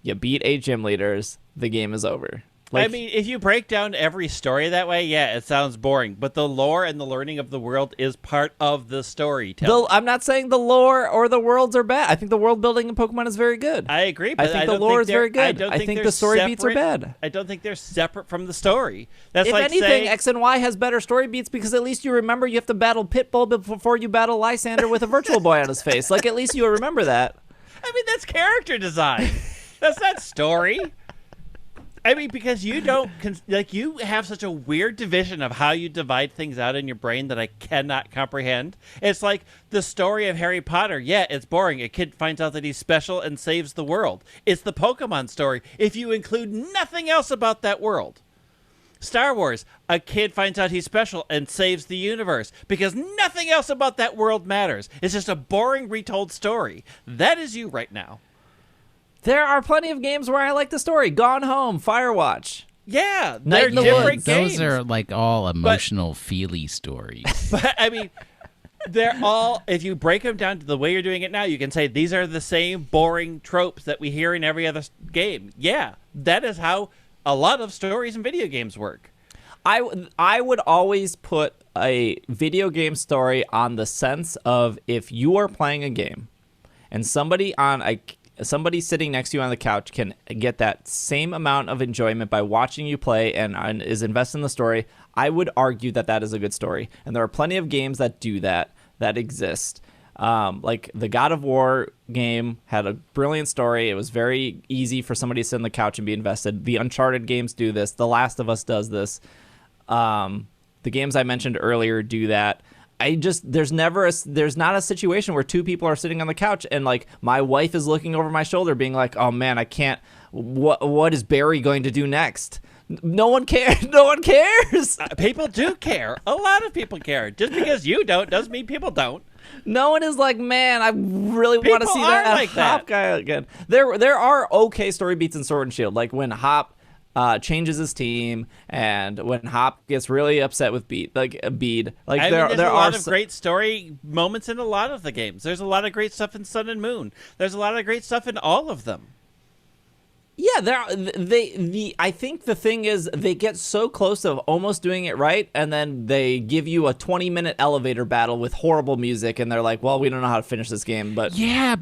You beat 8 gym leaders. The game is over. Like, I mean, if you break down every story that way, yeah, it sounds boring. But the lore and the learning of the world is part of the storytelling. I'm not saying the lore or the worlds are bad. I think the world building in Pokemon is very good. I agree, but I think the lore is very good. I think the story beats are bad. I don't think they're separate from the story. That's if like anything, saying, X and Y has better story beats because at least you remember you have to battle Pitbull before you battle Lysander with a Virtual Boy on his face. Like, at least you remember that. I mean, that's character design. That's not story. I mean, because you don't, you have such a weird division of how you divide things out in your brain that I cannot comprehend. It's like the story of Harry Potter. Yeah, it's boring. A kid finds out that he's special and saves the world. It's the Pokemon story if you include nothing else about that world. Star Wars, a kid finds out he's special and saves the universe because nothing else about that world matters. It's just a boring retold story. That is you right now. There are plenty of games where I like the story. Gone Home, Firewatch. Yeah, they're different games. Those are like all emotional, feely stories. But, I mean, they're all, if you break them down to the way you're doing it now, you can say these are the same boring tropes that we hear in every other game. Yeah, that is how a lot of stories in video games work. I would always put a video game story on the sense of if you are playing a game and somebody sitting next to you on the couch can get that same amount of enjoyment by watching you play and is invested in the story, I would argue that that is a good story. And there are plenty of games that do that exist. Like the God of War game had a brilliant story. It was very easy for somebody to sit on the couch and be invested. The Uncharted games do this. The Last of Us does this. The games I mentioned earlier do that. There's not a situation where two people are sitting on the couch and like my wife is looking over my shoulder being like, oh man, I can't, what is Barry going to do next? No one cares. No one cares. People do care. A lot of people care. Just because you don't doesn't mean people don't. No one is like, man, I really want to see that Hop guy again. There are okay story beats in Sword and Shield, like when Hop changes his team, and when Hop gets really upset with Bede. Like there's a lot of great story moments in a lot of the games. There's a lot of great stuff in Sun and Moon. There's a lot of great stuff in all of them. Yeah, I think the thing is they get so close of almost doing it right, and then they give you a 20-minute elevator battle with horrible music, and they're like, "Well, we don't know how to finish this game, but Mega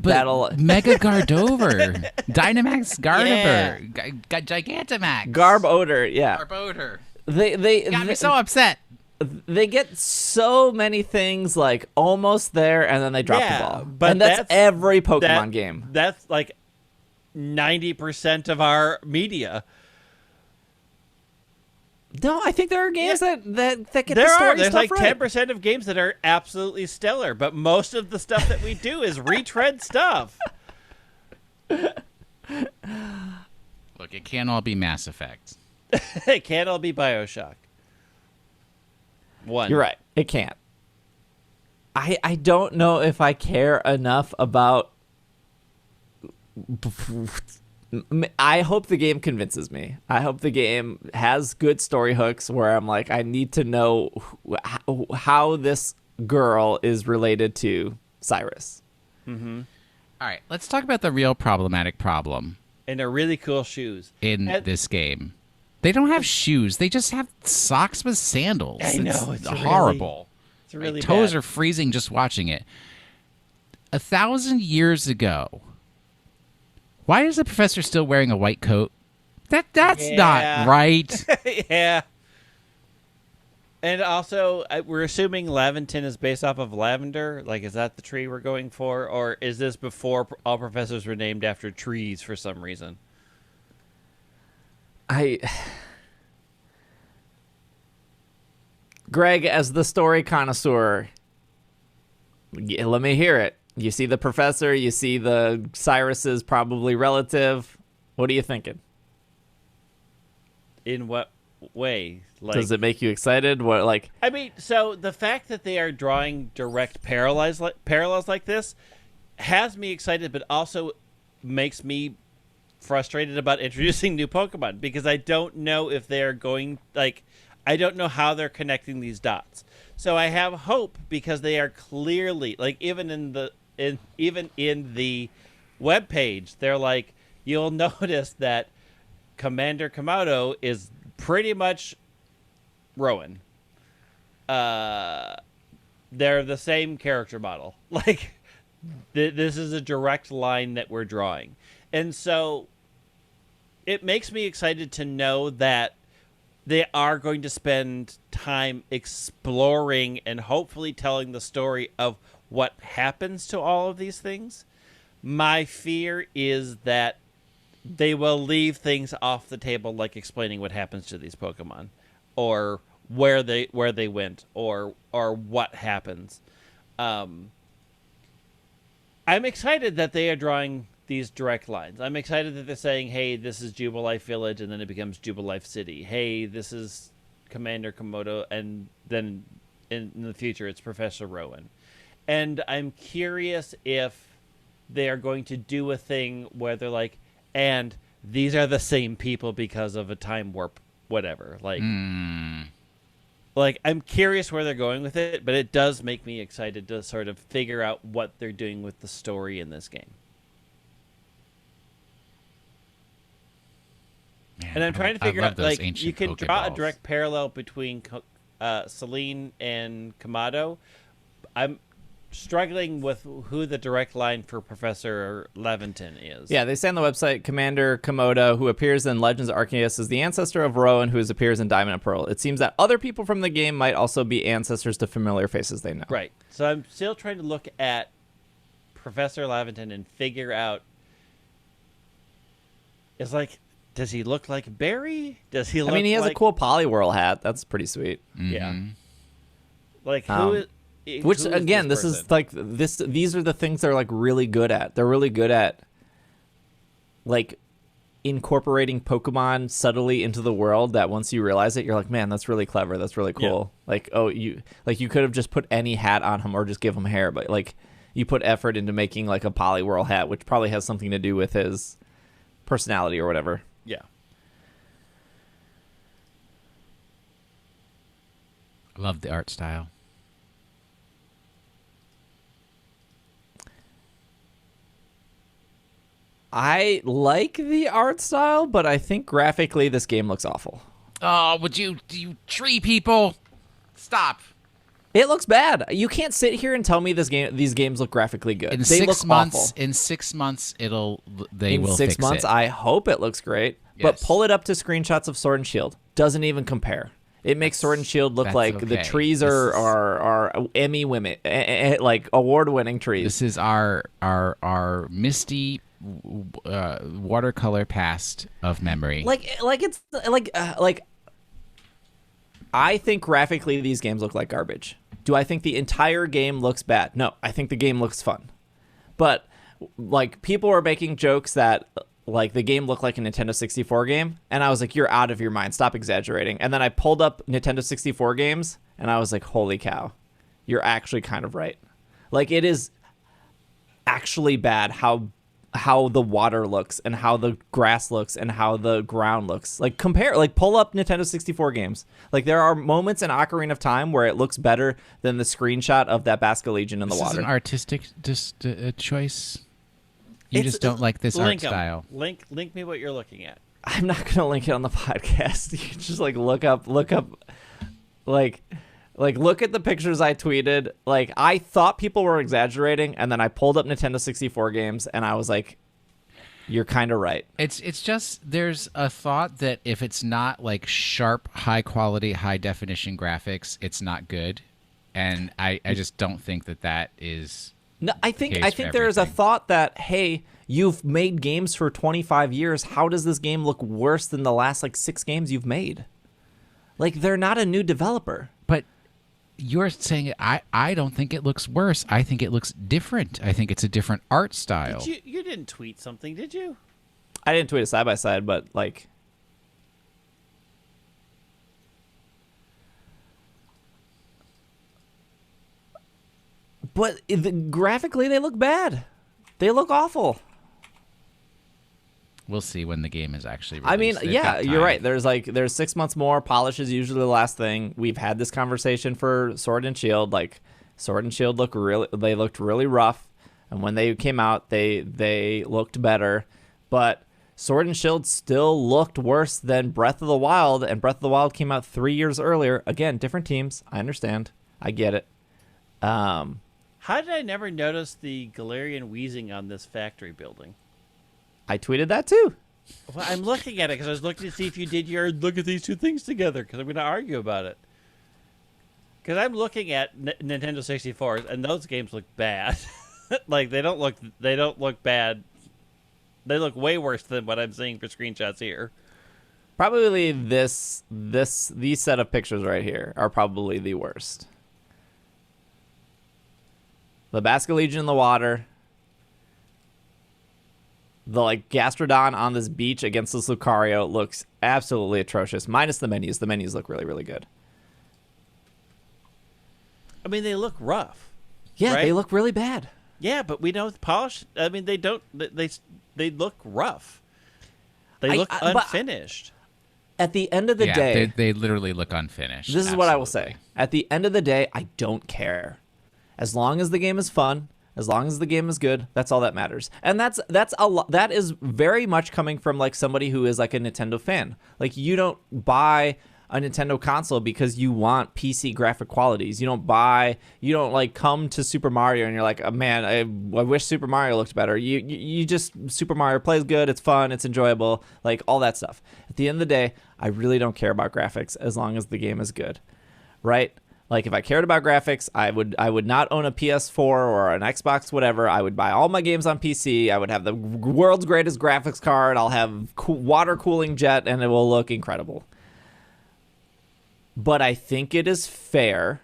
Gardover, Dynamax Gardevoir, Gigantamax, Garb Odor, yeah, Garb Odor." They got me so upset. They get so many things like almost there, and then they drop the ball. But and that's every Pokemon game. That's like 90% of our media. No, I think there are games that get there the story There's stuff like right. 10% of games that are absolutely stellar, but most of the stuff that we do is retread stuff. Look, it can't all be Mass Effect. It can't all be BioShock. One. You're right. It can't. I don't know if I care enough about... I hope the game convinces me. I hope the game has good story hooks where I'm like, I need to know how this girl is related to Cyrus. Mm-hmm. All right, let's talk about the real problematic problem. And they're really cool shoes. In this game. They don't have shoes. They just have socks with sandals. I know. It's horrible. It's really My toes bad. are freezing just watching it. 1,000 years ago, why is the professor still wearing a white coat? That's not right. Yeah. And also, we're assuming Laventon is based off of lavender. Like, is that the tree we're going for? Or is this before all professors were named after trees for some reason? Greg, as the story connoisseur, let me hear it. You see the professor, you see the Cyrus's probably relative. What are you thinking? In what way? Like, does it make you excited? What, like? I mean, so the fact that they are drawing direct parallels like this has me excited, but also makes me frustrated about introducing new Pokemon, because I don't know if they're going, like, I don't know how they're connecting these dots. So I have hope, because they are clearly, like, even in the web page, they're like, you'll notice that Commander Komodo is pretty much Rowan. They're the same character model. Like, this is a direct line that we're drawing. And so it makes me excited to know that they are going to spend time exploring and hopefully telling the story of what happens to all of these things. My fear is that they will leave things off the table, like explaining what happens to these Pokemon, or where they went, or what happens. I'm excited that they are drawing these direct lines. I'm excited that they're saying, hey, this is Jubilife Village, and then it becomes Jubilife City. Hey, this is Commander Komodo, and then in the future it's Professor Rowan. And I'm curious if they are going to do a thing where they're like, and these are the same people because of a time warp, whatever. Like, like, I'm curious where they're going with it, but it does make me excited to sort of figure out what they're doing with the story in this game. Man, And I'm trying to figure out, like, you can draw a Pokeballs. direct parallel between Celine and Kamado. I'm struggling with who the direct line for Professor Laventon is. Yeah, they say on the website, Commander Komodo, who appears in Legends of Arceus, is the ancestor of Rowan, who appears in Diamond and Pearl. It seems that other people from the game might also be ancestors to familiar faces they know. Right. So I'm still trying to look at Professor Laventon and figure out, it's like, does he look like Barry? Does he look like... I mean, he has a cool Poliwhirl hat. That's pretty sweet. Yeah. Like, who is... Which, who is again, this is person? like these are the things they're like really good at. They're really good at like incorporating Pokemon subtly into the world, that once you realize it, you're like, man, that's really clever. That's really cool. Yeah. Like, oh, you could have just put any hat on him or just give him hair, but like you put effort into making like a Poliwhirl hat, which probably has something to do with his personality or whatever. Yeah. I love the art style. I like the art style, but I think graphically this game looks awful. Oh, would you tree people? Stop. It looks bad. You can't sit here and tell me these games look graphically good. In they 6 look months, awful. in 6 months, they In will 6 fix months, it. I hope it looks great. But Yes. pull it up to screenshots of Sword and Shield. Doesn't even compare. It makes Sword and Shield look like the okay. trees are Emmy women, like award-winning trees. This is our misty watercolor past of memory. I think graphically these games look like garbage. Do I think the entire game looks bad? No, I think the game looks fun. But like people were making jokes that like the game looked like a Nintendo 64 game, and I was like, you're out of your mind. Stop exaggerating. And then I pulled up Nintendo 64 games, and I was like, holy cow. You're actually kind of right. Like it is actually bad how the water looks and how the grass looks and how the ground looks. Like pull up Nintendo 64 games. Like there are moments in Ocarina of Time where it looks better than the screenshot of that Basculegion in the water. This is an artistic choice. You just don't like this art style. Link me what you're looking at. I'm not going to link it on the podcast. You can just like look up look at the pictures I tweeted. Like I thought people were exaggerating, and then I pulled up Nintendo 64 games and I was like, you're kind of right. It's just there's a thought that if it's not like sharp, high quality, high definition graphics, it's not good. And I just don't think that is No, I think there is a thought that, hey, you've made games for 25 years. How does this game look worse than the last like 6 games you've made? Like they're not a new developer. But you're saying I don't think it looks worse. I think it looks different. I think it's a different art style. You didn't tweet something, did you? I didn't tweet it side by side, but like graphically they look bad. They look awful. We'll see when the game is actually released. I mean, They've yeah, got you're time. right. There's 6 months more. Polish is usually the last thing. We've had this conversation for Sword and Shield. Like Sword and Shield looked really rough, and when they came out, they looked better. But Sword and Shield still looked worse than Breath of the Wild, and Breath of the Wild came out 3 years earlier. Again, different teams. I understand. I get it. How did I never notice the Galarian wheezing on this factory building? I tweeted that too. Well, I'm looking at it because I was looking to see if you did your look at these two things together because I'm going to argue about it. Because I'm looking at Nintendo 64s and those games look bad. Like they don't look bad. They look way worse than what I'm seeing for screenshots here. Probably these set of pictures right here are probably the worst. The Basculegion in the water. The like Gastrodon on this beach against this Lucario looks absolutely atrocious. Minus the menus. The menus look really, really good. I mean, they look rough. Yeah, right? they look really bad. Yeah, but we know the polish. I mean, they don't. They look rough. They look unfinished. At the end of the day, they literally look unfinished. This is what I will say. At the end of the day, I don't care. As long as the game is fun, as long as the game is good, that's all that matters. And that's that is very much coming from like somebody who is like a Nintendo fan. Like you don't buy a Nintendo console because you want PC graphic qualities. You don't like come to Super Mario and you're like, oh, man, I wish Super Mario looked better. You just Super Mario plays good, it's fun, it's enjoyable, like all that stuff. At the end of the day, I really don't care about graphics as long as the game is good, right? Like if I cared about graphics, I would not own a PS4 or an Xbox, whatever. I would buy all my games on PC. I would have the world's greatest graphics card. I'll have water cooling jet, and it will look incredible. But I think it is fair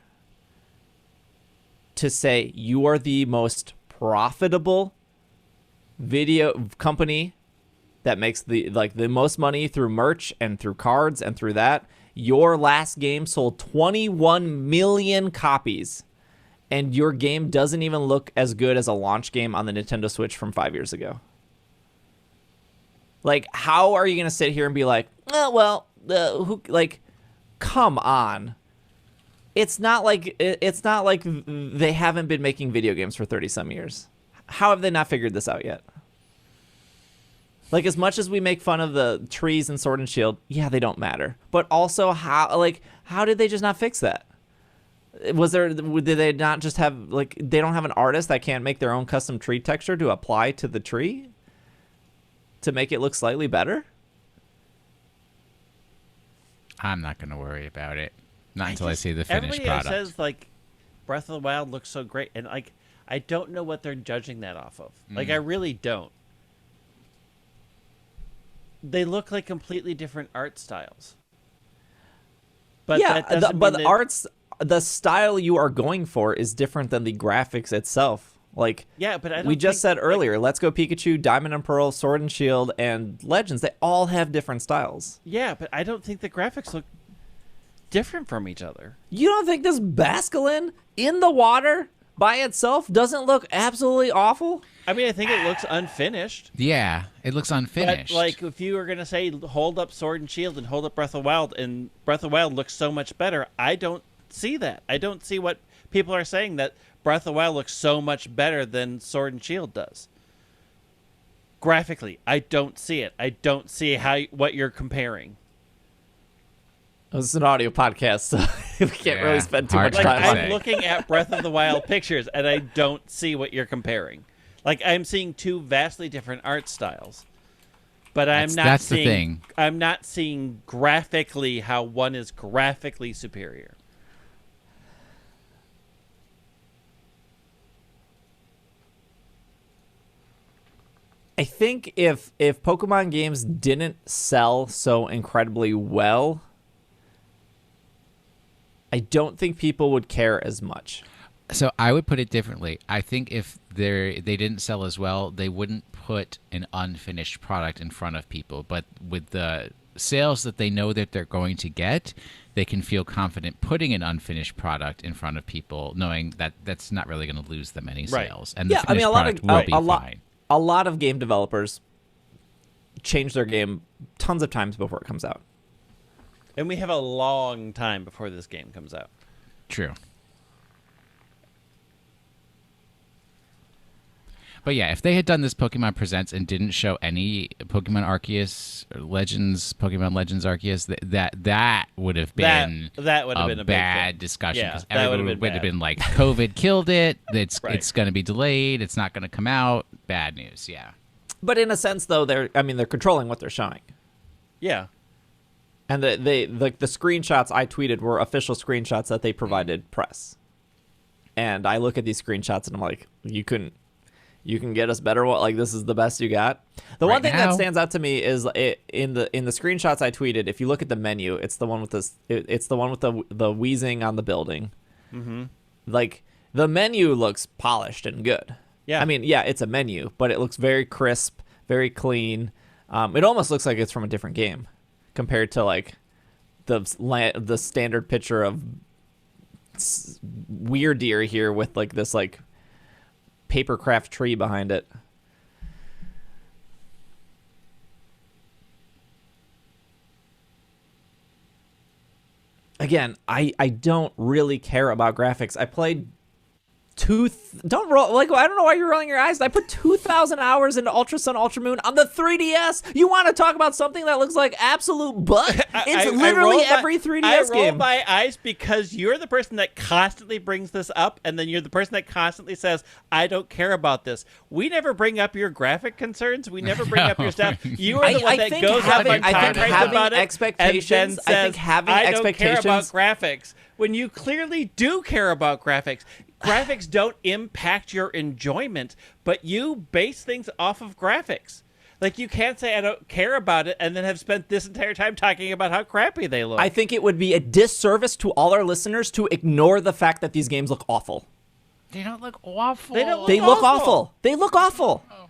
to say you are the most profitable video company that makes the most money through merch and through cards and through that. Your last game sold 21 million copies, and your game doesn't even look as good as a launch game on the Nintendo Switch from 5 years ago. Like, how are you going to sit here and be like, oh, well, come on. It's not like they haven't been making video games for 30 some years. How have they not figured this out yet? Like, as much as we make fun of the trees in Sword and Shield, yeah, they don't matter. But also, how did they just not fix that? Did they not just have, like, they don't have an artist that can't make their own custom tree texture to apply to the tree to make it look slightly better? I'm not going to worry about it. Not until I see the finished product. Everybody says, like, Breath of the Wild looks so great. And, like, I don't know what they're judging that off of. Like, I really don't. They look like completely different art styles. But yeah, that the style you are going for is different than the graphics itself. Like, yeah, but I don't we just think, said earlier, Let's Go Pikachu, Diamond and Pearl, Sword and Shield, and Legends, they all have different styles. Yeah, but I don't think the graphics look different from each other. You don't think this Basculin in the water by itself doesn't look absolutely awful? I mean, I think it looks unfinished. Yeah, it looks unfinished. But, like, if you were going to say hold up Sword and Shield and hold up Breath of the Wild, and Breath of the Wild looks so much better, I don't see that. I don't see what people are saying, that Breath of the Wild looks so much better than Sword and Shield does. Graphically, I don't see it. I don't see what you're comparing. This is an audio podcast, so we can't really spend too much hard time on it. I'm looking at Breath of the Wild pictures, and I don't see what you're comparing. Like, I'm seeing two vastly different art styles. But That's the thing. I'm not seeing graphically how one is graphically superior. I think if Pokemon games didn't sell so incredibly well, I don't think people would care as much. So I would put it differently. I think if they didn't sell as well, they wouldn't put an unfinished product in front of people. But with the sales that they know that they're going to get, they can feel confident putting an unfinished product in front of people, knowing that that's not really going to lose them any sales. And the finished product will be fine. A lot of game developers change their game tons of times before it comes out. And we have a long time before this game comes out. True. But yeah, if they had done this Pokemon Presents and didn't show any Pokemon Arceus Legends, Pokemon Legends Arceus, that would have been that would have been a bad discussion, because that everyone would have been like, COVID killed it. It's going to be delayed. It's not going to come out. Bad news. Yeah. But in a sense, though, they're controlling what they're showing. Yeah. And the screenshots I tweeted were official screenshots that they provided press. And I look at these screenshots and I'm like, you can get us better. Like, this is the best you got. The one thing that stands out to me is in the screenshots I tweeted. If you look at the menu, it's the one with the wheezing on the building. Mm-hmm. Like, the menu looks polished and good. Yeah. I mean, yeah, it's a menu, but it looks very crisp, very clean. It almost looks like it's from a different game compared to like the standard picture of Weird Deer here with like this like papercraft tree behind it. Again, I don't really care about graphics. I played don't roll, like, I don't know why you're rolling your eyes. I put 2,000 hours into Ultra Sun Ultra Moon on the 3DS. You want to talk about something that looks like absolute butt? It's literally every 3DS game. I roll my eyes because you're the person that constantly brings this up, and then you're the person that constantly says, I don't care about this. We never bring up your graphic concerns. We never bring up your stuff. You are the one that goes up on tirades about it expectations, and then says, I think having I expectations, don't care about graphics, when you clearly do care about graphics. Graphics don't impact your enjoyment, but you base things off of graphics. Like, you can't say I don't care about it and then have spent this entire time talking about how crappy they look. I think it would be a disservice to all our listeners to ignore the fact that these games look awful. They don't look awful. They look awful. They look awful. Oh.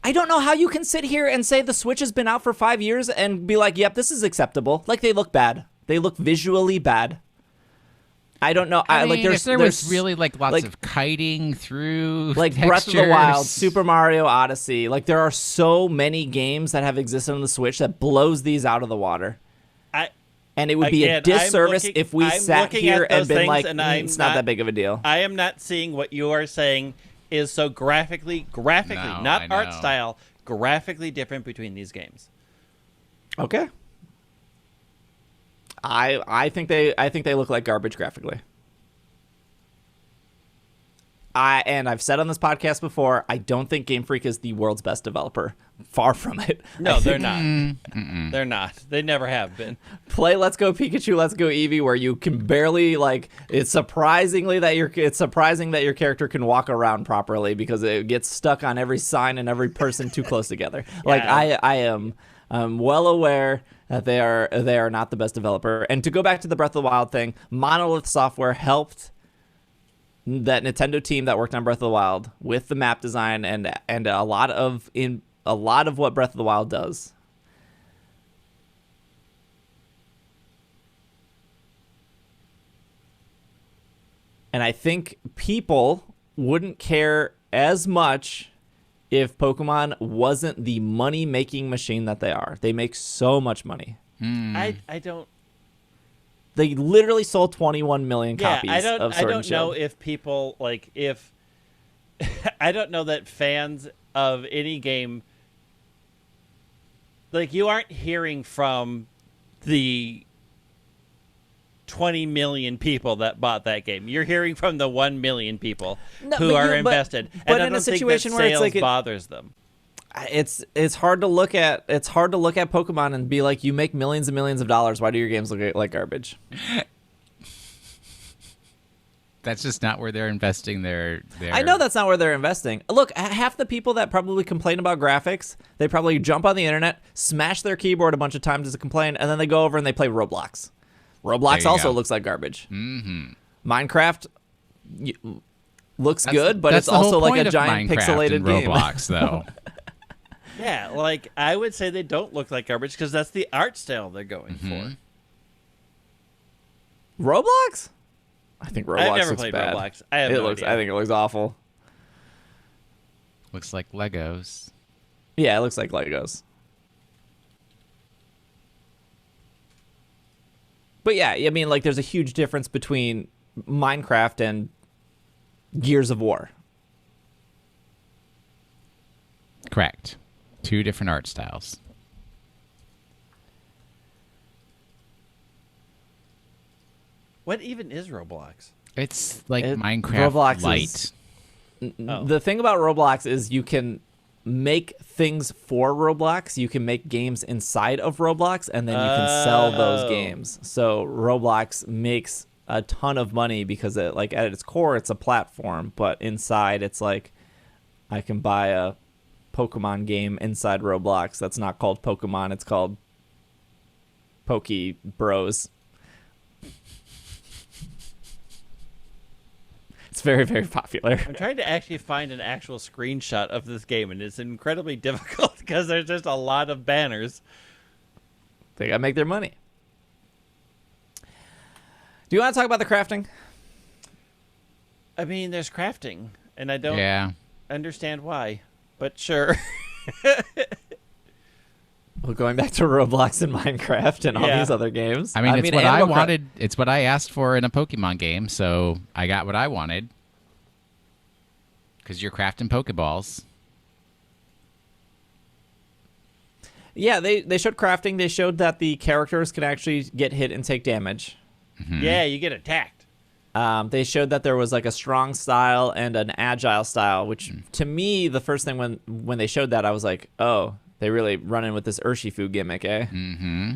I don't know how you can sit here and say the Switch has been out for 5 years and be like, yep, this is acceptable. Like, they look bad. They look visually bad. I don't know. I mean, if there was really like lots of kiting through like textures. Breath of the Wild, Super Mario Odyssey, like there are so many games that have existed on the Switch that blows these out of the water. And it would be a disservice if we sat here and been like, it's not that big of a deal. I am not seeing what you are saying is so graphically, not art style, graphically different between these games. Okay. I think they look like garbage graphically. I've said on this podcast before, I don't think Game Freak is the world's best developer. Far from it. No, they're not. They're not. They never have been. Play Let's Go Pikachu, Let's Go Eevee, where you can barely it's surprising that your character can walk around properly because it gets stuck on every sign and every person too close together. Yeah. I am well aware that they are not the best developer. And to go back to the Breath of the Wild thing, Monolith Software helped that Nintendo team that worked on Breath of the Wild with the map design and a lot of what Breath of the Wild does. And I think people wouldn't care as much if Pokemon wasn't the money-making machine that they are. They make so much money. I don't. They literally sold 21 million copies of Sword and Shield. I don't know if people if I don't know that fans of any game you aren't hearing from the 20 million people that bought that game. You're hearing from the 1 million people who are invested. But and in a situation where sales bothers them. It's hard to look at Pokemon and be like, you make millions and millions of dollars. Why do your games look like garbage? That's just not where they're investing their... I know that's not where they're investing. Look, half the people that probably complain about graphics, they probably jump on the internet, smash their keyboard a bunch of times as a complaint, and then they go over and they play Roblox. Roblox also looks like garbage. Mm-hmm. Minecraft looks good, but it's also like a giant pixelated game. Roblox, though. Yeah, I would say they don't look like garbage because that's the art style they're going for. Roblox? I think Roblox I've never looks played bad. Roblox. I have no idea. I think it looks awful. Looks like Legos. Yeah, it looks like Legos. But yeah, I mean, there's a huge difference between Minecraft and Gears of War. Correct. Two different art styles. What even is Roblox? It's like Minecraft Roblox Lite. The thing about Roblox is you can make things for Roblox. You can make games inside of Roblox, and then you can sell those games. So Roblox makes a ton of money because at its core, it's a platform, but inside it's I can buy a Pokemon game inside Roblox that's not called Pokemon. It's called Poke Bros. It's very, very popular. I'm trying to actually find an actual screenshot of this game, and it's incredibly difficult because there's just a lot of banners. They gotta make their money. Do you want to talk about the crafting? I mean, there's crafting, and I don't understand why, but sure. Well, going back to Roblox and Minecraft and all these other games. I mean, it's what I wanted. It's what I asked for in a Pokemon game, so I got what I wanted. Because you're crafting Pokeballs. Yeah, they showed crafting. They showed that the characters can actually get hit and take damage. Mm-hmm. Yeah, you get attacked. They showed that there was a strong style and an agile style, which to me, the first thing when they showed that, I was like, oh, they really run in with this Urshifu gimmick, eh? Mm-hmm.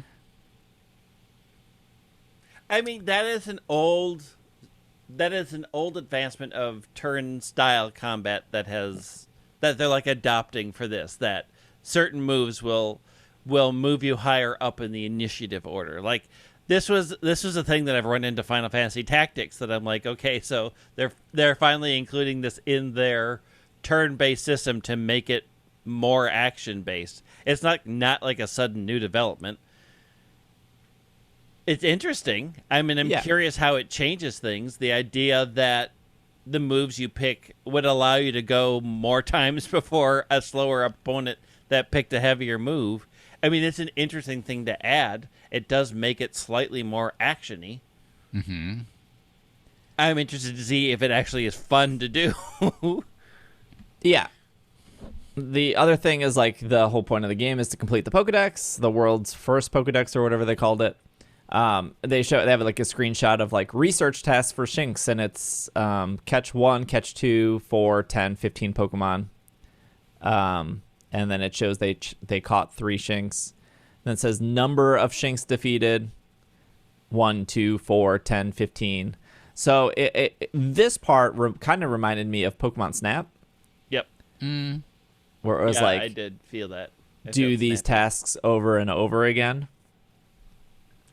I mean, that is an old advancement of turn style combat that they're adopting for this. That certain moves will move you higher up in the initiative order. This was a thing that I've run into Final Fantasy Tactics that I'm like, okay, so they're finally including this in their turn-based system to make it more action-based. It's not like a sudden new development. It's interesting. I mean, I'm curious how it changes things. The idea that the moves you pick would allow you to go more times before a slower opponent that picked a heavier move. I mean, it's an interesting thing to add. It does make it slightly more action-y. Mm-hmm. I'm interested to see if it actually is fun to do. Yeah. the other thing is like the whole point of the game is to complete the Pokedex, the world's first Pokedex or whatever they called it. They have like a screenshot of like research tasks for Shinx, and it's catch 1, catch 2, 4, 10, 15 Pokemon. And then it shows they caught 3 Shinx. Then it says number of Shinx defeated, 1, 2, 4, 10, 15. So this part kind of reminded me of Pokemon Snap. Yep. Where it was like, I did feel that. Do these tasks over and over again.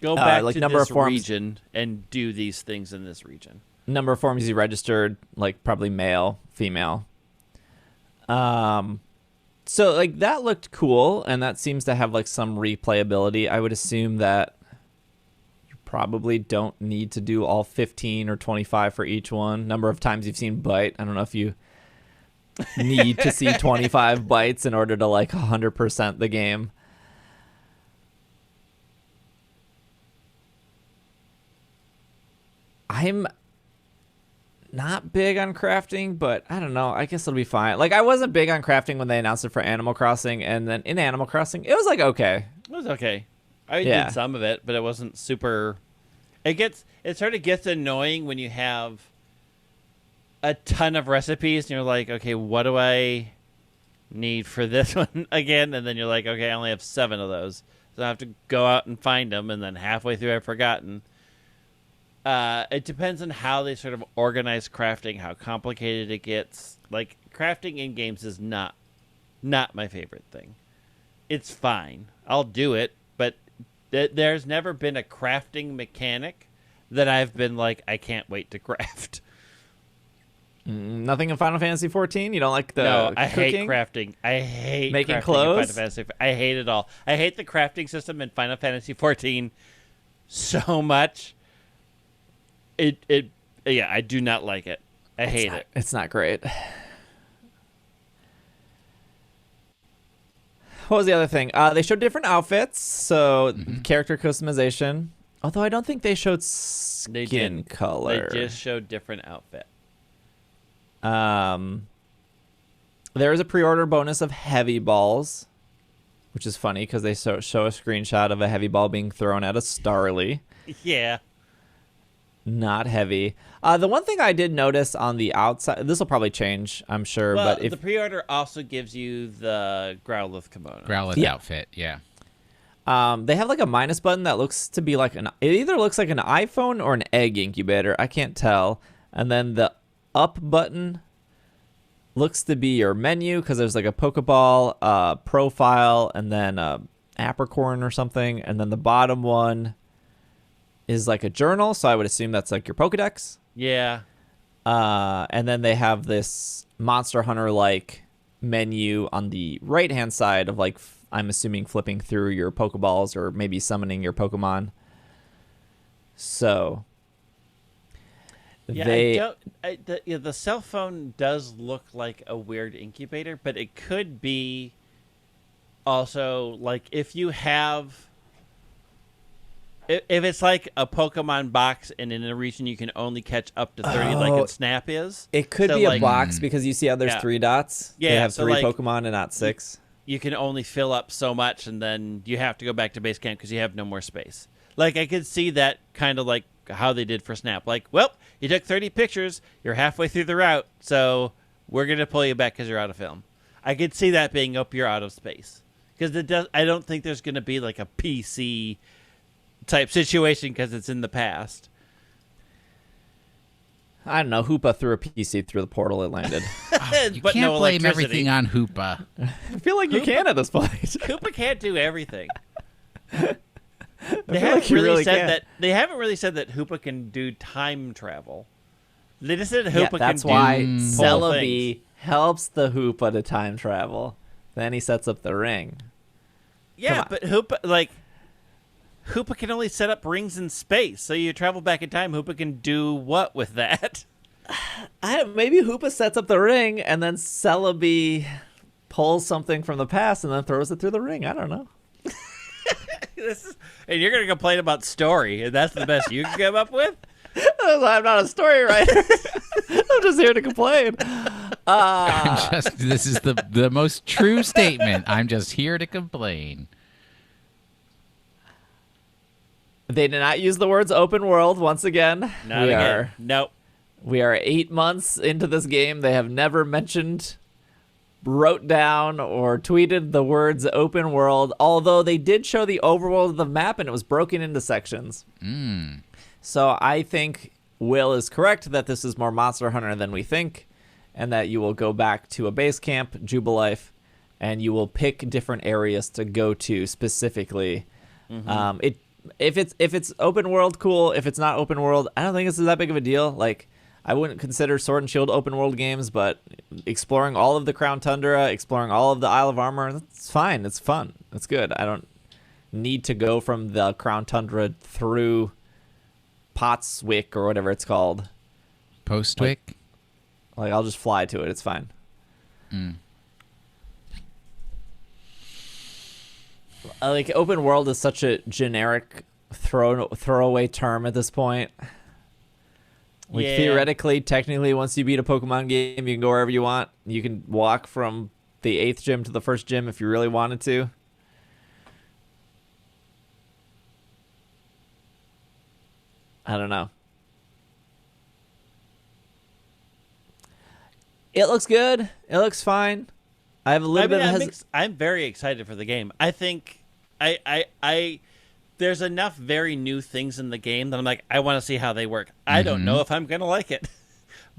Go back like to number this of forms, region and do these things in this region. Number of forms you registered, like probably male, female. So like that looked cool, and that seems to have like some replayability. I would assume that you probably don't need to do all 15 or 25 for each one. Number of times you've seen Bite. I don't know if you need to see 25 bites in order to like 100% the game. I'm not big on crafting, but I don't know. I guess it'll be fine. Like, I wasn't big on crafting when they announced it for Animal Crossing, and then in Animal Crossing, it was like okay. It was okay. I did some of it, but it wasn't super. It sort of gets annoying when you have a ton of recipes, and you're like, okay, what do I need for this one again? And then you're like, okay, I only have 7 of those, so I have to go out and find them, and then halfway through I've forgotten. It depends on how they sort of organize crafting, how complicated it gets. Like, crafting in games is not my favorite thing. It's fine. I'll do it, but there's never been a crafting mechanic that I've been like, I can't wait to craft. Nothing in Final Fantasy 14? You don't like the No, I cooking? hate crafting. I hate making crafting clothes? in Final Fantasy. I hate it all. I hate the crafting system in Final Fantasy 14 so much. Yeah, I do not like it. I hate it. It's not great. What was the other thing? They showed different outfits, so character customization. Although I don't think they showed skin color. They just showed different outfit. There is a pre-order bonus of heavy balls, which is funny because they show a screenshot of a heavy ball being thrown at a Starly. Yeah. Not heavy. The one thing I did notice on the outside, this will probably change, I'm sure. Well, but the pre-order also gives you the Growlithe kimono. Growlithe outfit, yeah. They have like a minus button that looks to be like it either looks like an iPhone or an egg incubator. I can't tell. And then the up button looks to be your menu because there's like a Pokeball, profile, and then apricorn or something. And then the bottom one is like a journal, so I would assume that's like your Pokedex. Yeah. And then they have this Monster Hunter-like menu on the right-hand side of like, I'm assuming flipping through your Pokeballs or maybe summoning your Pokemon. So yeah, the cell phone does look like a weird incubator, but it could be also like if you have. If it's like a Pokemon box and in a region you can only catch up to 30 like in Snap is. It could be like, a box because you see how there's 3 dots. Yeah, they have so 3 like, Pokemon and not 6. You can only fill up so much and then you have to go back to base camp because you have no more space. Like I could see that kind of like how they did for Snap. Like, well, you took 30 pictures, you're halfway through the route, so we're going to pull you back because you're out of film. I could see that being you're out of space. Because I don't think there's going to be like a PC type situation because it's in the past. I don't know. Hoopa threw a PC through the portal it landed. You But can't no blame electricity. everything on Hoopa. I feel like you can at this point. Koopa can't do everything. They feel like haven't you really really said can. that. They haven't really said that Hoopa can do time travel. They just said Hoopa Yeah, can that's do why pull Celebi things. helps the Hoopa to time travel. Then he sets up the ring. Yeah, but Hoopa can only set up rings in space. So you travel back in time. Hoopa can do what with that? Maybe Hoopa sets up the ring and then Celebi pulls something from the past and then throws it through the ring. I don't know. And you're going to complain about story, and that's the best you can come up with? I'm not a story writer. I'm just here to complain. This is the most true statement. I'm just here to complain. They did not use the words open world once again. Not again. Nope. We are 8 months into this game. They have never mentioned, wrote down, or tweeted the words open world, although they did show the overworld of the map and it was broken into sections. So I think Will is correct that this is more Monster Hunter than we think, and that you will go back to a base camp, Jubilife, and you will pick different areas to go to specifically. If it's open world, cool. If it's not open world, I don't think it's that big of a deal. Like, I wouldn't consider Sword and Shield open world games, but exploring all of the Crown Tundra, exploring all of the Isle of Armor, that's fine. It's fun. It's good. I don't need to go from the Crown Tundra through Potswick or whatever it's called. Postwick? Like, I'll just fly to it. It's fine. Like, open world is such a generic throwaway term at this point. Like, theoretically, technically, once you beat a Pokemon game, you can go wherever you want. You can walk from the 8th gym to the 1st gym if you really wanted to. I don't know. It looks good. It looks fine. I have a little bit of I'm very excited for the game. I think I there's enough very new things in the game that I'm like, I want to see how they work. I don't know if I'm going to like it,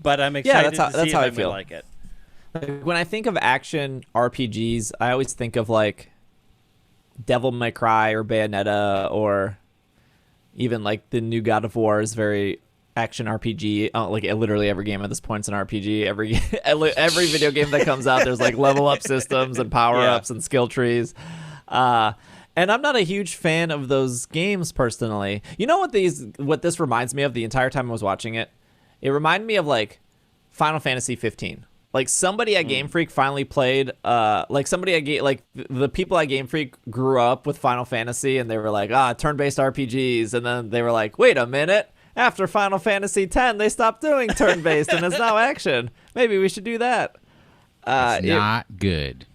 but I'm excited to see if I'm going to like it. When I think of action RPGs, I always think of like Devil May Cry or Bayonetta, or even like the new God of War is very action RPG. Like literally every game at this point is an RPG. Every video game that comes out, there's like level up systems and power ups and skill trees. And I'm not a huge fan of those games personally. You know what this reminds me of the entire time I was watching it? It reminded me of like Final Fantasy 15. Like somebody at Game Freak finally played. The people at Game Freak grew up with Final Fantasy, and they were like, turn-based RPGs, and then they were like, wait a minute. After Final Fantasy X, they stopped doing turn-based, and it's now action. Maybe we should do that. It's not good.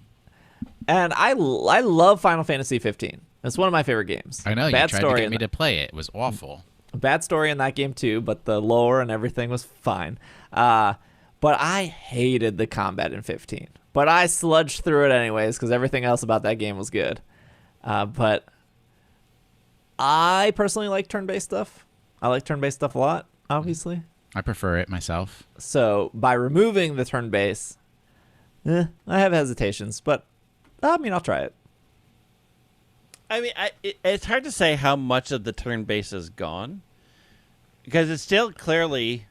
And I love Final Fantasy 15. It's one of my favorite games. I know, you tried to get me to play it. It was awful. Bad story in that game too, but the lore and everything was fine. But I hated the combat in 15. But I sludged through it anyways because everything else about that game was good. But I personally like turn-based stuff. I like turn-based stuff a lot, obviously. I prefer it myself. So by removing the turn-based, I have hesitations, but I mean, I'll try it. I mean, it's hard to say how much of the turn-based is gone, because it's still clearly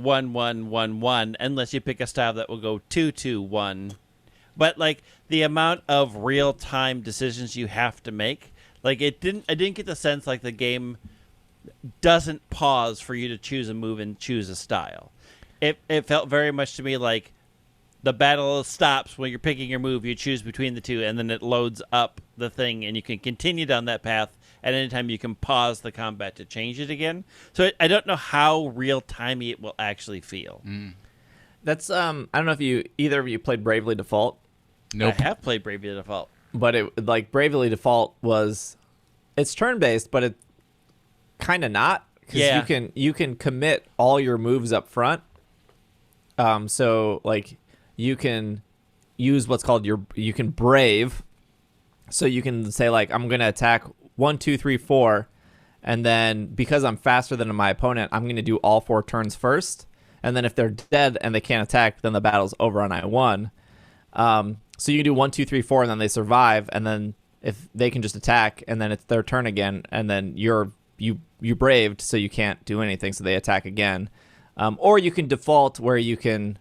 1-1-1-1, unless you pick a style that will go 2-2-1. But like the amount of real-time decisions you have to make, like I didn't get the sense like the game doesn't pause for you to choose a move and choose a style. It felt very much to me like the battle stops when you're picking your move, you choose between the two, and then it loads up the thing, and you can continue down that path. At any time, you can pause the combat to change it again. So I don't know how real-timey it will actually feel. That's I don't know if either of you played Bravely Default. Nope. I have played Bravely Default. But it like Bravely Default it's turn-based, but it kind of not. Because you can commit all your moves up front. So like you can use what's called you can brave. So you can say like, I'm going to attack 1, 2, 3, 4. And then because I'm faster than my opponent, I'm going to do all 4 turns first. And then if they're dead and they can't attack, then the battle's over and I won. So you can do 1, 2, 3, 4, and then they survive. And then if they can just attack, and then it's their turn again, and then you braved, so you can't do anything, so they attack again. Or you can default where you can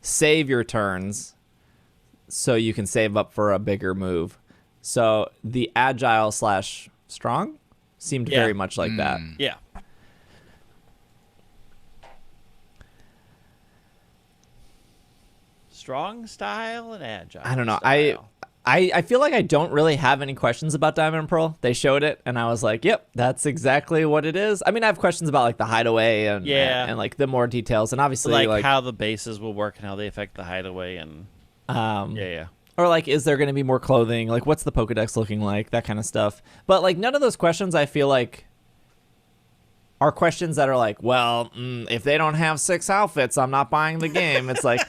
save your turns, so you can save up for a bigger move. So the agile / strong seemed very much like that. Yeah. Strong style and agile. I don't know. Style. I feel like I don't really have any questions about Diamond and Pearl. They showed it, and I was like, yep, that's exactly what it is. I mean, I have questions about like the hideaway and like the more details, and obviously like how the bases will work and how they affect the hideaway and or like, is there going to be more clothing? Like, what's the Pokedex looking like? That kind of stuff. But like, none of those questions I feel like are questions that are like, well, if they don't have 6 outfits, I'm not buying the game. It's like,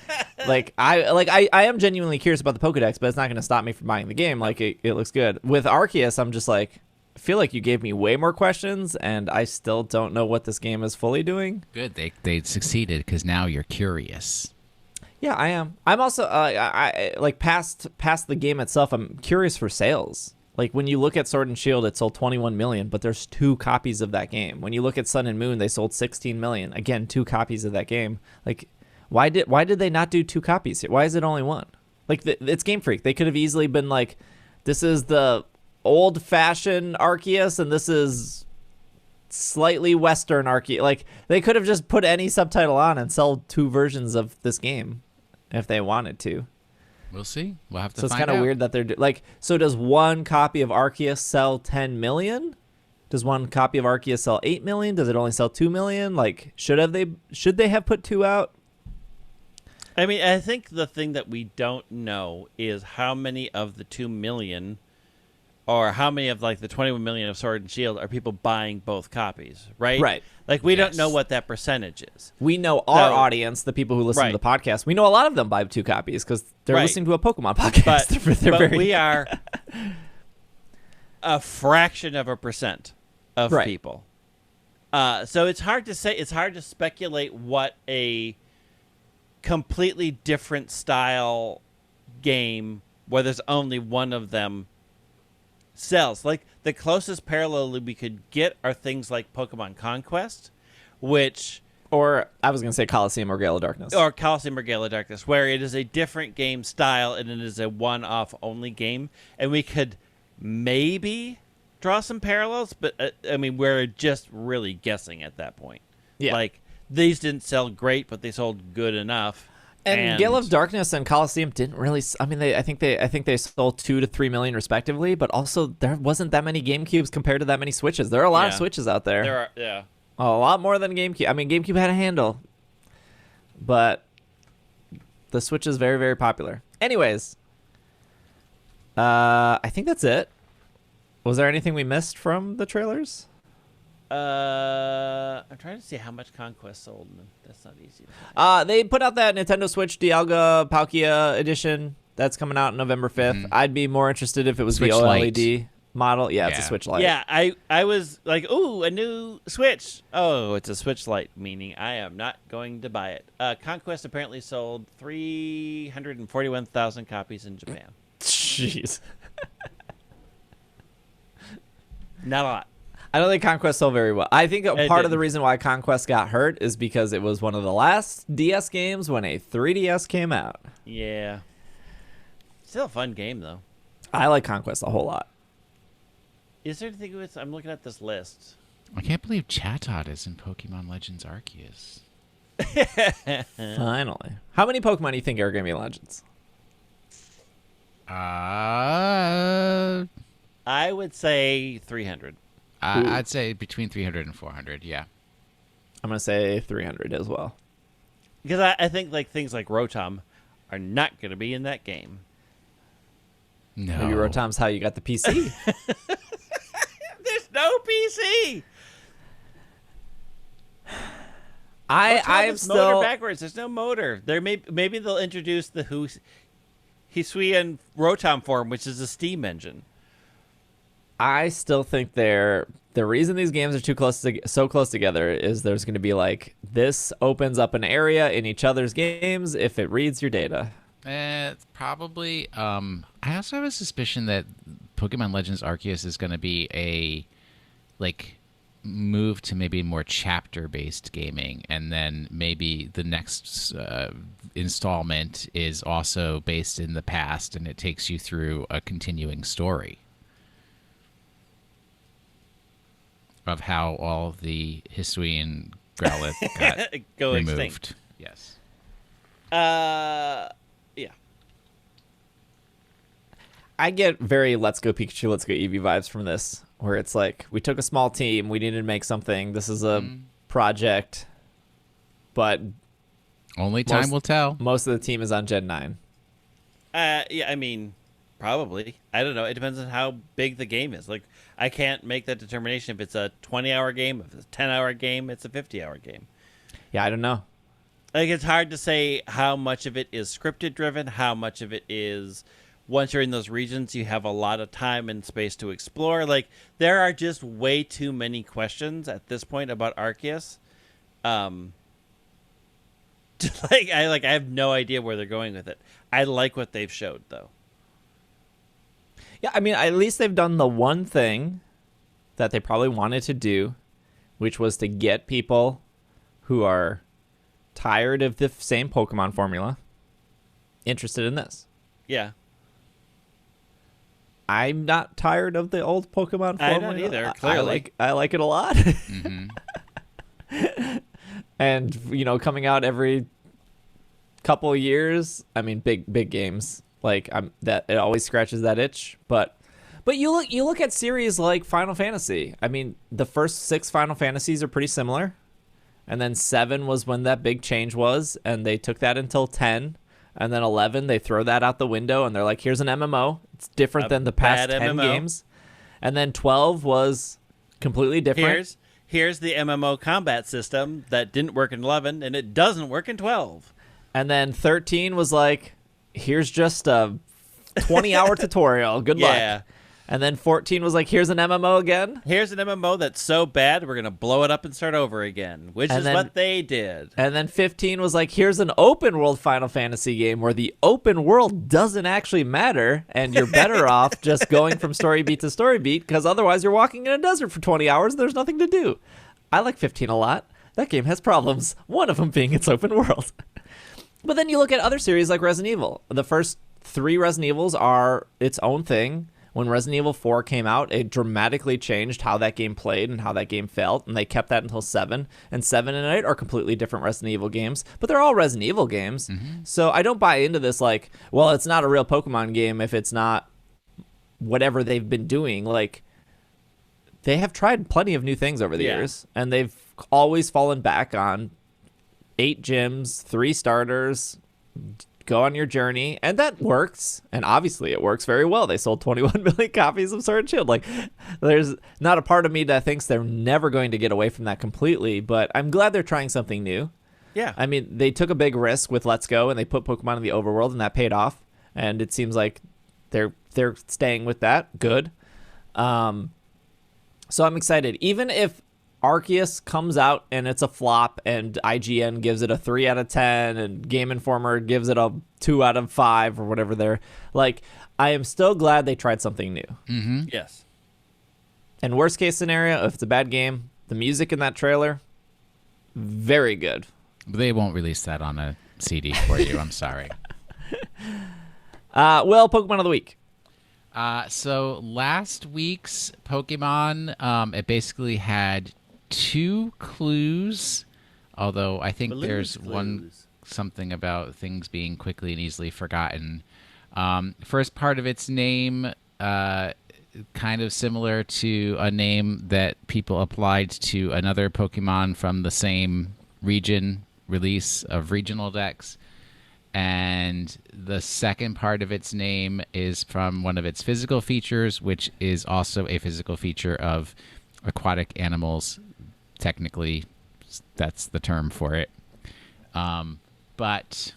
I am genuinely curious about the Pokedex, but it's not going to stop me from buying the game. Like, it looks good. With Arceus, I'm just like, I feel like you gave me way more questions, and I still don't know what this game is fully doing. Good, they succeeded because now you're curious. Yeah, I am. I'm also I like past the game itself. I'm curious for sales. Like, when you look at Sword and Shield, it sold 21 million, but there's 2 copies of that game. When you look at Sun and Moon, they sold 16 million. Again, 2 copies of that game. Like, why did they not do 2 copies? Why is it only 1? Like, it's Game Freak. They could have easily been like, this is the old-fashioned Arceus, and this is slightly Western Arceus. Like, they could have just put any subtitle on and sell 2 versions of this game if they wanted to. We'll see. We'll have to find out. So it's kind of weird that they're like. So does 1 copy of Arceus sell 10 million? Does 1 copy of Arceus sell 8 million? Does it only sell 2 million? Like, should they have put 2 out? I mean, I think the thing that we don't know is how many of the 2 million, or how many of like the 21 million of Sword and Shield are people buying both copies, right? Right. Like, we don't know what that percentage is. We know our audience, the people who listen to the podcast. We know a lot of them buy 2 copies because they're listening to a Pokemon podcast. But we are a fraction of a percent of people. So it's hard to say. It's hard to speculate what a completely different style game, where there's only one of them, sells. Like, the closest parallel we could get are things like Pokemon Conquest, which... Or, I was going to say Colosseum or Gale of Darkness. Or Colosseum or Gale of Darkness, where it is a different game style and it is a one-off only game. And we could maybe draw some parallels, but, I mean, we're just really guessing at that point. Yeah. Like, these didn't sell great, but they sold good enough. And Gale of Darkness and Colosseum didn't really. I mean, I think they sold 2 to 3 million respectively. But also, there wasn't that many GameCubes compared to that many Switches. There are a lot of Switches out there. There are, yeah, a lot more than GameCube. I mean, GameCube had a handle, but the Switch is very, very popular. Anyways, I think that's it. Was there anything we missed from the trailers? I'm trying to see how much Conquest sold. That's not easy. They put out that Nintendo Switch Dialga Palkia edition that's coming out November 5th. Mm-hmm. I'd be more interested if it was Switch the OLED model. Yeah, it's a Switch Lite. Yeah, I was like, ooh, a new Switch. Oh, it's a Switch Lite, meaning I am not going to buy it. Conquest apparently sold 341,000 copies in Japan. Jeez. Not a lot. I don't think Conquest sold very well. I think part of the reason why Conquest got hurt is because it was one of the last DS games when a 3DS came out. Yeah. Still a fun game, though. I like Conquest a whole lot. Is there anything with... I'm looking at this list. I can't believe Chatot is in Pokemon Legends Arceus. Finally. How many Pokemon do you think are going to be in Legends? I would say 300. I'd say between 300 and 400, yeah. I'm going to say 300 as well. Because I think like things like Rotom are not going to be in that game. No. Maybe Rotom's how you got the PC. There's no PC! I'm still... motor backwards. There's no motor. Maybe they'll introduce the Hisuian Rotom form, which is a steam engine. I still think the reason these games are so close together is there's going to be like, this opens up an area in each other's games if it reads your data. Probably. I also have a suspicion that Pokemon Legends Arceus is going to be a move to maybe more chapter-based gaming, and then maybe the next installment is also based in the past, and it takes you through a continuing story of how all the Hisuian Growlithe got go removed. Extinct. Yes. Yeah. I get very Let's Go Pikachu, Let's Go Eevee vibes from this, where it's like we took a small team, we needed to make something. This is a project, but only time will tell. Most of the team is on Gen 9. Yeah, I mean, probably. I don't know. It depends on how big the game is. Like, I can't make that determination if it's a 20-hour game, if it's a 10-hour game, it's a 50-hour game. Yeah, I don't know. Like, it's hard to say how much of it is scripted driven, how much of it is once you're in those regions, you have a lot of time and space to explore. Like, there are just way too many questions at this point about Arceus. I have no idea where they're going with it. I like what they've showed, though. Yeah, I mean, at least they've done the one thing that they probably wanted to do, which was to get people who are tired of the same Pokemon formula interested in this. Yeah. I'm not tired of the old Pokemon formula. I'm not either, clearly. I like it a lot. And, you know, coming out every couple of years, I mean, big games. Like, that it always scratches that itch. But you look at series like Final Fantasy. I mean, the first 6 Final Fantasies are pretty similar. And then 7 was when that big change was, and they took that until 10. And then 11, they throw that out the window, and they're like, here's an MMO. It's different than the past 10 MMO. Games. And then 12 was completely different. Here's the MMO combat system that didn't work in 11, and it doesn't work in 12. And then 13 was like, here's just a 20-hour tutorial. Good luck. And then 14 was like, here's an MMO again. Here's an MMO that's so bad, we're going to blow it up and start over again, which is what they did. And then 15 was like, here's an open world Final Fantasy game where the open world doesn't actually matter, and you're better off just going from story beat to story beat, because otherwise you're walking in a desert for 20 hours and there's nothing to do. I like 15 a lot. That game has problems, one of them being its open world. But then you look at other series like Resident Evil. The first 3 Resident Evils are its own thing. When Resident Evil 4 came out, it dramatically changed how that game played and how that game felt, and they kept that until 7. And 7 and 8 are completely different Resident Evil games, but they're all Resident Evil games. So I don't buy into this like, well, it's not a real Pokemon game if it's not whatever they've been doing. Like, they have tried plenty of new things over the years, and they've always fallen back on 8 gyms, 3 starters, go on your journey, and that works, and obviously it works very well. They sold 21 million copies of Sword and Shield. Like, there's not a part of me that thinks they're never going to get away from that completely, but I'm glad they're trying something new. Yeah. I mean, they took a big risk with Let's Go, and they put Pokemon in the overworld, and that paid off, and it seems like they're staying with that. Good. So I'm excited. Even if Arceus comes out and it's a flop, and IGN gives it a 3 out of 10, and Game Informer gives it a 2 out of 5 or whatever they're like, I am still glad they tried something new. Yes. And worst case scenario, if it's a bad game, the music in that trailer, very good. They won't release that on a CD for you. I'm sorry. Well, Pokemon of the Week. So last week's Pokemon, it basically had 2 clues, although I think there's one something about things being quickly and easily forgotten. First part of its name, kind of similar to a name that people applied to another Pokemon from the same region release of regional decks. And the second part of its name is from one of its physical features, which is also a physical feature of aquatic animals. Technically, that's the term for it. But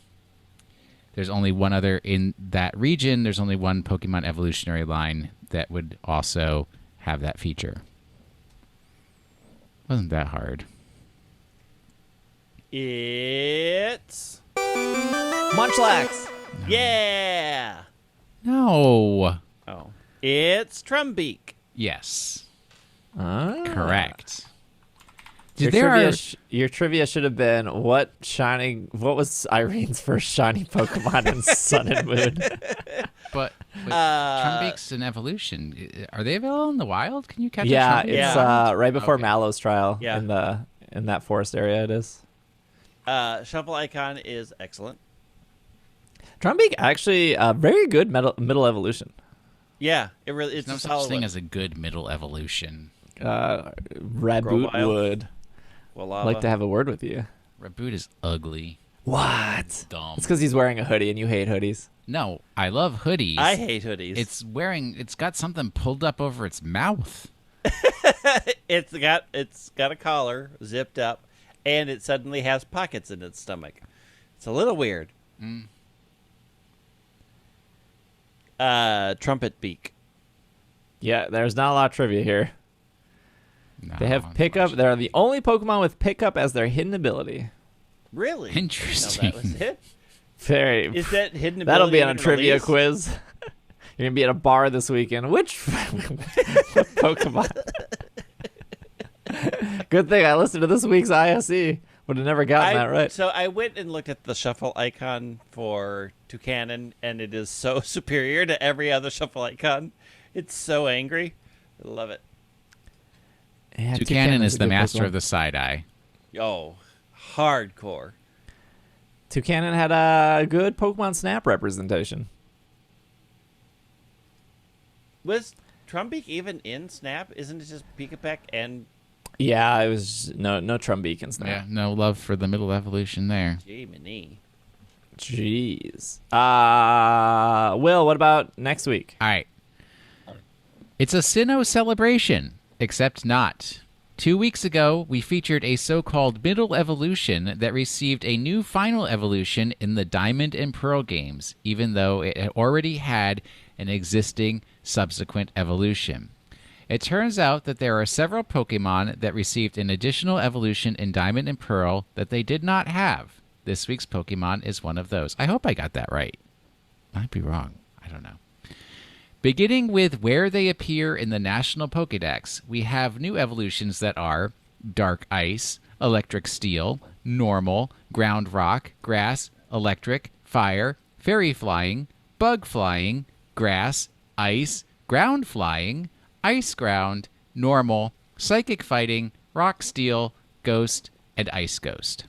there's only one other in that region. There's only one Pokemon evolutionary line that would also have that feature. Wasn't that hard? It's Munchlax. No. Yeah. No. Oh. It's Trumbeak. Yes. Correct. Your Your trivia should have been what was Irene's first shiny Pokemon in Sun and Moon? But Trumbeak's an evolution. Are they available in the wild? Can you catch a Yeah, Trumbeak? it's right before Mallow's trial. Yeah. In that forest area it is. Shuffle Icon is excellent. Trumbeak actually very good middle evolution. Yeah, it's There's no a such solid thing one. as a good middle evolution. Raboot Grovyle? would Quilava. like to have a word with you. Raboot is ugly. What? Dumb. It's because he's wearing a hoodie and you hate hoodies. No, I love hoodies. I hate hoodies. It's got something pulled up over its mouth. It's got a collar zipped up, and it suddenly has pockets in its stomach. It's a little weird. Trumpet beak. Yeah, there's not a lot of trivia here. No, They have pickup. They're the only Pokemon with pickup as their hidden ability. Really? Interesting. No, that was it. Very. Is that hidden ability? That'll be on a even trivia released? quiz. You're gonna be at a bar this weekend. Which Pokemon? Good thing I listened to this week's ISE. Would have never gotten that right. So I went and looked at the shuffle icon for Toucanon, and it is so superior to every other shuffle icon. It's so angry. I love it. Yeah, Toucanon is a the good master Pokemon. of the side eye. Oh, hardcore. Toucanon had a good Pokemon Snap representation. Was Trumbeak even in Snap? Isn't it just Pikapak and Yeah, it was no Trumbeak and Snap. Yeah, no love for the middle evolution there. Jiminy? Jeez. Will, what about next week? All right. It's a Sinnoh celebration, except not. 2 weeks ago, we featured a so-called middle evolution that received a new final evolution in the Diamond and Pearl games, even though it had already had an existing subsequent evolution. It turns out that there are several Pokemon that received an additional evolution in Diamond and Pearl that they did not have. This week's Pokemon is one of those. I hope I got that right. Might be wrong. I don't know. Beginning with where they appear in the National Pokédex, we have new evolutions that are Dark Ice, Electric Steel, Normal, Ground Rock, Grass, Electric, Fire, Fairy Flying, Bug Flying, Grass, Ice, Ground Flying, Ice Ground, Normal, Psychic Fighting, Rock Steel, Ghost, and Ice Ghost.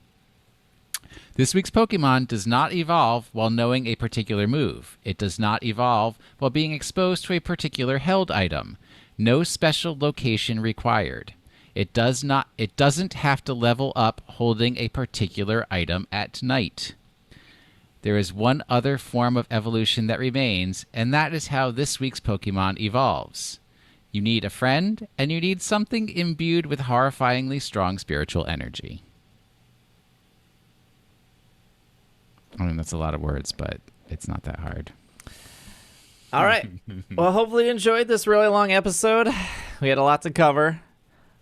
This week's Pokemon does not evolve while knowing a particular move. It does not evolve while being exposed to a particular held item. No special location required. It doesn't have to level up holding a particular item at night. There is one other form of evolution that remains, and that is how this week's Pokemon evolves. You need a friend, and you need something imbued with horrifyingly strong spiritual energy. I mean, that's a lot of words, but it's not that hard. All right. Well, hopefully you enjoyed this really long episode. We had a lot to cover.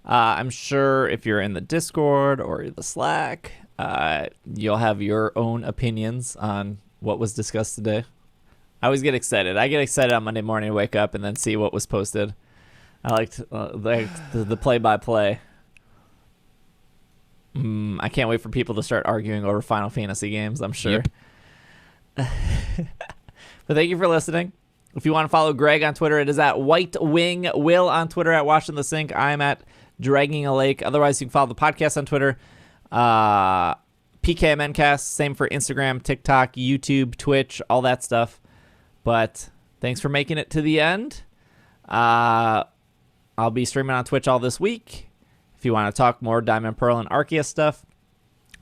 I'm sure if you're in the Discord or the Slack, you'll have your own opinions on what was discussed today. I always get excited. I get excited on Monday morning to wake up and then see what was posted. I liked the play-by-play. I can't wait for people to start arguing over Final Fantasy games, I'm sure. Yep. But thank you for listening. If you want to follow Greg on Twitter, it is at White Wing. Will on Twitter at Washing the Sink. I'm at Dragging a Lake. Otherwise, you can follow the podcast on Twitter. PKMNcast, same for Instagram, TikTok, YouTube, Twitch, all that stuff. But thanks for making it to the end. I'll be streaming on Twitch all this week. If you want to talk more Diamond, Pearl, and Arceus stuff,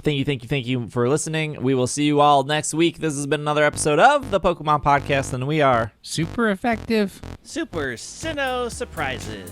thank you for listening. We will see you all next week. This has been another episode of the Pokemon Podcast, and we are Super effective. Super Sinnoh Surprises.